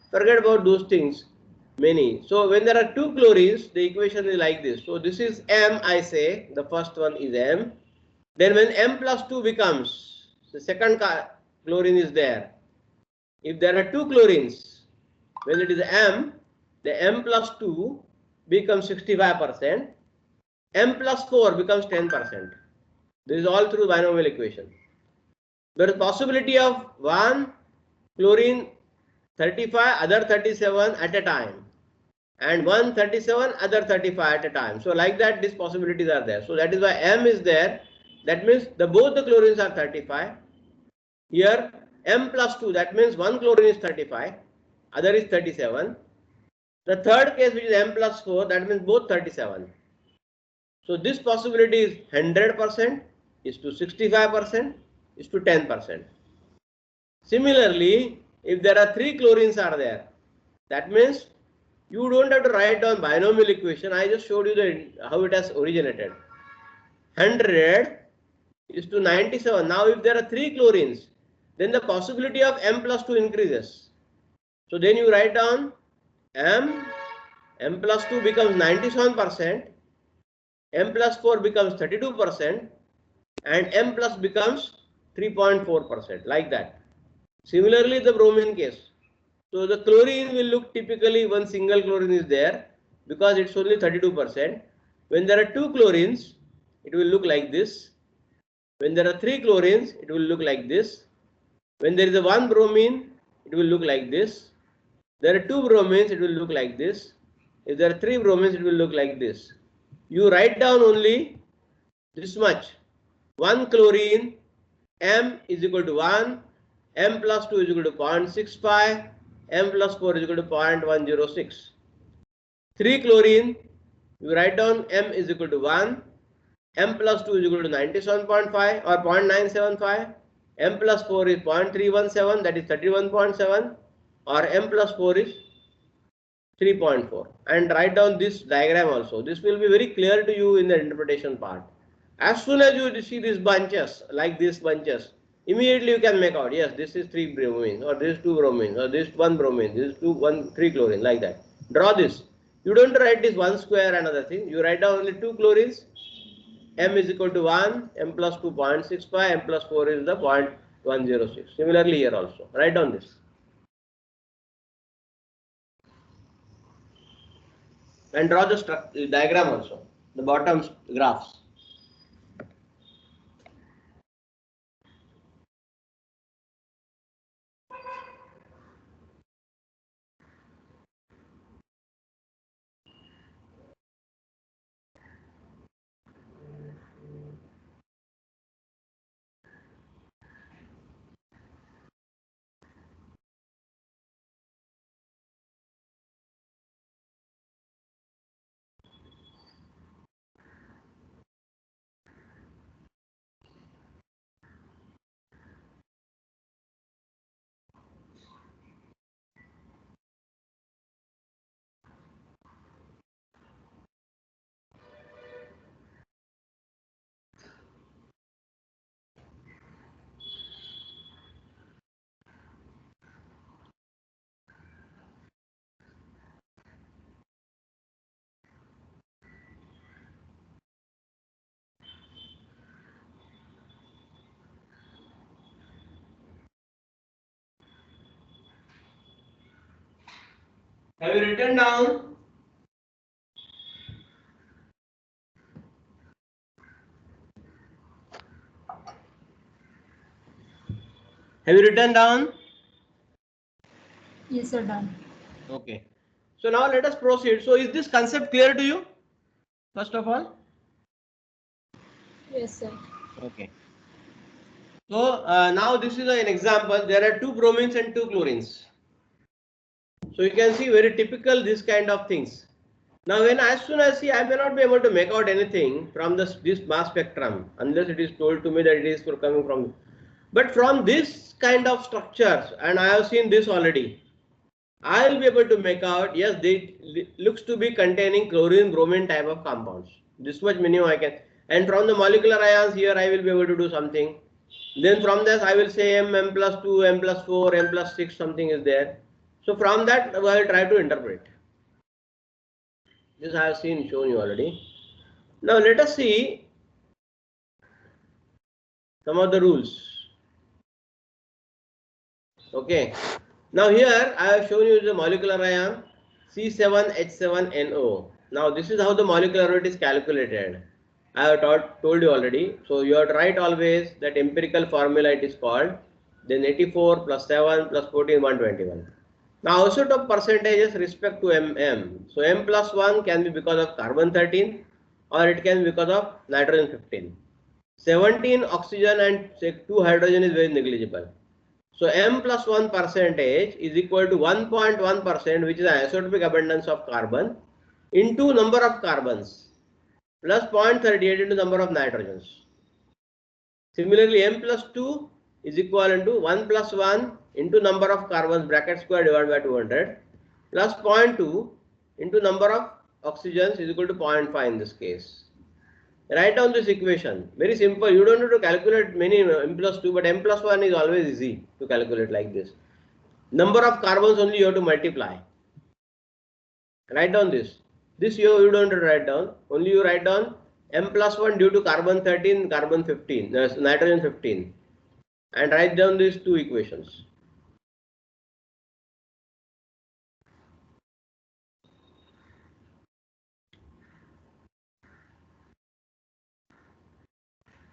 Forget about those things. Many. So when there are 2 chlorines, the equation is like this. So this is M, I say, the first one is M. Then when M plus 2 becomes, the second chlorine is there. If there are 2 chlorines, when it is M, the M plus 2 becomes 65%, M plus 4 becomes 10%. This is all through binomial equation. There is possibility of one chlorine 35, other 37 at a time, and 137, other 35 at a time. So like that, these possibilities are there. So that is why M is there. That means both the chlorines are 35. Here M plus 2, that means one chlorine is 35, other is 37. The third case, which is M plus 4, that means both 37. So this possibility is 100%, is to 65%, is to 10%. Similarly, if there are 3 chlorines are there, that means you don't have to write down binomial equation. I just showed you how it has originated. 100 is to 97. Now if there are 3 chlorines, then the possibility of M plus 2 increases. So then you write down M plus 2 becomes 97%, M plus 4 becomes 32%, and M plus becomes 3.4%, like that. Similarly, the bromine case. So the chlorine will look typically, one single chlorine is there because it's only 32%. When there are 2 chlorines, it will look like this. When there are 3 chlorines, it will look like this. When there is a 1 bromine, it will look like this. There are 2 bromines, it will look like this. If there are 3 bromines, it will look like this. You write down only this much. 1 chlorine, M is equal to 1, M plus 2 is equal to 0.65, M plus 4 is equal to 0.106. 3 chlorine, you write down M is equal to 1, M plus 2 is equal to 97.5 or 0.975, M plus 4 is 0.317, that is 31.7, or M plus 4 is 3.4. And write down this diagram also. This will be very clear to you in the interpretation part. As soon as you see these bunches, like these bunches, immediately you can make out, yes, this is 3 bromines, or this is 2 bromines, or this is 1 bromine, this is 3 chlorine, like that. Draw this. You don't write this 1 square and other thing. You write down only 2 chlorines. M is equal to 1, M plus 2 0.65, M plus 4 is the 0.106. Similarly here also. Write down this. And draw the diagram also, the bottom graphs. Have you written down? Have you written down? Yes, sir, done. Okay. So now let us proceed. So is this concept clear to you? First of all? Yes, sir. Okay. So now this is an example. There are 2 bromines and 2 chlorines. So you can see very typical this kind of things. Now when as soon as see, I may not be able to make out anything from this mass spectrum unless it is told to me that it is coming from. But from this kind of structures, and I have seen this already, I will be able to make out, yes, they looks to be containing chlorine bromine type of compounds. This much minimum I can, and from the molecular ions here I will be able to do something. Then from this I will say M plus 2, M plus 4, M plus 6, something is there. So from that I will try to interpret. This I have shown you already. Now let us see some of the rules. Okay. Now here I have shown you the molecular ion C7H7NO. Now this is how the molecular weight is calculated. I have told you already. So you have to write always that empirical formula it is called. Then 84 plus 7 plus 14, 121. Now also of percentages respect to mm. So m plus 1 can be because of carbon 13 or it can be because of nitrogen 15. 17 oxygen and say 2 hydrogen is very negligible. So m plus 1 percentage is equal to 1.1%, which is an isotopic abundance of carbon into number of carbons plus 0.38 into number of nitrogens. Similarly, m plus 2 is equivalent to 1 plus 1 into number of carbons bracket square divided by 200 plus 0.2 into number of oxygens is equal to 0.5 in this case. Write down this equation. Very simple. You don't need to calculate many m plus 2, but m plus 1 is always easy to calculate like this. Number of carbons only you have to multiply. Write down this. This you don't have to write down. Only you write down m plus 1 due to carbon 13, carbon 15, nitrogen 15. And write down these two equations.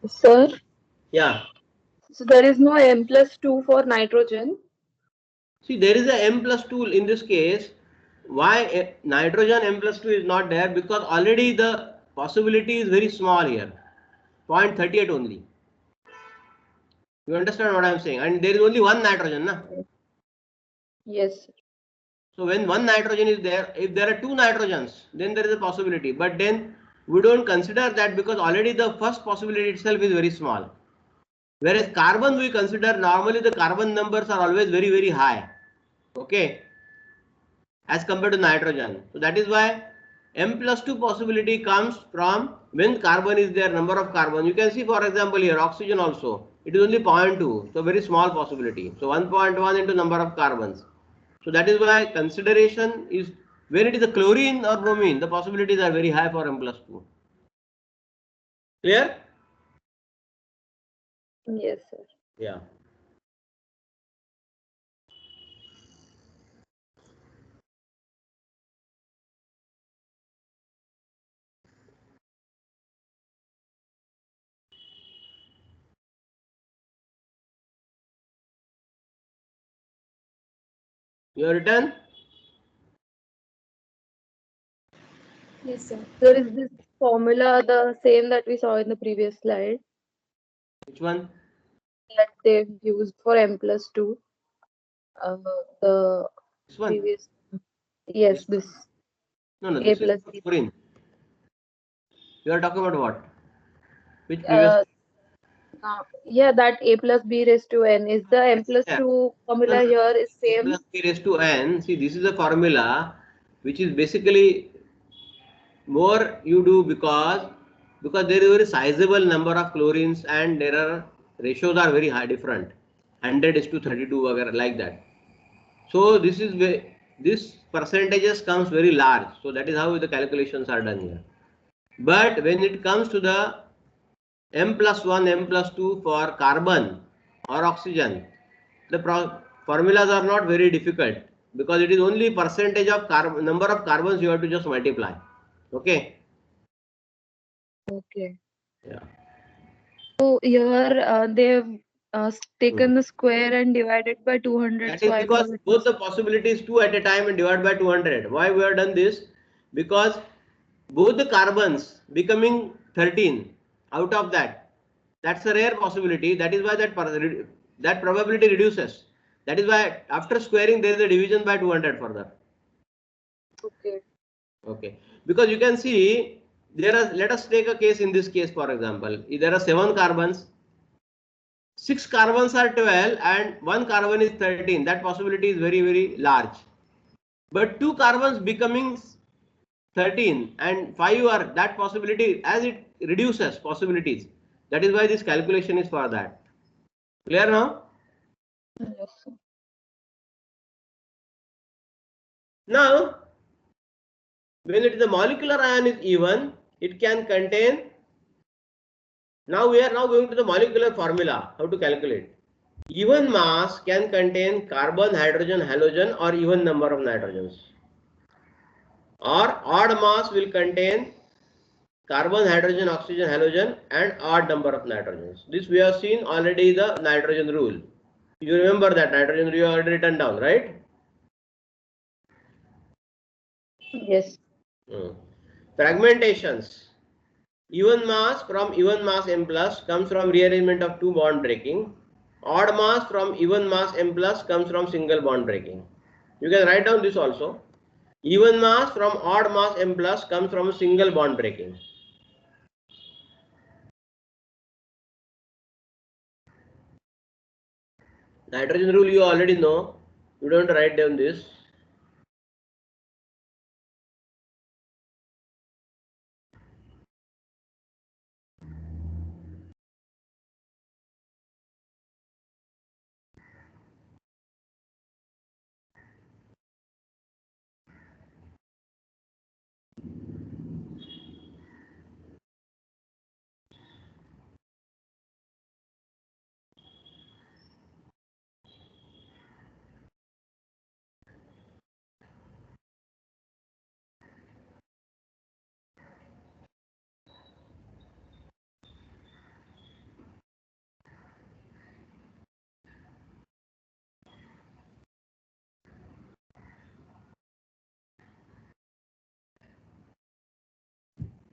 Sir, Yeah. so there is no m+2 for nitrogen. See, there is a m plus 2 in this case. Why nitrogen m plus 2 is not there? Because already the possibility is very small here. 0.38 only. You understand what I am saying? And there is only one nitrogen, na? Yes, sir. So when one nitrogen is there, if there are two nitrogens, then there is a possibility. But then we don't consider that because already the first possibility itself is very small. Whereas carbon we consider, normally the carbon numbers are always very, very high. Okay. As compared to nitrogen. So that is why m plus 2 possibility comes from when carbon is there, number of carbon. You can see for example here oxygen also. It is only 0.2. So very small possibility. So 1.1 into number of carbons. So that is why consideration is when it is a chlorine or bromine, the possibilities are very high for m plus 2. Clear? Yes, sir. Yeah. You have written? Yes, sir. There is this formula, the same that we saw in the previous slide, Which one? that they've used for m+2. The This one? previous, yes, this No, no, A this is plus for B. chlorine. You are talking about what? Which previous? Yeah, that A plus B raised to n is the m plus Yeah. 2 formula No, no. here is A same. plus b raised to n. See, this is a formula which is basically more you do because there is a very sizable number of chlorines and there are ratios are very high different. 100 is to 32 like that. So this is where this percentages comes very large. So that is how the calculations are done here. But when it comes to the m plus 1, m plus 2 for carbon or oxygen, the formulas are not very difficult because it is only percentage of carbon, number of carbons you have to just multiply. Okay. Okay. Yeah. So here they've taken the square and divided by 200. That So is I because thought it both was the possibilities 2 at a time and divide by 200. Why we have done this? Because both the carbons becoming 13 out of that. That's a rare possibility. That is why that probability reduces. That is why after squaring there is a division by 200 further. okay. Okay. Because you can see there are, let us take a case in this case for example. There are 7 carbons. 6 carbons are 12 and 1 carbon is 13. That possibility is very, very large. But 2 carbons becoming 13 and 5 are that possibility as it reduces possibilities. That is why this calculation is for that. Clear now? Yes, sir. Now, when it is the molecular ion is even, it can contain. Now we are now going to the molecular formula, how to calculate. Even mass can contain carbon, hydrogen, halogen or even number of nitrogens. Or odd mass will contain carbon, hydrogen, oxygen, halogen, and odd number of nitrogens. This we have seen already the nitrogen rule. You remember that nitrogen rule you already written down, right? Yes. Fragmentations. Even mass from even mass M plus comes from rearrangement of two bond breaking. Odd mass from even mass M plus comes from single bond breaking. You can write down this also. Even mass from odd mass M plus comes from a single bond breaking. Nitrogen rule you already know. You don't write down this.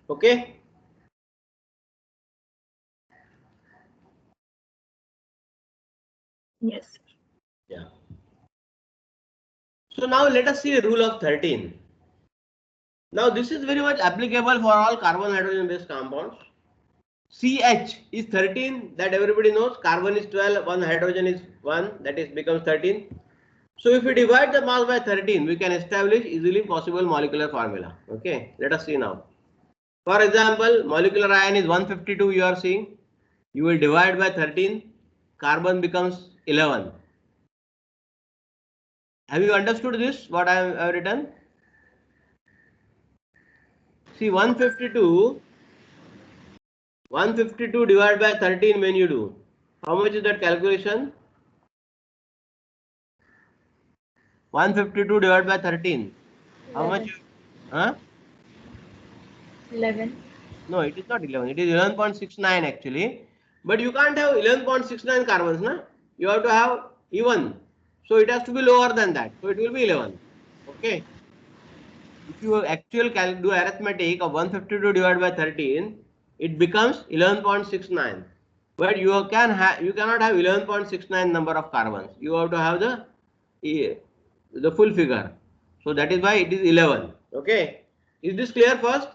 Okay. Yes. Yeah. So now let us see the rule of 13. Now this is very much applicable for all carbon hydrogen based compounds. CH is 13, that everybody knows. Carbon is 12, one hydrogen is 1, that is becomes 13. So if we divide the mass by 13, we can establish easily possible molecular formula. Okay, let us see now. For example, molecular ion is 152 you are seeing. You will divide by 13, carbon becomes 11. Have you understood this, what I have written? See 152 divided by 13 when you do. How much is that calculation? 152 divided by 13. How 11. much? Huh? 11. No, it is not 11. It is 11.69 actually. But you can't have 11.69 carbons, na? You have to have even. So it has to be lower than that. So it will be 11. Okay. If you actually do arithmetic of 152 divided by 13, it becomes 11.69. But you cannot have 11.69 number of carbons. You have to have the full figure. So that is why it is 11. Okay. Is this clear first?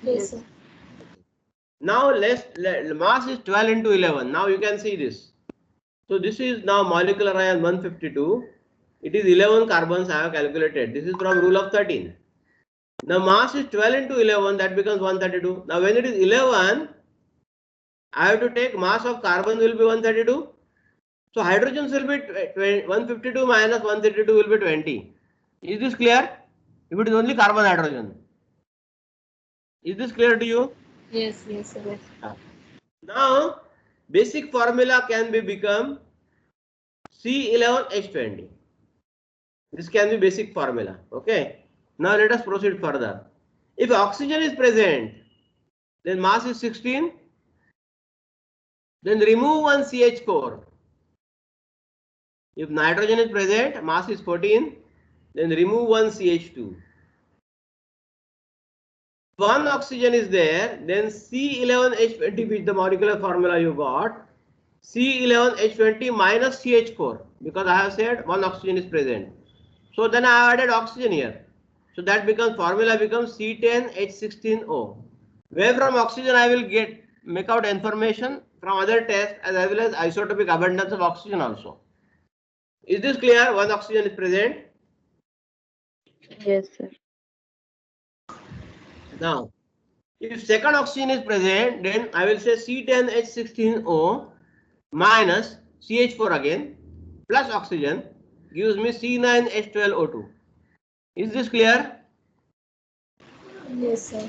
Yes, sir. Now mass is 12 into 11. Now you can see this. So this is now molecular ion 152. It is 11 carbons I have calculated. This is from rule of 13. The mass is 12 into 11, that becomes 132. Now when it is 11, I have to take mass of carbon will be 132. So hydrogens will be 152 minus 132 will be 20. Is this clear? If it is only carbon hydrogen. Is this clear to you? Yes, yes, sir. Now basic formula can be become C11H20. This can be basic formula. Okay. Now let us proceed further. If oxygen is present, then mass is 16. Then remove one CH4. If nitrogen is present, mass is 14. Then remove one CH2. One oxygen is there, then C11H20, which the molecular formula you got, C11H20 minus CH4, because I have said one oxygen is present. So then I have added oxygen here. So that becomes formula becomes C10H16O. Where from oxygen I will make out information from other tests as well as isotopic abundance of oxygen also. Is this clear? One oxygen is present. Yes, sir. Now, if second oxygen is present, then I will say C10H16O minus CH4 again plus oxygen gives me C9H12O2. Is this clear? Yes, sir.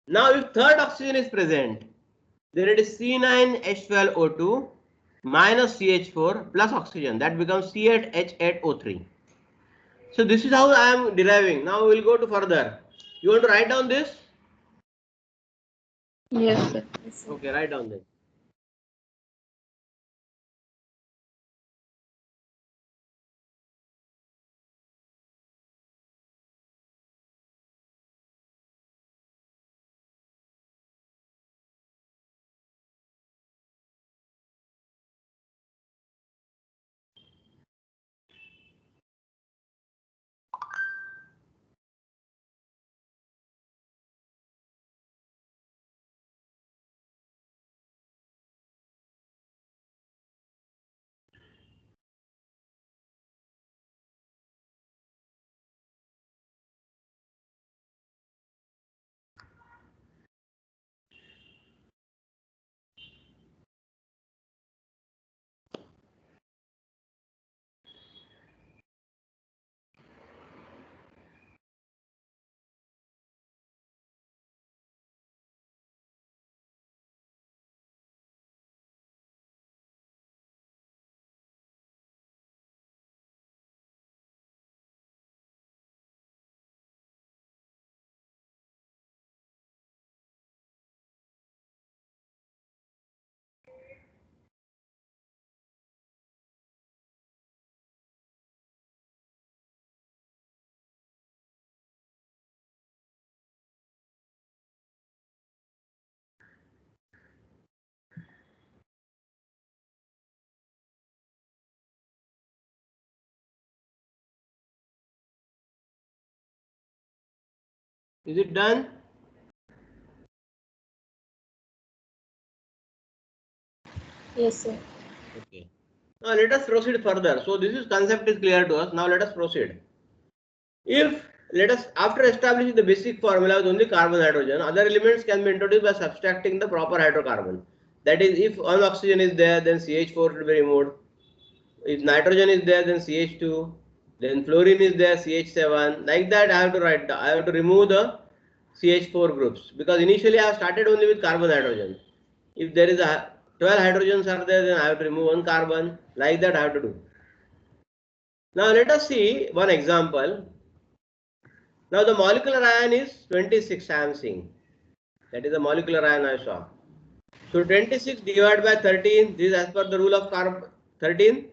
Now, if third oxygen is present, then it is C9H12O2 minus CH4 plus oxygen. That becomes C8H8O3. So this is how I am deriving. Now we will go to further. You want to write down this? Yes, sir. Okay, write down this. Is it done? Yes, sir. Okay. Now let us proceed further. So this is concept is clear to us. Now let us proceed. If let us after establishing the basic formula with only carbon nitrogen, other elements can be introduced by subtracting the proper hydrocarbon. That is, if one oxygen is there, then CH4 should be removed. If nitrogen is there, then CH2. Then fluorine is there, CH7. Like that, I have to write. I have to remove the CH4 groups because initially I have started only with carbon nitrogen. If there is a 12 hydrogens are there, then I have to remove one carbon. Like that, I have to do. Now let us see one example. Now the molecular ion is 26. I am seeing that is the molecular ion I saw. So 26 divided by 13. This is as per the rule of carbon 13.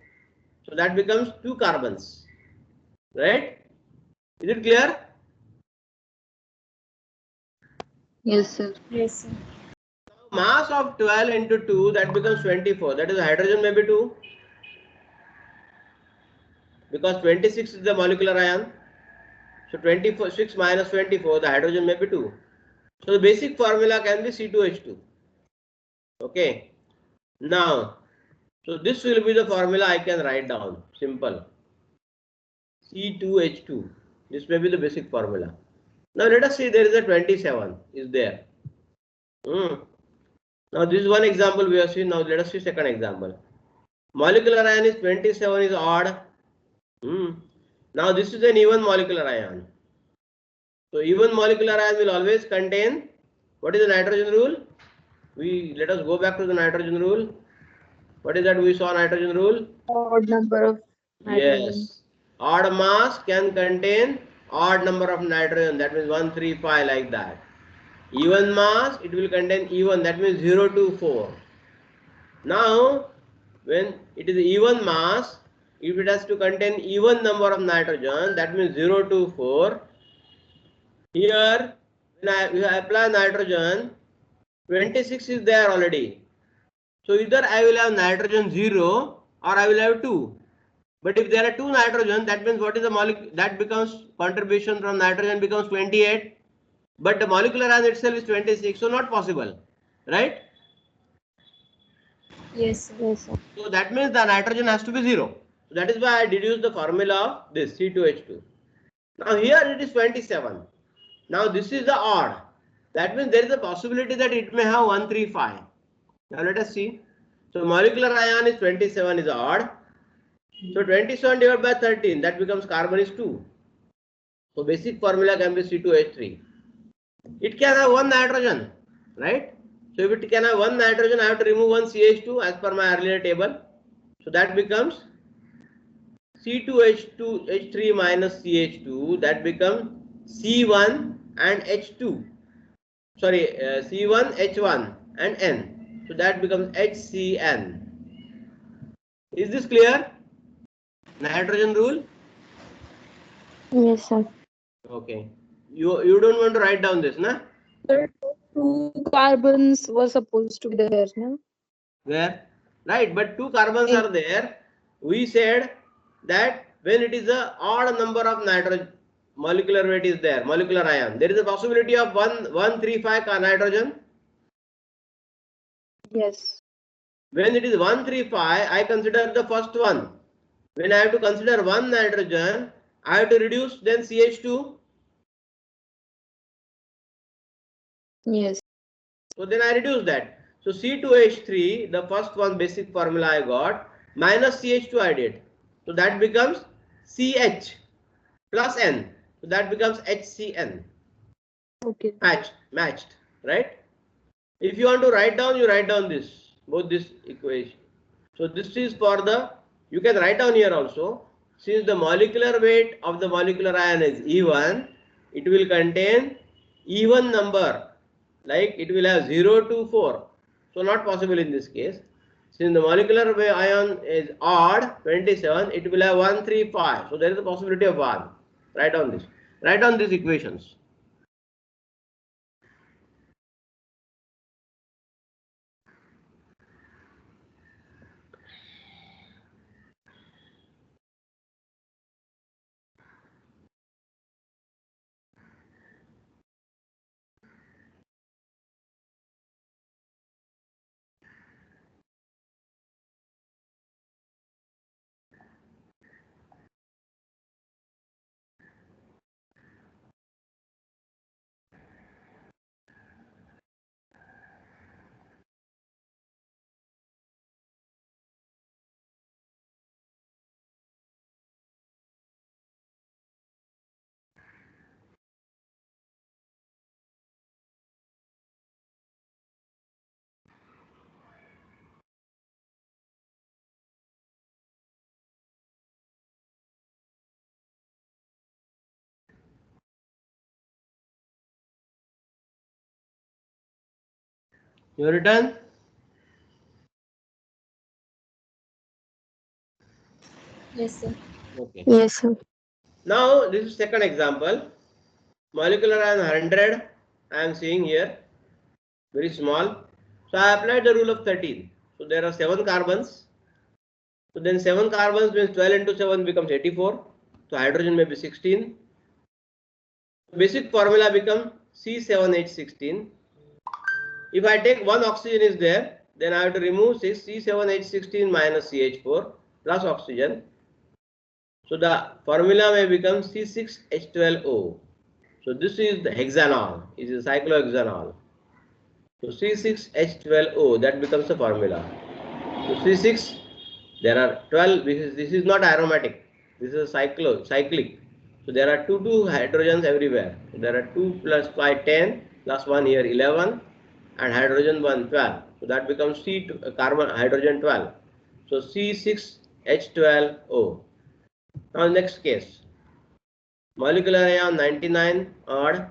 So that becomes 2 carbons. Right? Is it clear? Yes, sir. Yes, sir. Mass of 12 into 2, that becomes 24. That is hydrogen may be 2. Because 26 is the molecular ion. So 26 minus 24, the hydrogen may be 2. So the basic formula can be C2H2. Okay. Now, so this will be the formula I can write down. Simple. C2H2. This may be the basic formula. Now let us see there is a 27 is there. Now this is one example we have seen. Now let us see second example. Molecular ion is 27 is odd. Now this is an even molecular ion. So even molecular ion will always contain, what is the nitrogen rule? Let us go back to the nitrogen rule. What is that we saw nitrogen rule? Odd number of nitrogen. Yes. Odd mass can contain odd number of nitrogen. That means 1, 3, 5 like that. Even mass, it will contain even. That means 0, 2, 4. Now, when it is even mass, if it has to contain even number of nitrogen, that means 0, 2, 4. Here, when I apply nitrogen, 26 is there already. So either I will have nitrogen 0 or I will have 2. But if there are 2 nitrogen, that means what is the molecule? That becomes contribution from nitrogen becomes 28. But the molecular ion itself is 26, so not possible. Right? Yes, sir. Yes, sir. So that means the nitrogen has to be 0. So that is why I deduced the formula of this C2H2. Now here it is 27. Now this is the odd. That means there is a possibility that it may have 1, 3, 5. Now let us see. So molecular ion is 27 is odd. So 27 divided by 13, that becomes carbon is 2. So basic formula can be C2H3. It can have one nitrogen, right? So if it can have one nitrogen, I have to remove one CH2 as per my earlier table. So that becomes C2H2H3 minus CH2. That becomes C1 and H2. Sorry, C1, H1 and N. So that becomes HCN. Is this clear? Nitrogen rule? Yes, sir. Okay. You don't want to write down this, na? Sir, two carbons were supposed to be there, no? Where? Right, but two carbons are there. We said that when it is a odd number of nitrogen, molecular weight is there, molecular ion, there is a possibility of 135 nitrogen. Yes. When it is 135, I consider the first one. When I have to consider one nitrogen, I have to reduce then CH2. Yes. So then I reduce that. So C2H3, the first one basic formula I got, minus CH2 I did. So that becomes CH plus N. So that becomes HCN. Okay. Matched, right? If you want to write down, you write down this, both this equation. So this is for the, you can write down here also, since the molecular weight of the molecular ion is even, it will contain even number, like it will have 0 to 4. So not possible in this case. Since the molecular weight ion is odd, 27, it will have 135. So there is a possibility of 1. Write down this. Write down these equations. You written? Yes, sir. Okay. Yes, sir. Now this is second example. Molecular ion 100 I am seeing here, very small. So I applied the rule of 13. So there are 7 carbons. So then 7 carbons means 12 into 7 becomes 84. So hydrogen may be 16. Basic formula becomes C7H16. If I take one oxygen is there, then I have to remove C7H16 minus CH4 plus oxygen. So the formula may become C6H12O. So this is the hexanol, is a cyclohexanol. So C6H12O, that becomes the formula. So C6, there are 12, this is not aromatic, this is cyclic. So there are two hydrogens everywhere. So there are 2 plus 5, 10, plus 1 here 11, and hydrogen 1, 12. So that becomes carbon hydrogen 12. So C6H12O. Now next case. Molecular ion 99 odd,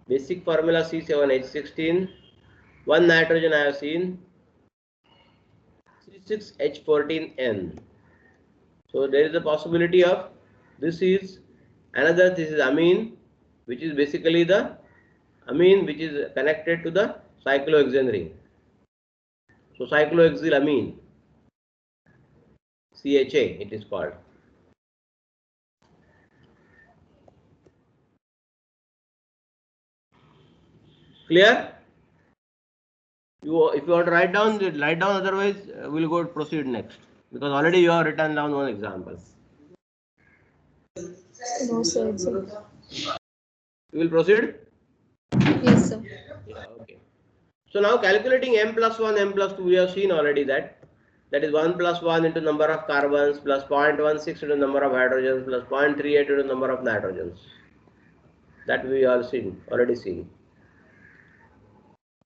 basic formula C7H16, one nitrogen I have seen, C6H14N. So there is a possibility of this is amine, which is basically the amine which is connected to the cyclohexane ring. So cyclohexylamine, CHA it is called. Clear? If you want to write down, write down. Otherwise, we'll go proceed next, because already you have written down one example. No, sir. Sir. You will proceed. Yes, sir. Yeah. Okay. So now calculating m plus 1, m plus 2, we have seen already that is 1 plus 1 into number of carbons plus 0.16 into number of hydrogens plus 0.38 into number of nitrogens. That we all already seen.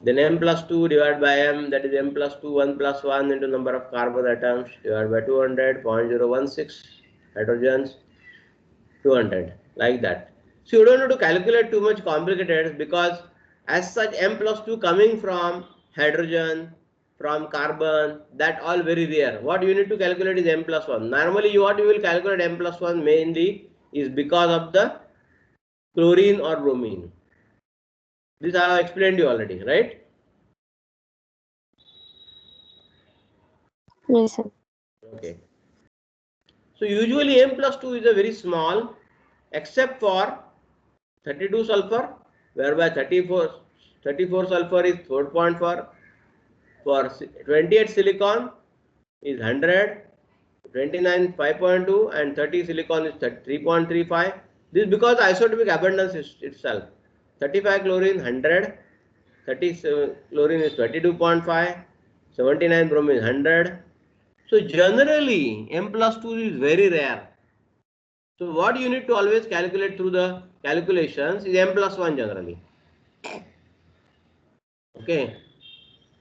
Then m plus 2 divided by m, that is m plus 2, 1 plus 1 into number of carbon atoms divided by 200, 0.016 hydrogens, 200, like that. So you don't have to calculate too much complicated, because as such M plus 2 coming from hydrogen, from carbon, that all very rare. What you need to calculate is M plus 1. Normally what you will calculate M plus 1 mainly is because of the chlorine or bromine. This I have explained you already, right? Yes, sir. Okay. So usually M plus 2 is a very small, except for 32 sulfur, whereby 34 sulfur is 4.4, for 28 silicon is 100, 29 5.2, and 30 silicon is 3.35. This is because isotopic abundance is itself. 35 chlorine 100, 30 chlorine is 22.5, 79 bromine is 100. So generally M plus 2 is very rare. So what you need to always calculate through the calculations is M plus 1 generally. Okay.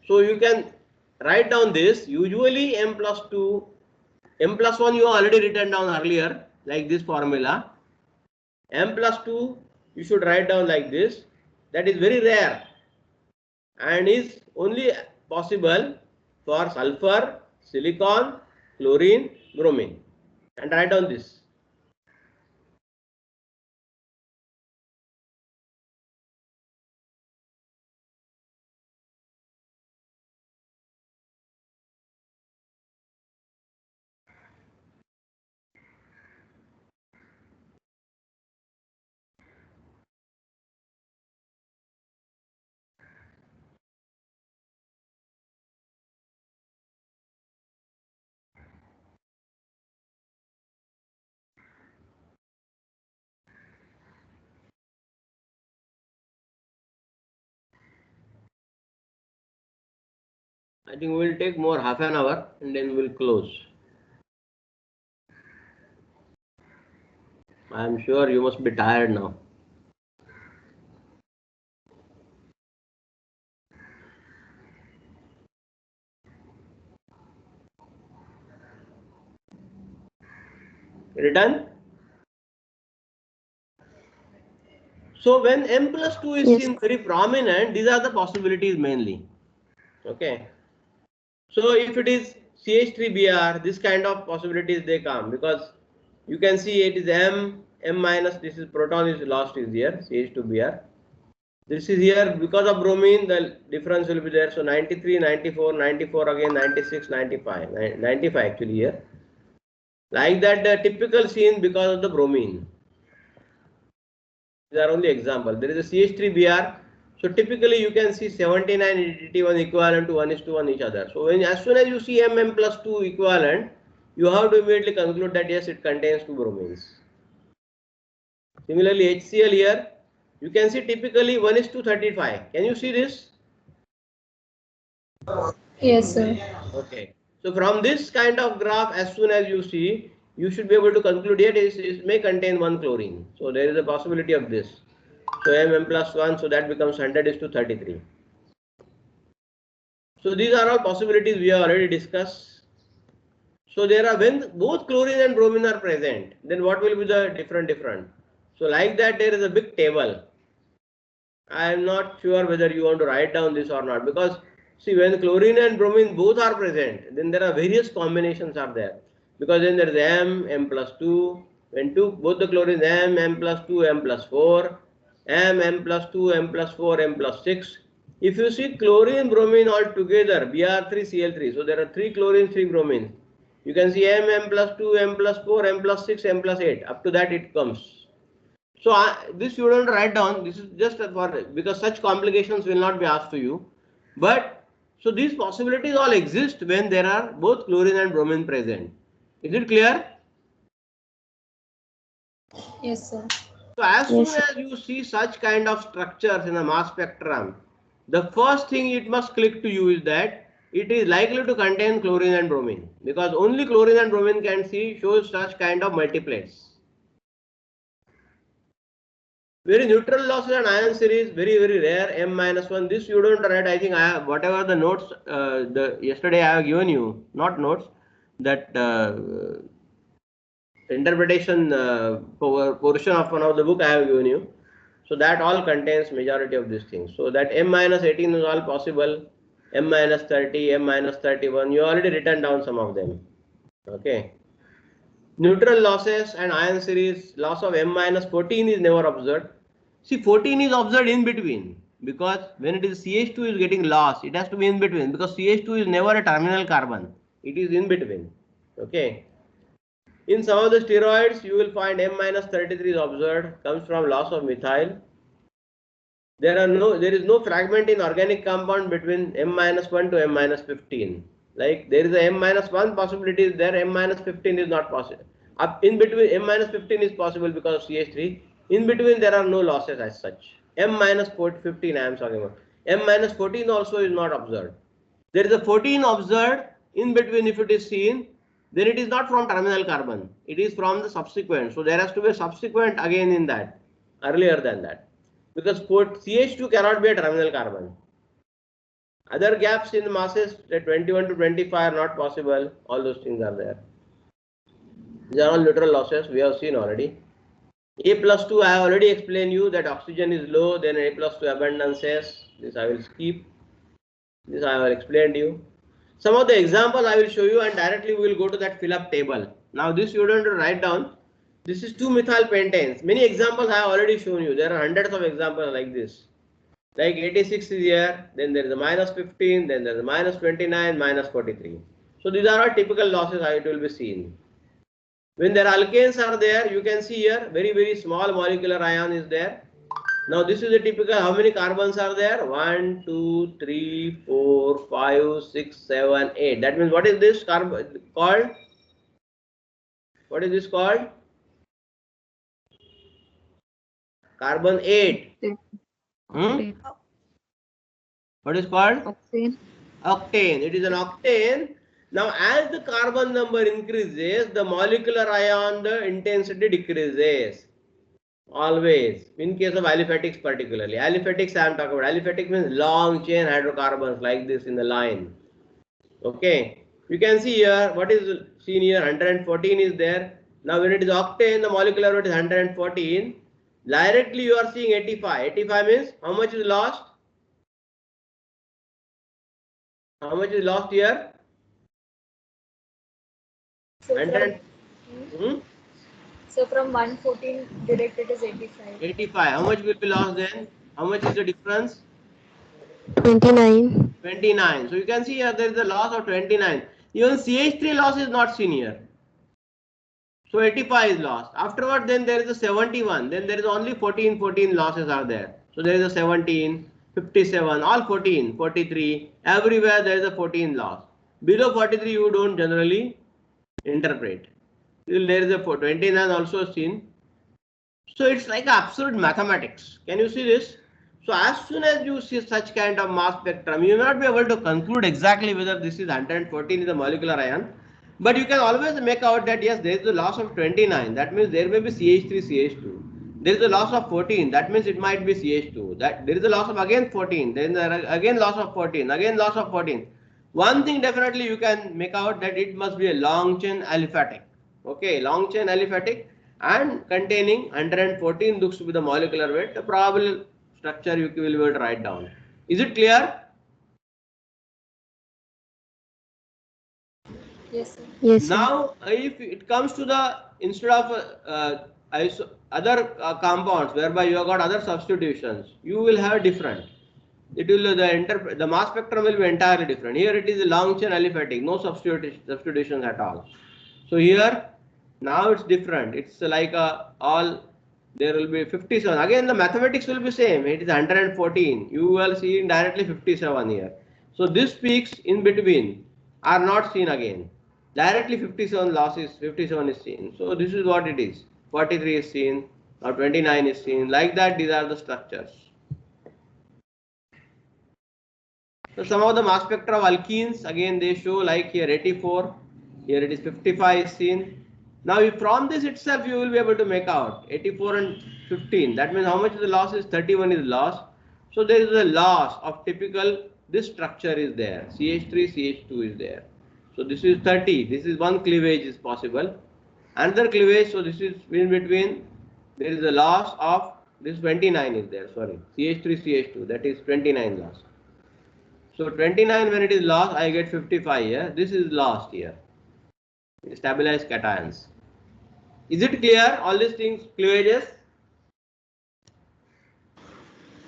So you can write down this. Usually M plus 2, M plus 1 you already written down earlier, like this formula. M plus 2 you should write down like this. That is very rare and is only possible for sulfur, silicon, chlorine, bromine. And write down this. I think we will take more half an hour and then we will close. I am sure you must be tired now. Written? So when M plus 2 is Yes. seen very prominent, these are the possibilities mainly. Okay. So if it is CH3Br, this kind of possibilities they come, because you can see it is M minus, this is proton is lost is here, CH2Br. This is here because of bromine, the difference will be there. So 93, 94, 94 again, 96, 95, 95 actually here. Like that, the typical scene because of the bromine. These are only example. There is a CH3Br. So typically you can see 79 EDT1 equivalent to 1:1 each other. So when as soon as you see MM plus 2 equivalent, you have to immediately conclude that yes, it contains two bromines. Similarly, HCl here, you can see typically 1:35. Can you see this? Yes, sir. Okay. So from this kind of graph, as soon as you see, you should be able to conclude here it may contain one chlorine. So there is a possibility of this. So M plus 1, so that becomes 100:33. So these are all possibilities we have already discussed. So there are, when both chlorine and bromine are present, then what will be the different? So like that there is a big table. I am not sure whether you want to write down this or not, because see, when chlorine and bromine both are present, then there are various combinations are there, because then there is M plus 2, when both the chlorine M plus 2, M plus 4, M plus 2, M plus 4, M plus 6. If you see chlorine bromine all together, Br3Cl3, so there are 3 chlorines, 3 bromines. You can see M plus 2, M plus 4, M plus 6, M plus 8, up to that it comes. So this you don't write down. This is just for, because such complications will not be asked to you. But so these possibilities all exist when there are both chlorine and bromine present. Is it clear? Yes, sir. So as soon Yes, sir. as you see such kind of structures in a mass spectrum, the first thing it must click to you is that it is likely to contain chlorine and bromine, because only chlorine and bromine can show such kind of multiplets. Very neutral losses and ion series, very rare. M minus 1. This you don't write. I think I have whatever the notes the yesterday I have given you, not notes, that interpretation portion of one of the book I have given you. So that all contains majority of these things. So that m minus 18 is all possible. M minus 30, M minus 31. You already written down some of them. Okay. Neutral losses and ion series loss of m minus 14 is never observed. See, 14 is observed in between, because when it is CH2 is getting lost, it has to be in between, because CH2 is never a terminal carbon. It is in between. Okay. In some of the steroids, you will find m minus 33 is observed, comes from loss of methyl. There is no fragment in organic compound between m minus 1 to m minus 15. Like there is a m minus 1 possibility is there, m minus 15 is not possible. Up in between, m minus 15 is possible because of CH3. In between, there are no losses as such. M minus 15 I am talking about. M minus 14 also is not observed. There is a 14 observed in between. If it is seen, then it is not from terminal carbon. It is from the subsequent. So there has to be a subsequent again in that, earlier than that. Because CH2 cannot be a terminal carbon. Other gaps in the masses, 21 to 25 are not possible. All those things are there. These are all neutral losses we have seen already. A plus 2, I have already explained you that oxygen is low, then A plus 2 abundances. This I will skip. This I have explained you. Some of the examples I will show you, and directly we will go to that fill up table. Now this you don't have to write down. This is 2-methyl pentanes. Many examples I have already shown you. There are hundreds of examples like this. Like 86 is here, then there is a minus 15, then there is a minus 29, minus 43. So these are all typical losses how it will be seen. When there are alkanes are there, you can see here very small molecular ion is there. Now this is a typical, how many carbons are there? 1, 2, 3, 4, 5, 6, 7, 8. That means what is this carbon called? What is this called? Carbon 8. What is called? Octane. Octane. It is an octane. Now as the carbon number increases, the molecular ion, the intensity decreases. Always. In case of aliphatics particularly. Aliphatics I am talking about. Aliphatic means long chain hydrocarbons like this in the line. Okay. You can see here what is seen here, 114 is there. Now when it is octane, the molecular weight is 114. Directly you are seeing 85. 85 means how much is lost? How much is lost here? So 100. so from 114 direct it is 85. 85. How much will be lost then? How much is the difference? 29. 29. So you can see here there is a loss of 29. Even CH3 loss is not seen here. So 85 is lost. Afterward, then there is a 71. Then there is only 14 losses are there. So there is a 17, 57, all 14, 43. Everywhere there is a 14 loss. Below 43 you don't generally interpret. There is a 29 also seen. So it's like absolute mathematics. Can you see this? So as soon as you see such kind of mass spectrum, you may not be able to conclude exactly whether this is 114 is a molecular ion. But you can always make out that yes, there is a loss of 29. That means there may be CH3, CH2. There is a loss of 14. That means it might be CH2. That there is a loss of again 14. Then there are again loss of 14. Again loss of 14. One thing definitely you can make out that it must be a long chain aliphatic. Okay, long chain aliphatic and containing 114 looks to be the molecular weight. The probable structure you will be able to write down. Is it clear? Yes, sir. Yes, sir. Now, if it comes to the instead of other compounds whereby you have got other substitutions, you will have different. It will the mass spectrum will be entirely different. Here it is a long chain aliphatic, no substitutions at all. So here now it's different. It's like all there will be 57. Again the mathematics will be same. It is 114. You will see directly 57 here. So this peaks in between are not seen again. Directly 57 losses, 57 is seen. So this is what it is. 43 is seen, or 29 is seen. Like that, these are the structures. So some of the mass spectra of alkenes, again they show like here 84, here it is 55 is seen. Now if from this itself you will be able to make out 84 and 15. That means how much is the loss is 31 is lost. So there is a loss of typical, this structure is there. CH3, CH2 is there. So this is 30. This is one cleavage is possible. Another cleavage, so this is in between, there is a loss of, this 29 is there, sorry, CH3, CH2, that is 29 loss. So 29 when it is lost, I get 55 here, this is lost here, stabilized cations. Is it clear, all these things, cleavages?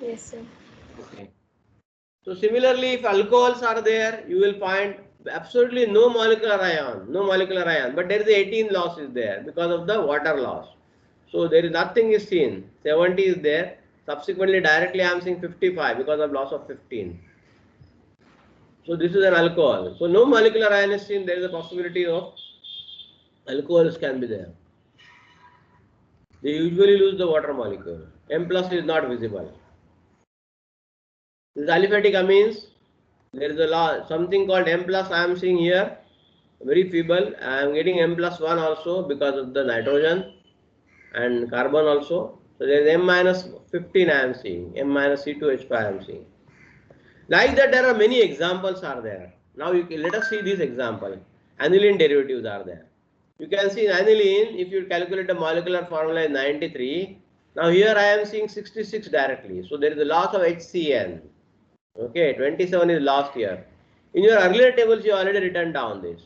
Yes, sir. Okay. So similarly, if alcohols are there, you will find absolutely no molecular ion, but there is 18 loss is there because of the water loss. So there is nothing is seen, 70 is there, subsequently directly I am seeing 55 because of loss of 15. So this is an alcohol. So no molecular ion is seen, there is a possibility of alcohols can be there. They usually lose the water molecule. M plus is not visible. This aliphatic amines, there is a law, something called M plus I am seeing here, very feeble. I am getting M plus 1 also because of the nitrogen and carbon also. So there is M minus 15 I am seeing, M minus C2H5 I am seeing. Like that there are many examples are there. Now let us see this example. Aniline derivatives are there. You can see in aniline, if you calculate the molecular formula is 93. Now here I am seeing 66 directly. So there is a loss of HCN. Okay, 27 is lost here. In your earlier tables, you already written down this.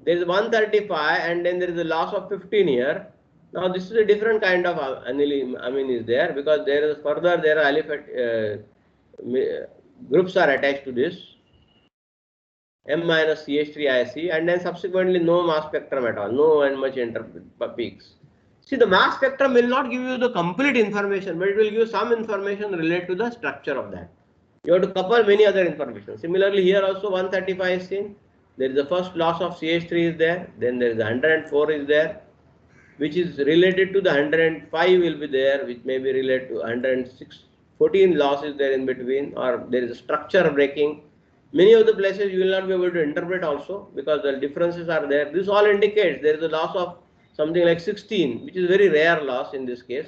There is 135 and then there is a loss of 15 here. Now this is a different kind of aniline amine is there because there is further there are aliphatic groups are attached to this. M minus CH3IC and then subsequently no mass spectrum at all, no and much peaks. See, the mass spectrum will not give you the complete information, but it will give you some information related to the structure of that. You have to couple many other information. Similarly, here also 135 is seen. There is the first loss of CH3 is there, then there is 104 is there, which is related to the 105 will be there, which may be related to 106. 14 loss is there in between, or there is a structure breaking. Many of the places you will not be able to interpret also because the differences are there. This all indicates there is a loss of something like 16, which is very rare loss in this case.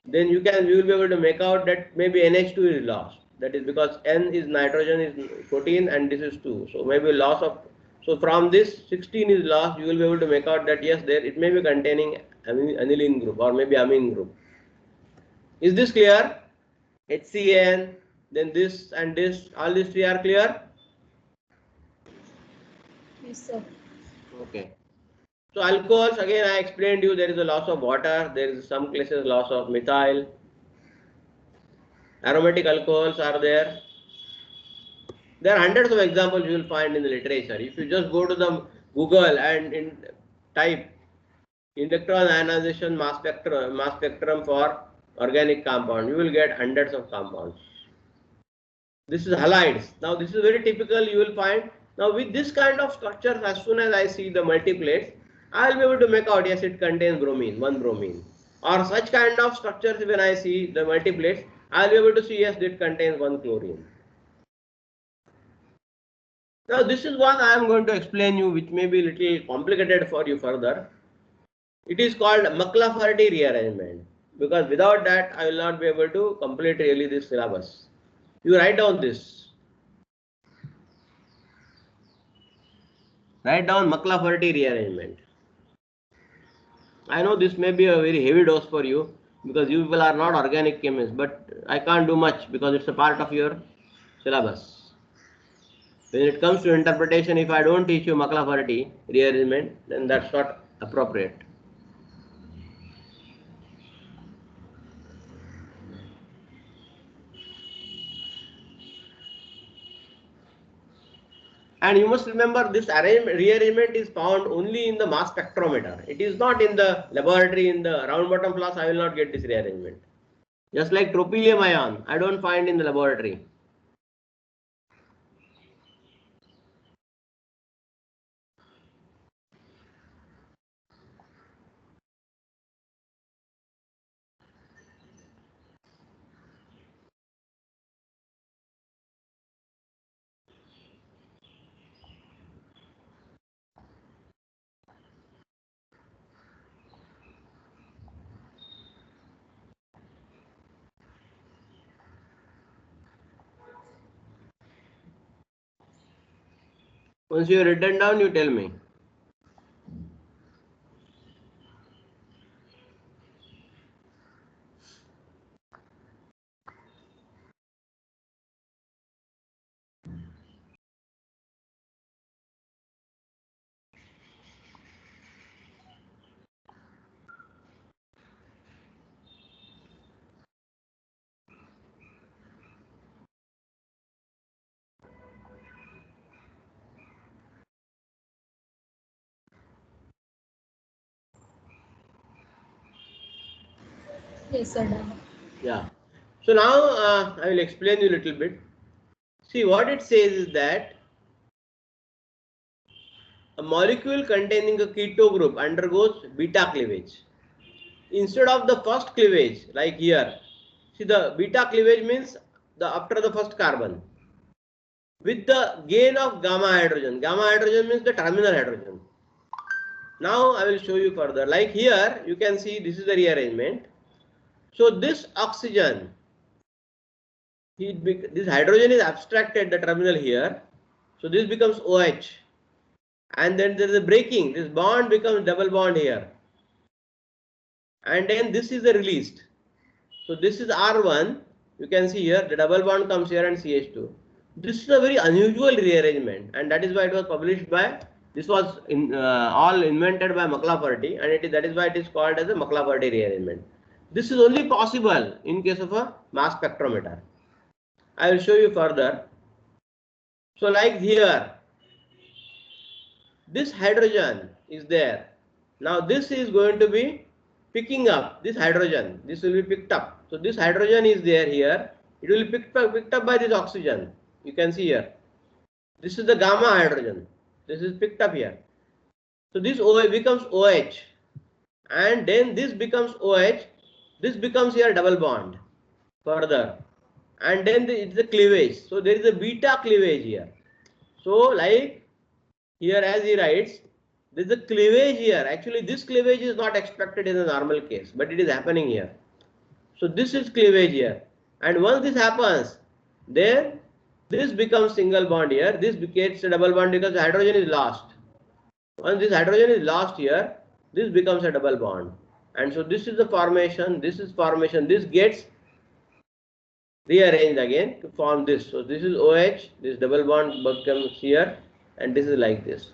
Then you will be able to make out that maybe NH2 is lost. That is because N is nitrogen is 14 and this is 2. So maybe loss of, so from this 16 is lost, you will be able to make out that yes, there it may be containing aniline group or maybe amine group. Is this clear? HCN, then this and this, all these three are clear? Yes, sir. Okay. So alcohols, again I explained you there is a loss of water, there is some cases loss of methyl. Aromatic alcohols are there. There are hundreds of examples you will find in the literature. If you just go to the Google and type electron ionization mass spectrum for organic compound, you will get hundreds of compounds. This is halides. Now this is very typical you will find. Now with this kind of structures, as soon as I see the multiplates, I will be able to make out yes it contains bromine, one bromine. Or such kind of structures when I see the multiplates, I will be able to see yes it contains one chlorine. Now this is one I am going to explain you which may be little complicated for you further. It is called McLafferty rearrangement because without that I will not be able to complete really this syllabus. You write down this. Write down McLafferty rearrangement. I know this may be a very heavy dose for you because you people are not organic chemists, but I can't do much because it's a part of your syllabus. When it comes to interpretation, if I don't teach you McLafferty rearrangement, then that's not appropriate. And you must remember this rearrangement is found only in the mass spectrometer. It is not in the laboratory in the round bottom flask. I will not get this rearrangement. Just like tropylium ion, I don't find in the laboratory. Once you have written down, you tell me. Yes, sir. Done. Yeah. So now I will explain you a little bit. See, what it says is that a molecule containing a keto group undergoes beta cleavage. Instead of the first cleavage, like here, see the beta cleavage means the after the first carbon, with the gain of gamma hydrogen. Gamma hydrogen means the terminal hydrogen. Now I will show you further. Like here, you can see this is the rearrangement. So this oxygen, this hydrogen is abstracted the terminal here. So this becomes OH, and then there is a breaking. This bond becomes double bond here, and then this is the released. So this is R1. You can see here the double bond comes here and CH2. This is a very unusual rearrangement, and that is why it was published by. This was all invented by McLafferty, and that is why it is called as a McLafferty rearrangement. This is only possible in case of a mass spectrometer. I will show you further. So like here, this hydrogen is there. Now this is going to be picking up this hydrogen. This will be picked up. So this hydrogen is there here. It will be picked up by this oxygen. You can see here. This is the gamma hydrogen. This is picked up here. So this OH becomes OH, and then this becomes OH. This becomes here double bond further, and then it's the cleavage. So there is a beta cleavage here. So like here as he writes, there is a cleavage here. Actually this cleavage is not expected in the normal case, but it is happening here. So this is cleavage here, and once this happens, then this becomes single bond here. This becomes a double bond because the hydrogen is lost. Once this hydrogen is lost here, this becomes a double bond, and so this is the formation. This is formation. This gets rearranged again to form this. So this is OH. This double bond becomes here, and this is like this.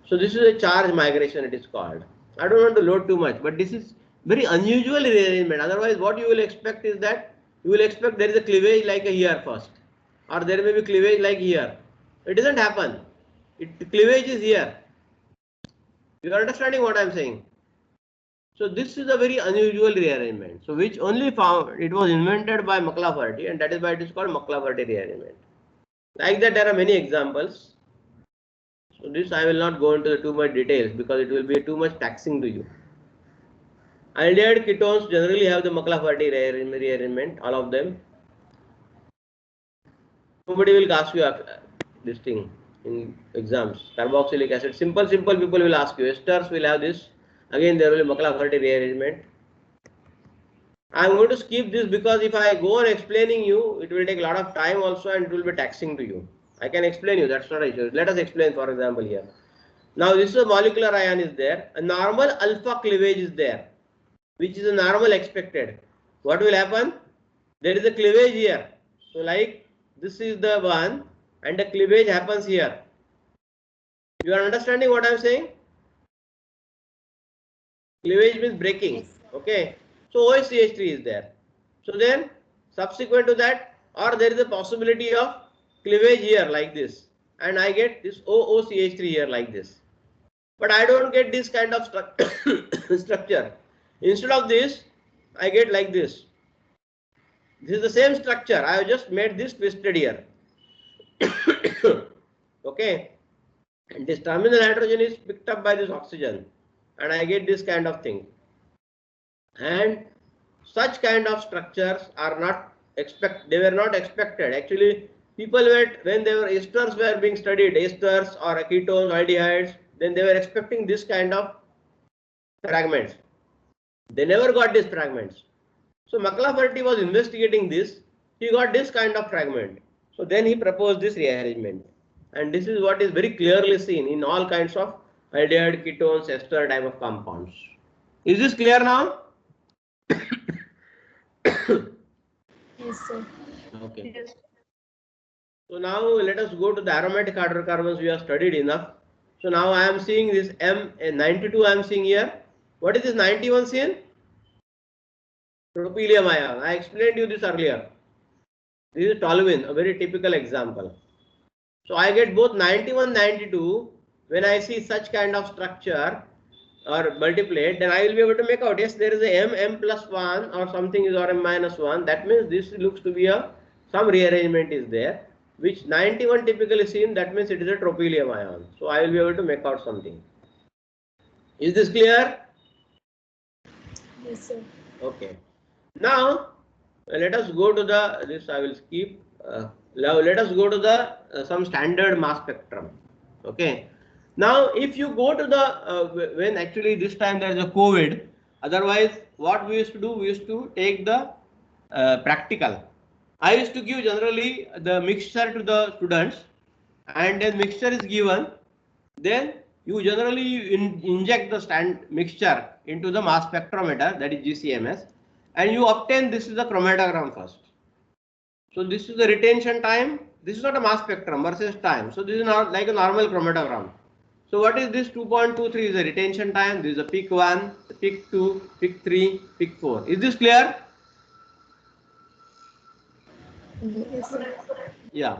So this is a charge migration, it is called. I don't want to load too much, but this is very unusual rearrangement. Otherwise, what you will expect is that you will expect there is a cleavage like a here first, or there may be cleavage like here. It doesn't happen. The cleavage is here. You are understanding what I am saying? So this is a very unusual rearrangement. So which only found, it was invented by McLafferty, and that is why it is called McLafferty rearrangement. Like that, there are many examples. So this I will not go into too much details because it will be too much taxing to you. Aldehyde ketones generally have the McLafferty rearrangement, all of them. Nobody will ask you this thing in exams. Carboxylic acid, simple people will ask you. Esters will have this. Again, there will be McLafferty rearrangement. I am going to skip this because if I go on explaining you, it will take a lot of time also, and it will be taxing to you. I can explain you, that's not an issue. Let us explain, for example, here. Now this is a molecular ion is there. A normal alpha cleavage is there, which is a normal expected. What will happen? There is a cleavage here. So like this is the one, and the cleavage happens here. You are understanding what I am saying? Cleavage means breaking. Okay. So OH-CH3 is there. So then subsequent to that, or there is a possibility of cleavage here like this, and I get this OOCH3 here like this. But I don't get this kind of structure. Instead of this, I get like this. This is the same structure. I have just made this twisted here. Okay. And this terminal hydrogen is picked up by this oxygen, and I get this kind of thing. And such kind of structures are not they were not expected. Actually, people were, when they were esters were being studied, esters or ketones, aldehydes, then they were expecting this kind of fragments. They never got these fragments. So McLafferty was investigating this. He got this kind of fragment. So then he proposed this rearrangement. And this is what is very clearly seen in all kinds of aldehyde, ketones, ester type of compounds. Is this clear now? Yes, sir. Okay. Yes. So now let us go to the aromatic hydrocarbons. We have studied enough. So now I am seeing this M92 I am seeing here. What is this 91 seen? Propylium ion. I explained you this earlier. This is toluene, a very typical example. So I get both 91, 92. When I see such kind of structure, or multiply it, then I will be able to make out, yes, there is a m plus 1 or something is, or m minus 1. That means this looks to be a, some rearrangement is there, which 91 typically seen, that means it is a tropylium ion. So I will be able to make out something. Is this clear? Yes, sir. Okay. Now let us go to the, this I will skip. Now let us go to the some standard mass spectrum. Okay. Now if you go to the when actually this time there is a COVID. Otherwise, what we used to do, we used to take the practical. I used to give generally the mixture to the students, and then mixture is given. Then you generally inject the stand mixture into the mass spectrometer, that is GCMS, and you obtain, this is the chromatogram first. So this is the retention time. This is not a mass spectrum versus time. So this is not like a normal chromatogram. So what is this? 2.23 is the retention time. This is a peak 1, peak 2, peak 3, peak 4. Is this clear? Yes, sir. Yeah.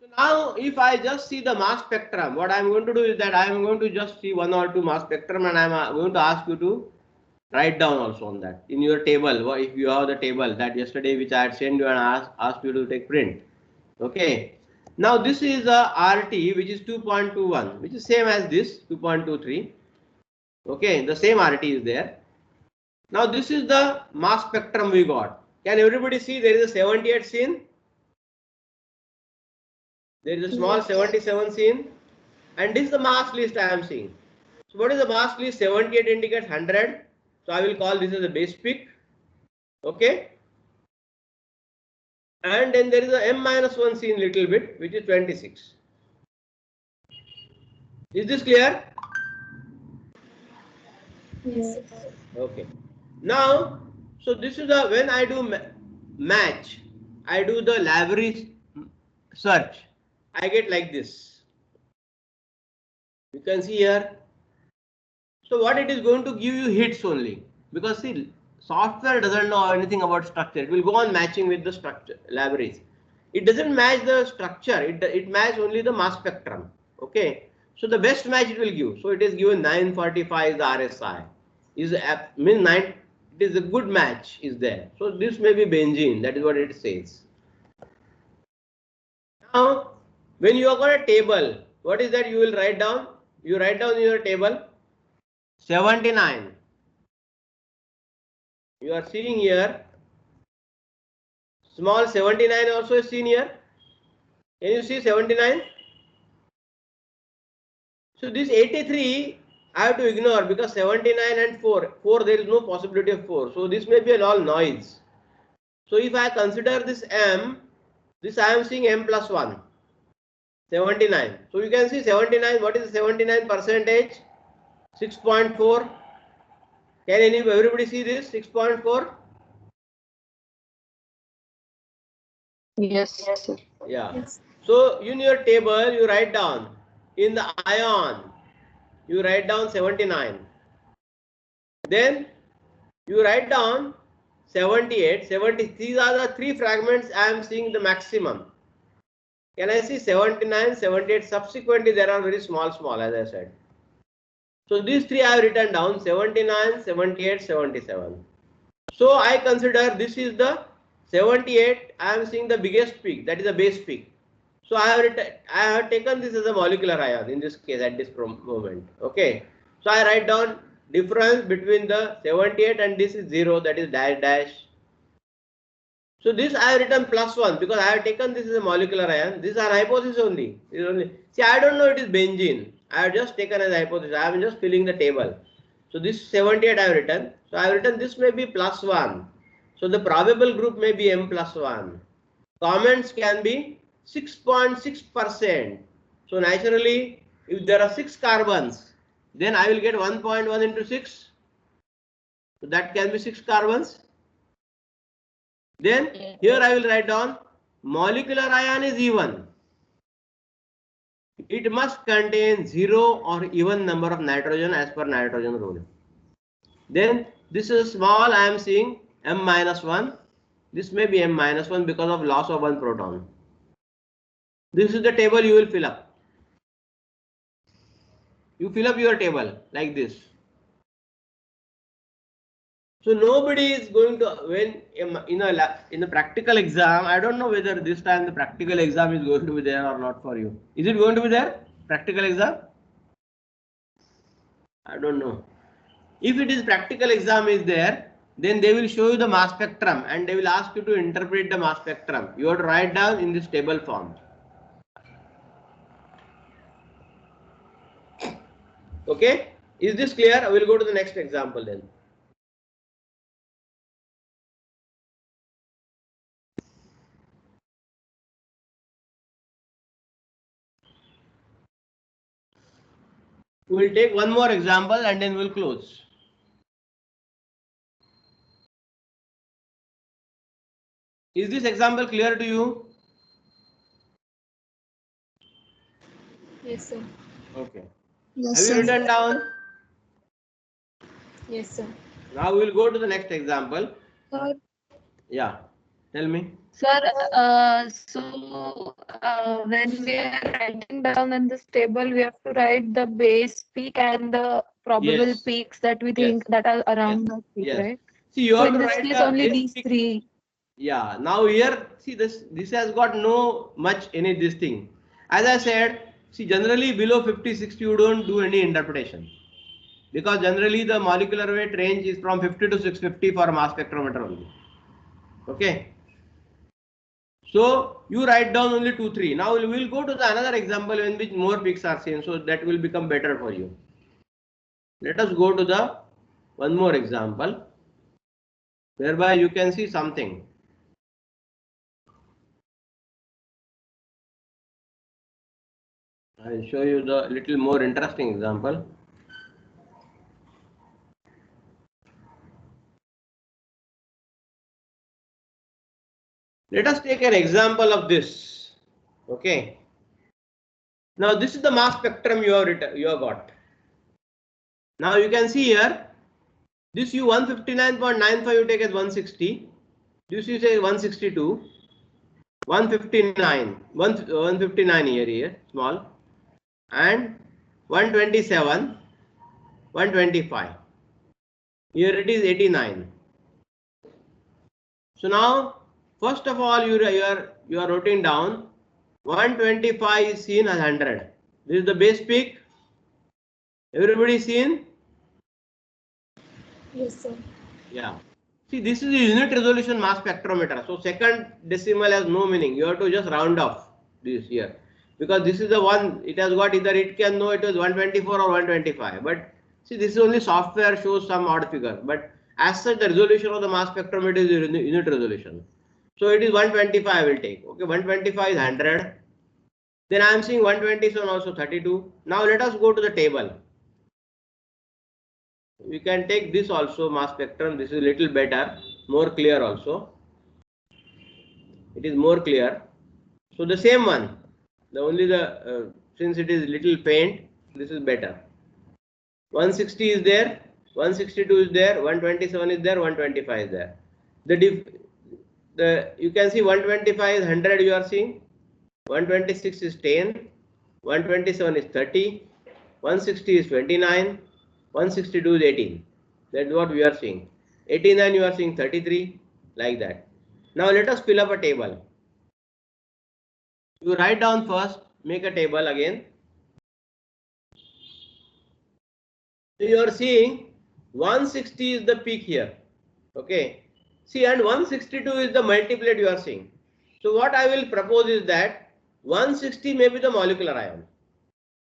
So now if I just see the mass spectrum, what I am going to do is that I am going to just see one or two mass spectrum, and I am going to ask you to write down also on that in your table. If you have the table that yesterday which I had sent you and asked you to take print. Okay. Now this is a RT which is 2.21, which is same as this 2.23. Okay, the same RT is there. Now this is the mass spectrum we got. Can everybody see there is a 78 seen? There is a small 77 seen, and this is the mass list I am seeing. So what is the mass list? 78 indicates 100. So I will call this as a base peak. Okay. And then there is a m minus 1 seen little bit, which is 26. Is this clear? Yes, sir. Okay. Now, so this is the, when I do match, I do the library search, I get like this. You can see here. So what it is going to give you hits only, because see, software doesn't know anything about structure. It will go on matching with the structure libraries. It doesn't match the structure. It matches only the mass spectrum. Okay. So the best match it will give. So it is given 945 is the RSI. Is mean 9. It is a good match is there. So this may be benzene. That is what it says. Now, when you have got a table, what is that you will write down? You write down in your table 79. You are seeing here small 79 also is seen here. Can you see 79? So this 83 I have to ignore, because 79 and 4 there is no possibility of 4. So this may be all noise. So if I consider this m, this I am seeing m plus 1, 79. So you can see 79. What is 79 percentage? 6.4. Can everybody see this? 6.4. Yes, sir. Yeah. Yes. So in your table you write down, in the ion you write down 79. Then you write down 78, 70. These are the three fragments I am seeing the maximum. Can I see 79, 78? Subsequently there are very small as I said. So these three I have written down: 79, 78, 77. So I consider this is the 78. I am seeing the biggest peak, that is the base peak. So I have taken this as a molecular ion in this case at this moment. Okay. So I write down difference between the 78 and this is 0, that is dash dash. So this I have written +1 because I have taken this as a molecular ion. These are hypothesis only. See, I don't know it is benzene. I have just taken as hypothesis. I am just filling the table. So this 78 I have written. So I have written this may be +1. So the probable group may be m plus 1. Comments can be 6.6%. So naturally, if there are 6 carbons, then I will get 1.1 into 6. So that can be 6 carbons. Then here I will write down molecular ion is even. It must contain 0 or even number of nitrogen as per nitrogen rule. Then this is small, I am seeing m minus 1. This may be m minus 1 because of loss of one proton. This is the table you will fill up. You fill up your table like this. So nobody is going to, when in a practical exam, I don't know whether this time the practical exam is going to be there or not for you. Is it going to be there? Practical exam? I don't know. If it is practical exam is there, then they will show you the mass spectrum and they will ask you to interpret the mass spectrum. You have to write down in this table form. Okay? Is this clear? I will go to the next example then. We will take one more example and then we'll close. Is this example clear to you? Yes, sir. Okay. Yes, Have you sir. written down? Yes, sir. Now we will go to the next example. Sir, Yeah. Tell me. sir, when we are writing down in this table, we have to write the base peak and the probable Yes. peaks that we Yes. think that are Yes. around that peak, Yes. right? See, you So have in to this write case, the only base these peak. three. Yeah. Now here, see this has got no much any this thing. As I said, see generally below 50, 60 you don't do any interpretation. Because generally the molecular weight range is from 50 to 650 for a mass spectrometer only. Okay. So you write down only 2, 3. Now we will go to the another example in which more peaks are seen. So that will become better for you. Let us go to the one more example whereby you can see something. I will show you the little more interesting example. Let us take an example of this. Okay. Now this is the mass spectrum you have got. Now you can see here, this U 159.95 you take as 160. This you say 162, 159, 159 here small, and 127, 125. Here it is 89. So now, first of all, you are writing down 125 is seen as 100. This is the base peak. Everybody seen? Yes, sir. Yeah. See, this is the unit resolution mass spectrometer. So second decimal has no meaning. You have to just round off this here. Because this is the one, it has got either it can know it was 124 or 125. But see, this is only software shows some odd figure. But as such, the resolution of the mass spectrometer is unit resolution. So it is 125 I will take. Okay, 125 is 100. Then I am seeing 127 also 32. Now let us go to the table. We can take this also mass spectrum. This is little better, more clear also. It is more clear. So the same one, the only the since it is little faint, this is better. 160 is there, 162 is there, 127 is there, 125 is there. The you can see 125 is 100 you are seeing, 126 is 10, 127 is 30, 160 is 29, 162 is 18. That's what we are seeing. 89 you are seeing 33, like that. Now let us fill up a table. You write down first, make a table again. So you are seeing 160 is the peak here. Okay. See, and 162 is the multiplet you are seeing. So what I will propose is that 160 may be the molecular ion.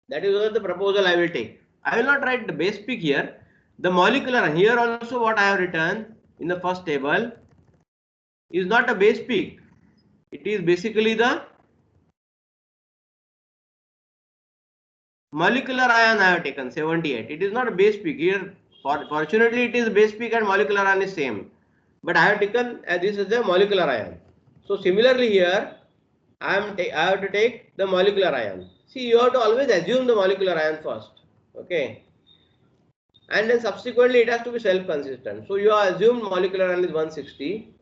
That is the proposal I will take. I will not write the base peak here. The molecular, here also what I have written in the first table is not a base peak. It is basically the molecular ion I have taken 78. It is not a base peak here. Fortunately, it is base peak and molecular ion is same. But I have taken this is the molecular ion. So similarly here, I have to take the molecular ion. See, you have to always assume the molecular ion first. Okay. And then subsequently it has to be self-consistent. So you have assumed molecular ion is 160.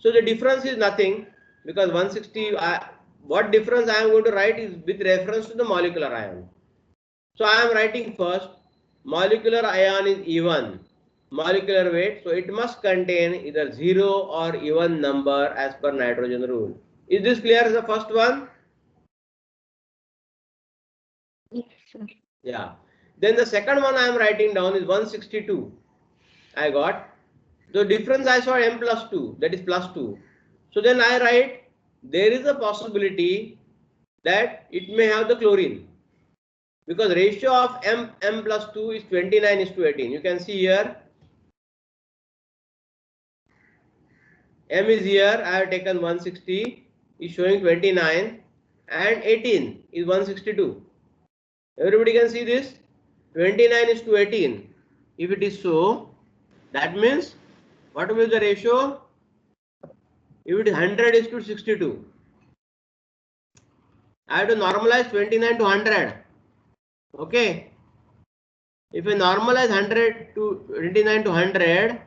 So the difference is nothing because 160, what difference I am going to write is with reference to the molecular ion. So I am writing first, molecular ion is E1. molecular weight. So it must contain either 0 or even number as per nitrogen rule. Is this clear as the first one? Yes, sir. Yeah. Then the second one I am writing down is 162. I got. The difference I saw m plus 2, that is plus 2. So then I write there is a possibility that it may have the chlorine, because ratio of m plus 2 is 29 is to 18. You can see here m is here, I have taken 160, is showing 29, and 18 is 162. Everybody can see this? 29 is to 18. If it is so, that means what will be the ratio? If it is 100 is to 62. I have to normalize 29 to 100. Okay. If I normalize 100 to 29 to 100,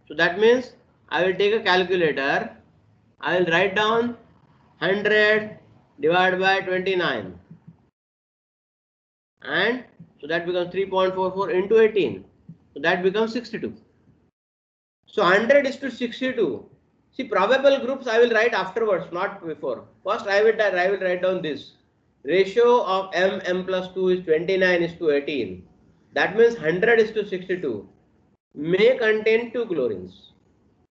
so that means I will take a calculator. I will write down 100 divided by 29. And so that becomes 3.44 into 18. So that becomes 62. So 100 is to 62. See, probable groups I will write afterwards, not before. First I will write down this. Ratio of m plus 2 is 29 is to 18. That means 100 is to 62. May contain 2 chlorines.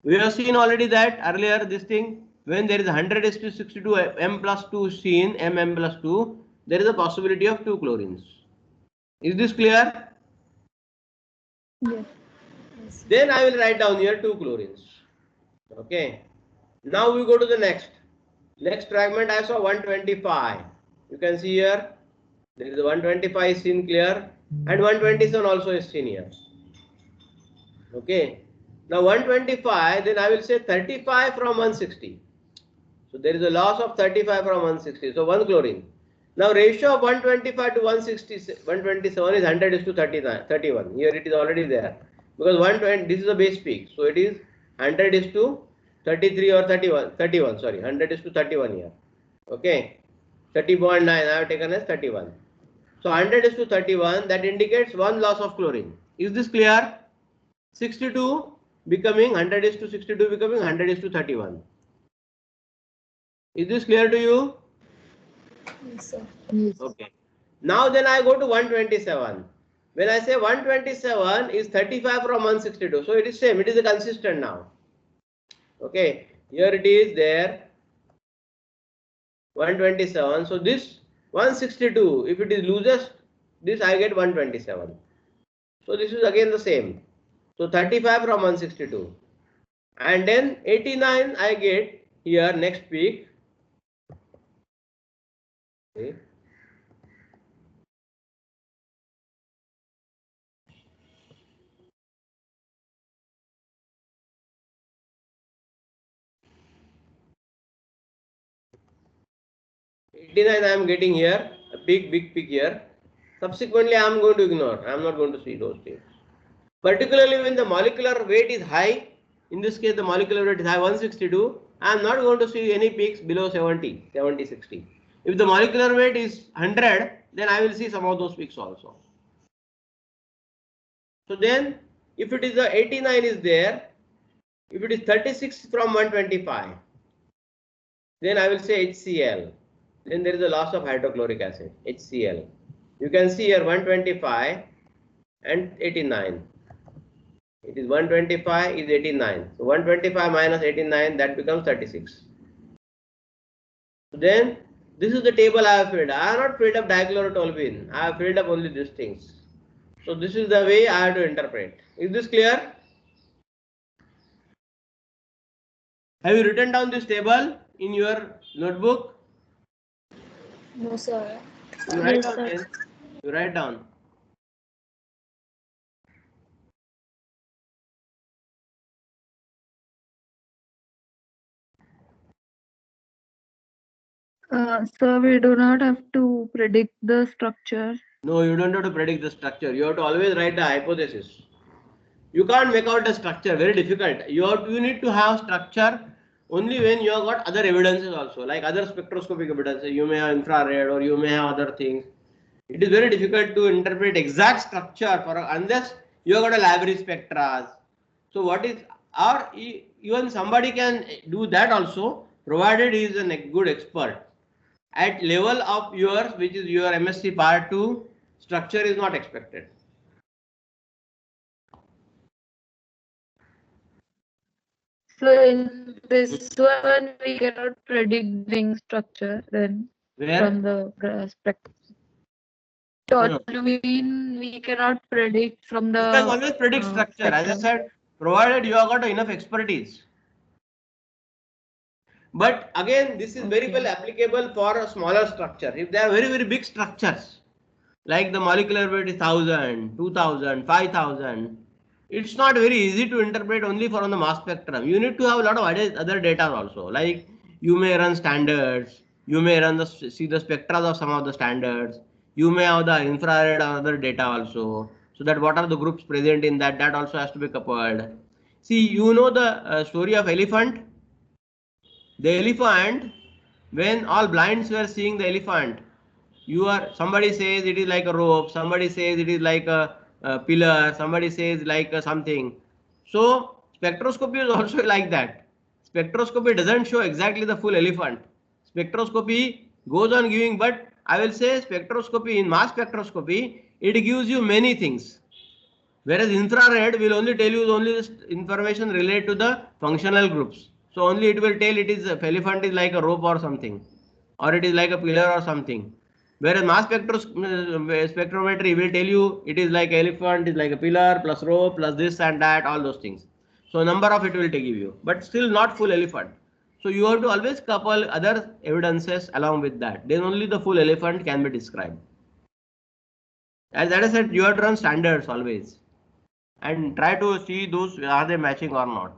We have seen already that earlier this thing, when there is 100 is to 62, m plus 2 is seen, m plus 2, there is a possibility of 2 chlorines. Is this clear? Yes. Then I will write down here 2 chlorines. Okay. Now we go to the next. Next fragment I saw 125. You can see here there is 125 is seen clear, and 127 also is seen here. Okay. Now 125, then I will say 35 from 160. So there is a loss of 35 from 160. So 1 chlorine. Now ratio of 125 to 127 is 100 is to 31. Here it is already there. Because 120, this is a base peak. So it is 100 is to 33 or 31, sorry. 100 is to 31 here. Okay. 30.9 I have taken as 31. So 100 is to 31, that indicates 1 loss of chlorine. Is this clear? 62 becoming 100 is to 62 becoming 100 is to 31. Is this clear to you? Yes, sir. Yes. Okay. Now then I go to 127. When I say 127 is 35 from 162. So it is same. It is consistent now. Okay. Here it is there. 127. So this 162. If it is loses, this I get 127. So this is again the same. So 35 from 162. And then 89 I get here next peak. Okay. I am getting here, a big peak here. Subsequently, I am going to ignore. I am not going to see those things. Particularly when the molecular weight is high, in this case the molecular weight is high 162, I am not going to see any peaks below 70, 60. If the molecular weight is 100, then I will see some of those peaks also. So then, if it is the 89 is there, if it is 36 from 125, then I will say HCl. Then there is a loss of hydrochloric acid, HCl. You can see here 125 and 89. It is 125 is 89. So 125 minus 89, that becomes 36. So then this is the table I have filled. I have not filled up dichlorotoluene. I have filled up only these things. So this is the way I have to interpret. Is this clear? Have you written down this table in your notebook? No, sir. You write Yes, down. sir. Yes. You write down. So we do not have to predict the structure. No, you don't have to predict the structure. You have to always write the hypothesis. You can't make out the structure. Very difficult. You need to have structure only when you have got other evidences also, like other spectroscopic evidences. You may have infrared or you may have other things. It is very difficult to interpret exact structure for unless You have got a library spectra. So what is, or even somebody can do that also, provided he is a good expert. At level of yours, which is your MSc Part 2, structure is not expected. So in this one, we cannot predict ring structure then Where? from the spectrum. Toluene, we cannot predict from the You can always predict structure. As I said, provided you have got enough expertise. But again, this is very well applicable for a smaller structure. If they are very, very big structures, like the molecular weight is 1000, 2000, 5000, it's not very easy to interpret only from the mass spectrum. You need to have a lot of other data also. Like you may run standards, you may run see the spectra of some of the standards, you may have the infrared or other data also. So that what are the groups present in that, that also has to be coupled. See, you know the story of elephant. The elephant, when all blinds were seeing the elephant, somebody says it is like a rope, somebody says it is like a pillar, somebody says like something. So spectroscopy is also like that. Spectroscopy doesn't show exactly the full elephant. Spectroscopy goes on giving, but I will say spectroscopy, in mass spectroscopy, it gives you many things. Whereas infrared will only tell you only information related to the functional groups. So only it will tell it is, elephant is like a rope or something, or it is like a pillar or something. Whereas mass spectrometry will tell you it is like elephant, is like a pillar plus rope plus this and that, all those things. So number of it will give you, but still not full elephant. So you have to always couple other evidences along with that. Then only the full elephant can be described. As I said, you have to run standards always and try to see those, are they matching or not.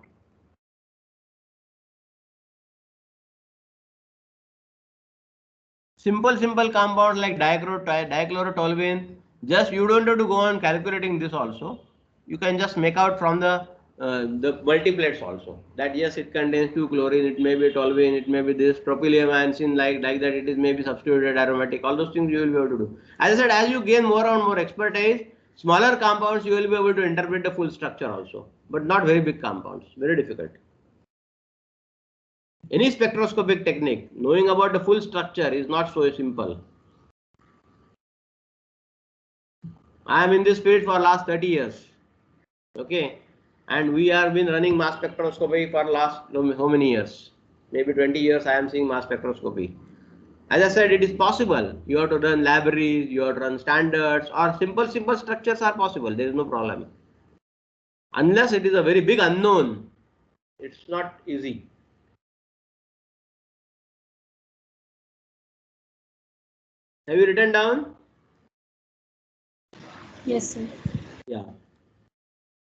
Simple compounds like dichlorotoluene, just you don't have to go on calculating this also. You can just make out from the multiplates also, that yes, it contains 2 chlorine, it may be toluene, it may be this propylamine, like that, it is maybe substituted aromatic. All those things you will be able to do. As I said, as you gain more and more expertise, smaller compounds you will be able to interpret the full structure also, but not very big compounds. Very difficult. Any spectroscopic technique, knowing about the full structure is not so simple. I am in this field for last 30 years. Okay. And we have been running mass spectroscopy for last how many years? Maybe 20 years I am seeing mass spectroscopy. As I said, it is possible. You have to run libraries, you have to run standards, or simple structures are possible. There is no problem. Unless it is a very big unknown, it's not easy. Have you written down? Yes, sir. Yeah.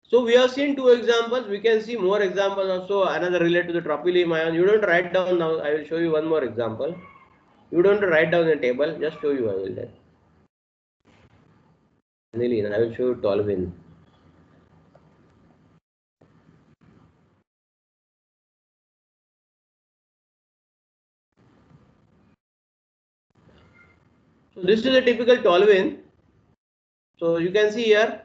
So we have seen 2 examples. We can see more examples also. Another related to the tropylium ion. You don't write down now. I will show you one more example. You don't write down the table. Just show you. I will then. Aniline, I will show you toluene. So this is a typical toluene. So you can see here.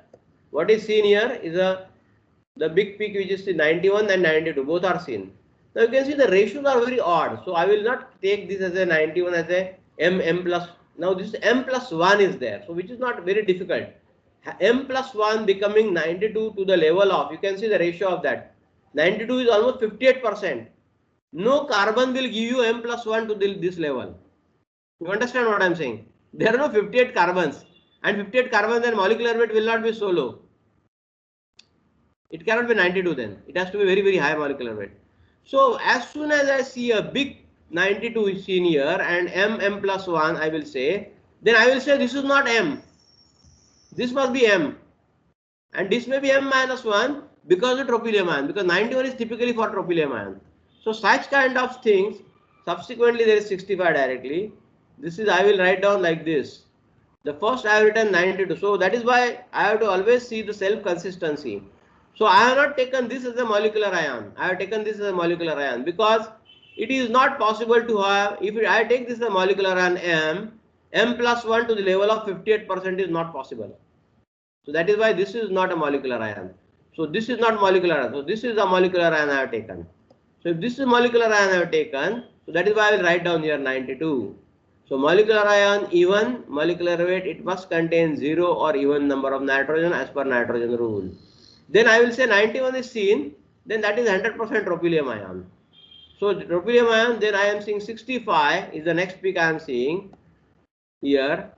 What is seen here is the big peak, which is 91 and 92. Both are seen. Now you can see the ratios are very odd. So I will not take this as a 91 as a m plus. Now this m plus 1 is there. So which is not very difficult. M plus 1 becoming 92 to the level of, you can see the ratio of that. 92 is almost 58%. No carbon will give you m plus 1 to this level. You understand what I am saying? There are no 58 carbons. And 58 carbons, then molecular weight will not be so low. It cannot be 92 then. It has to be very, very high molecular weight. So as soon as I see a big 92 is seen here and m plus 1, I will say, then I will say this is not m. This must be m. And this may be m minus 1 because of tropylium ion, because 91 is typically for tropylium ion. So such kind of things, subsequently there is 65 directly. This is, I will write down like this. The first I have written 92. So that is why I have to always see the self consistency. So I have not taken this as a molecular ion. I have taken this as a molecular ion because it is not possible to have, if I take this as a molecular ion m plus 1 to the level of 58% is not possible. So that is why this is not a molecular ion. So this is not molecular ion. So this is a molecular ion I have taken. So if this is molecular ion I have taken, so that is why I will write down here 92. So molecular ion even molecular weight, it must contain 0 or even number of nitrogen as per nitrogen rule. Then I will say 91 is seen, then that is 100% tropylium ion. So tropylium ion, then I am seeing 65 is the next peak I am seeing here.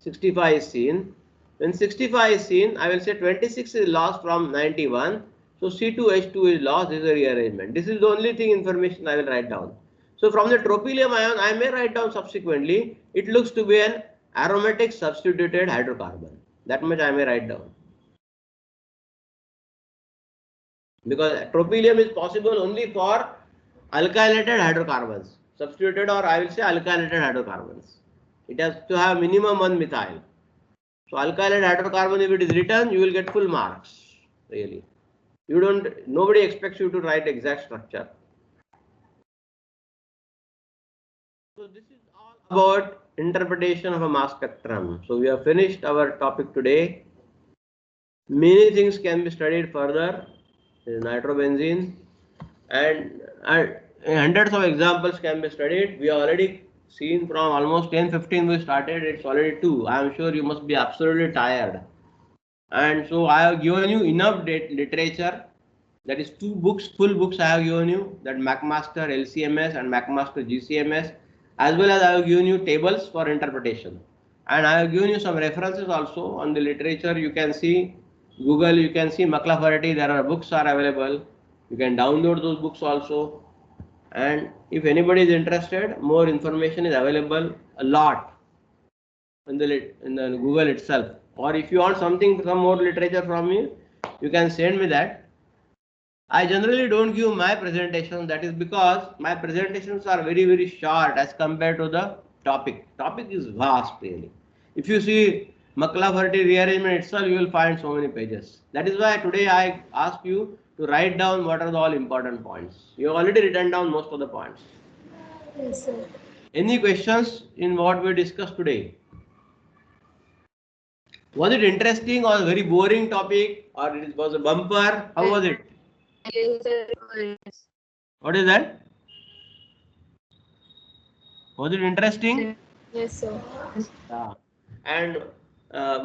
65 is seen. When 65 is seen, I will say 26 is lost from 91. So C2H2 is lost. This is a rearrangement. This is the only thing information I will write down. So from the tropylium ion, I may write down subsequently. It looks to be an aromatic substituted hydrocarbon. That much I may write down. Because tropylium is possible only for alkylated hydrocarbons. Substituted, or I will say alkylated hydrocarbons. It has to have minimum 1 methyl. So alkylated hydrocarbon, if it is written, you will get full marks. Really, nobody expects you to write exact structure. So this is all about interpretation of a mass spectrum. So we have finished our topic today. Many things can be studied further. Nitrobenzene and hundreds of examples can be studied. We have already seen from almost 10-15 we started. It's already 2. I am sure you must be absolutely tired. And so I have given you enough literature. That is 2 books, full books I have given you, that McMaster LCMS and McMaster GCMS, as well as I have given you tables for interpretation. And I have given you some references also on the literature. You can see Google, you can see McLafferty, there are books are available. You can download those books also. And if anybody is interested, more information is available a lot in the Google itself. Or if you want some more literature from me, you can send me that. I generally don't give my presentation. That is because my presentations are very short as compared to the topic. Topic is vast really. If you see McLafferty rearrangement itself, you will find so many pages. That is why today I ask you to write down what are the all important points. You have already written down most of the points. Yes, sir. Any questions in what we discussed today? Was it interesting or very boring topic, or it was a bumper? How was it? Yes, sir. Yes. What is that? Was it interesting? Yes, sir. Yeah. And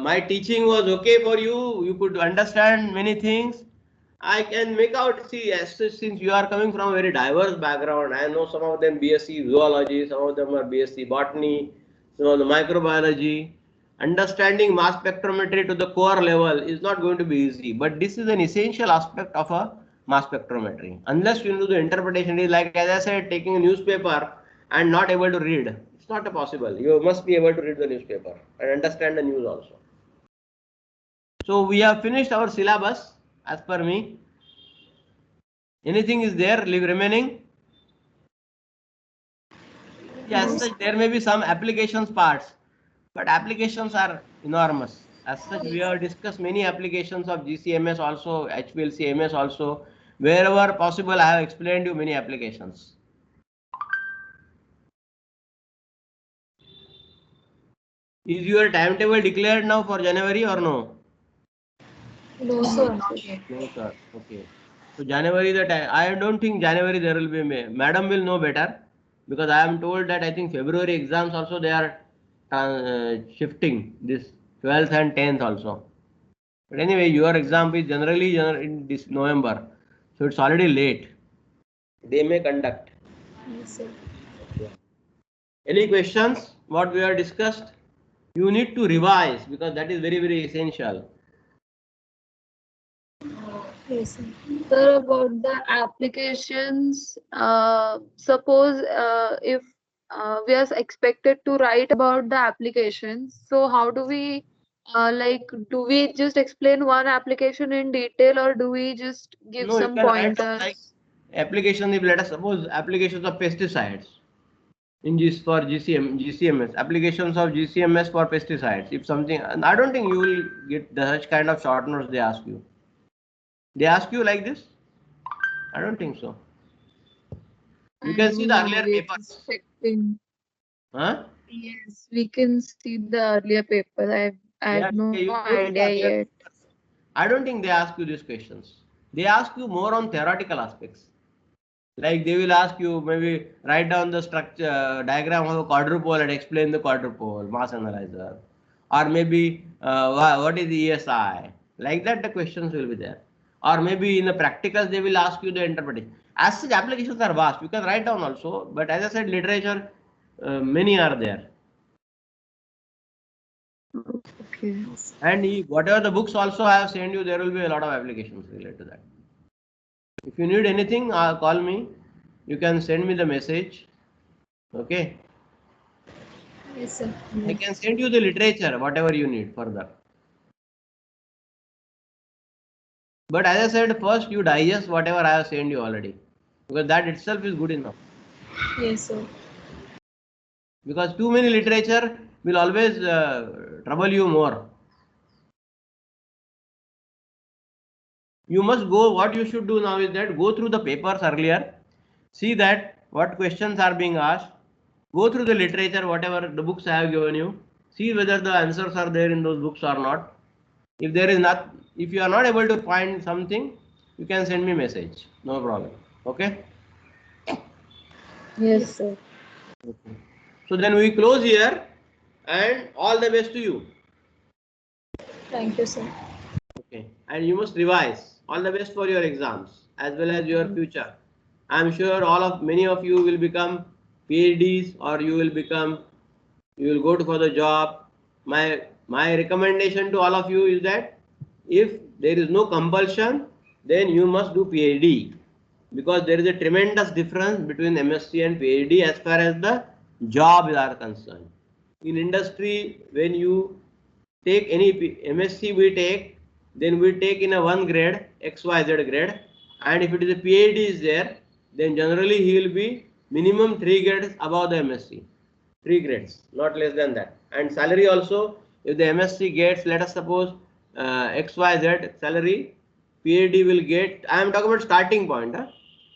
my teaching was okay for you. You could understand many things. I can make out, see, since you are coming from a very diverse background, I know some of them BSc zoology, some of them are BSc botany, some of the microbiology. Understanding mass spectrometry to the core level is not going to be easy, but this is an essential aspect of a mass spectrometry. Unless you know the interpretation, is like, as I said, taking a newspaper and not able to read. It's not possible. You must be able to read the newspaper and understand the news also. So we have finished our syllabus as per me. Anything is there remaining? Yes, such there may be some applications parts, but applications are enormous. As such, we have discussed many applications of GCMS also, HPLC MS also. Wherever possible, I have explained you many applications. Is your timetable declared now for January or no? No, sir. Not yet. No, sir. Okay. So January the time. I don't think January there will be Madam will know better, because I am told that I think February exams also they are shifting this 12th and 10th also. But anyway, your exam is generally in this November, so it's already late. They may conduct. Yes, sir. Any questions? What we have discussed? You need to revise because that is very essential. Yes, sir. Sir, about the applications, suppose if we are expected to write about the applications, so how do we do we just explain one application in detail, or do we just give No, you some can write down like pointers? application. If let us suppose applications of pesticides in for GCMS, applications of GCMS for pesticides. If something, and I don't think you will get such kind of short notes they ask you. They ask you like this? I don't think so. You I can see don't the know. earlier We're papers. just checking. Huh? Yes, we can see the earlier paper. I Yeah, have no you go through the idea earlier yet. papers. I don't think they ask you these questions. They ask you more on theoretical aspects. Like they will ask you maybe write down the structure diagram of a quadrupole and explain the quadrupole mass analyzer, or maybe what is the ESI. Like that, the questions will be there. Or maybe in the practicals they will ask you the interpretation. As such, applications are vast. You can write down also, but as I said, literature many are there. Okay. And whatever the books also I have sent you, there will be a lot of applications related to that. If you need anything, call me. You can send me the message. Okay. Yes, sir. I can send you the literature, whatever you need further. But as I said, first you digest whatever I have sent you already, because that itself is good enough. Yes, sir. Because too many literature will always trouble you more. You must go. What you should do now is that go through the papers earlier, see that what questions are being asked, go through the literature, whatever the books I have given you, see whether the answers are there in those books or not. If there is not, if you are not able to find something, you can send me message. No problem. Okay. Yes, Yes. sir. Okay. So then we close here, and all the best to you. Thank you, sir. Okay. And you must revise. All the best for your exams as well as your future. I'm sure many of you will become PhDs, or you will go to for the job. My recommendation to all of you is that if there is no compulsion, then you must do PhD, because there is a tremendous difference between MSc and PhD as far as the jobs are concerned. In industry, when you take any MSc we take, then we take in a one grade, XYZ grade, and if it is a PhD is there, then generally he will be minimum 3 grades above the MSc. 3 grades, not less than that. And salary also, if the MSc gets, let us suppose XYZ salary, PhD will get, I am talking about starting point,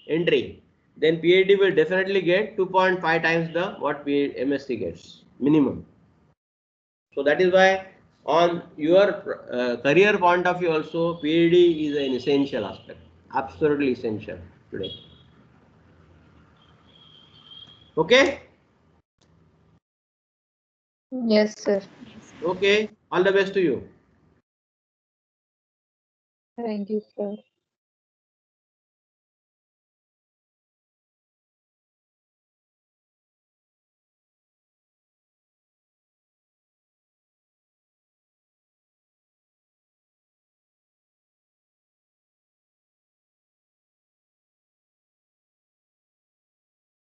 entry. Then PhD will definitely get 2.5 times the what MSc gets, minimum. So that is why on your career point of view also, PhD is an essential aspect, absolutely essential today. Okay? Yes, sir. Okay. All the best to you. Thank you, sir.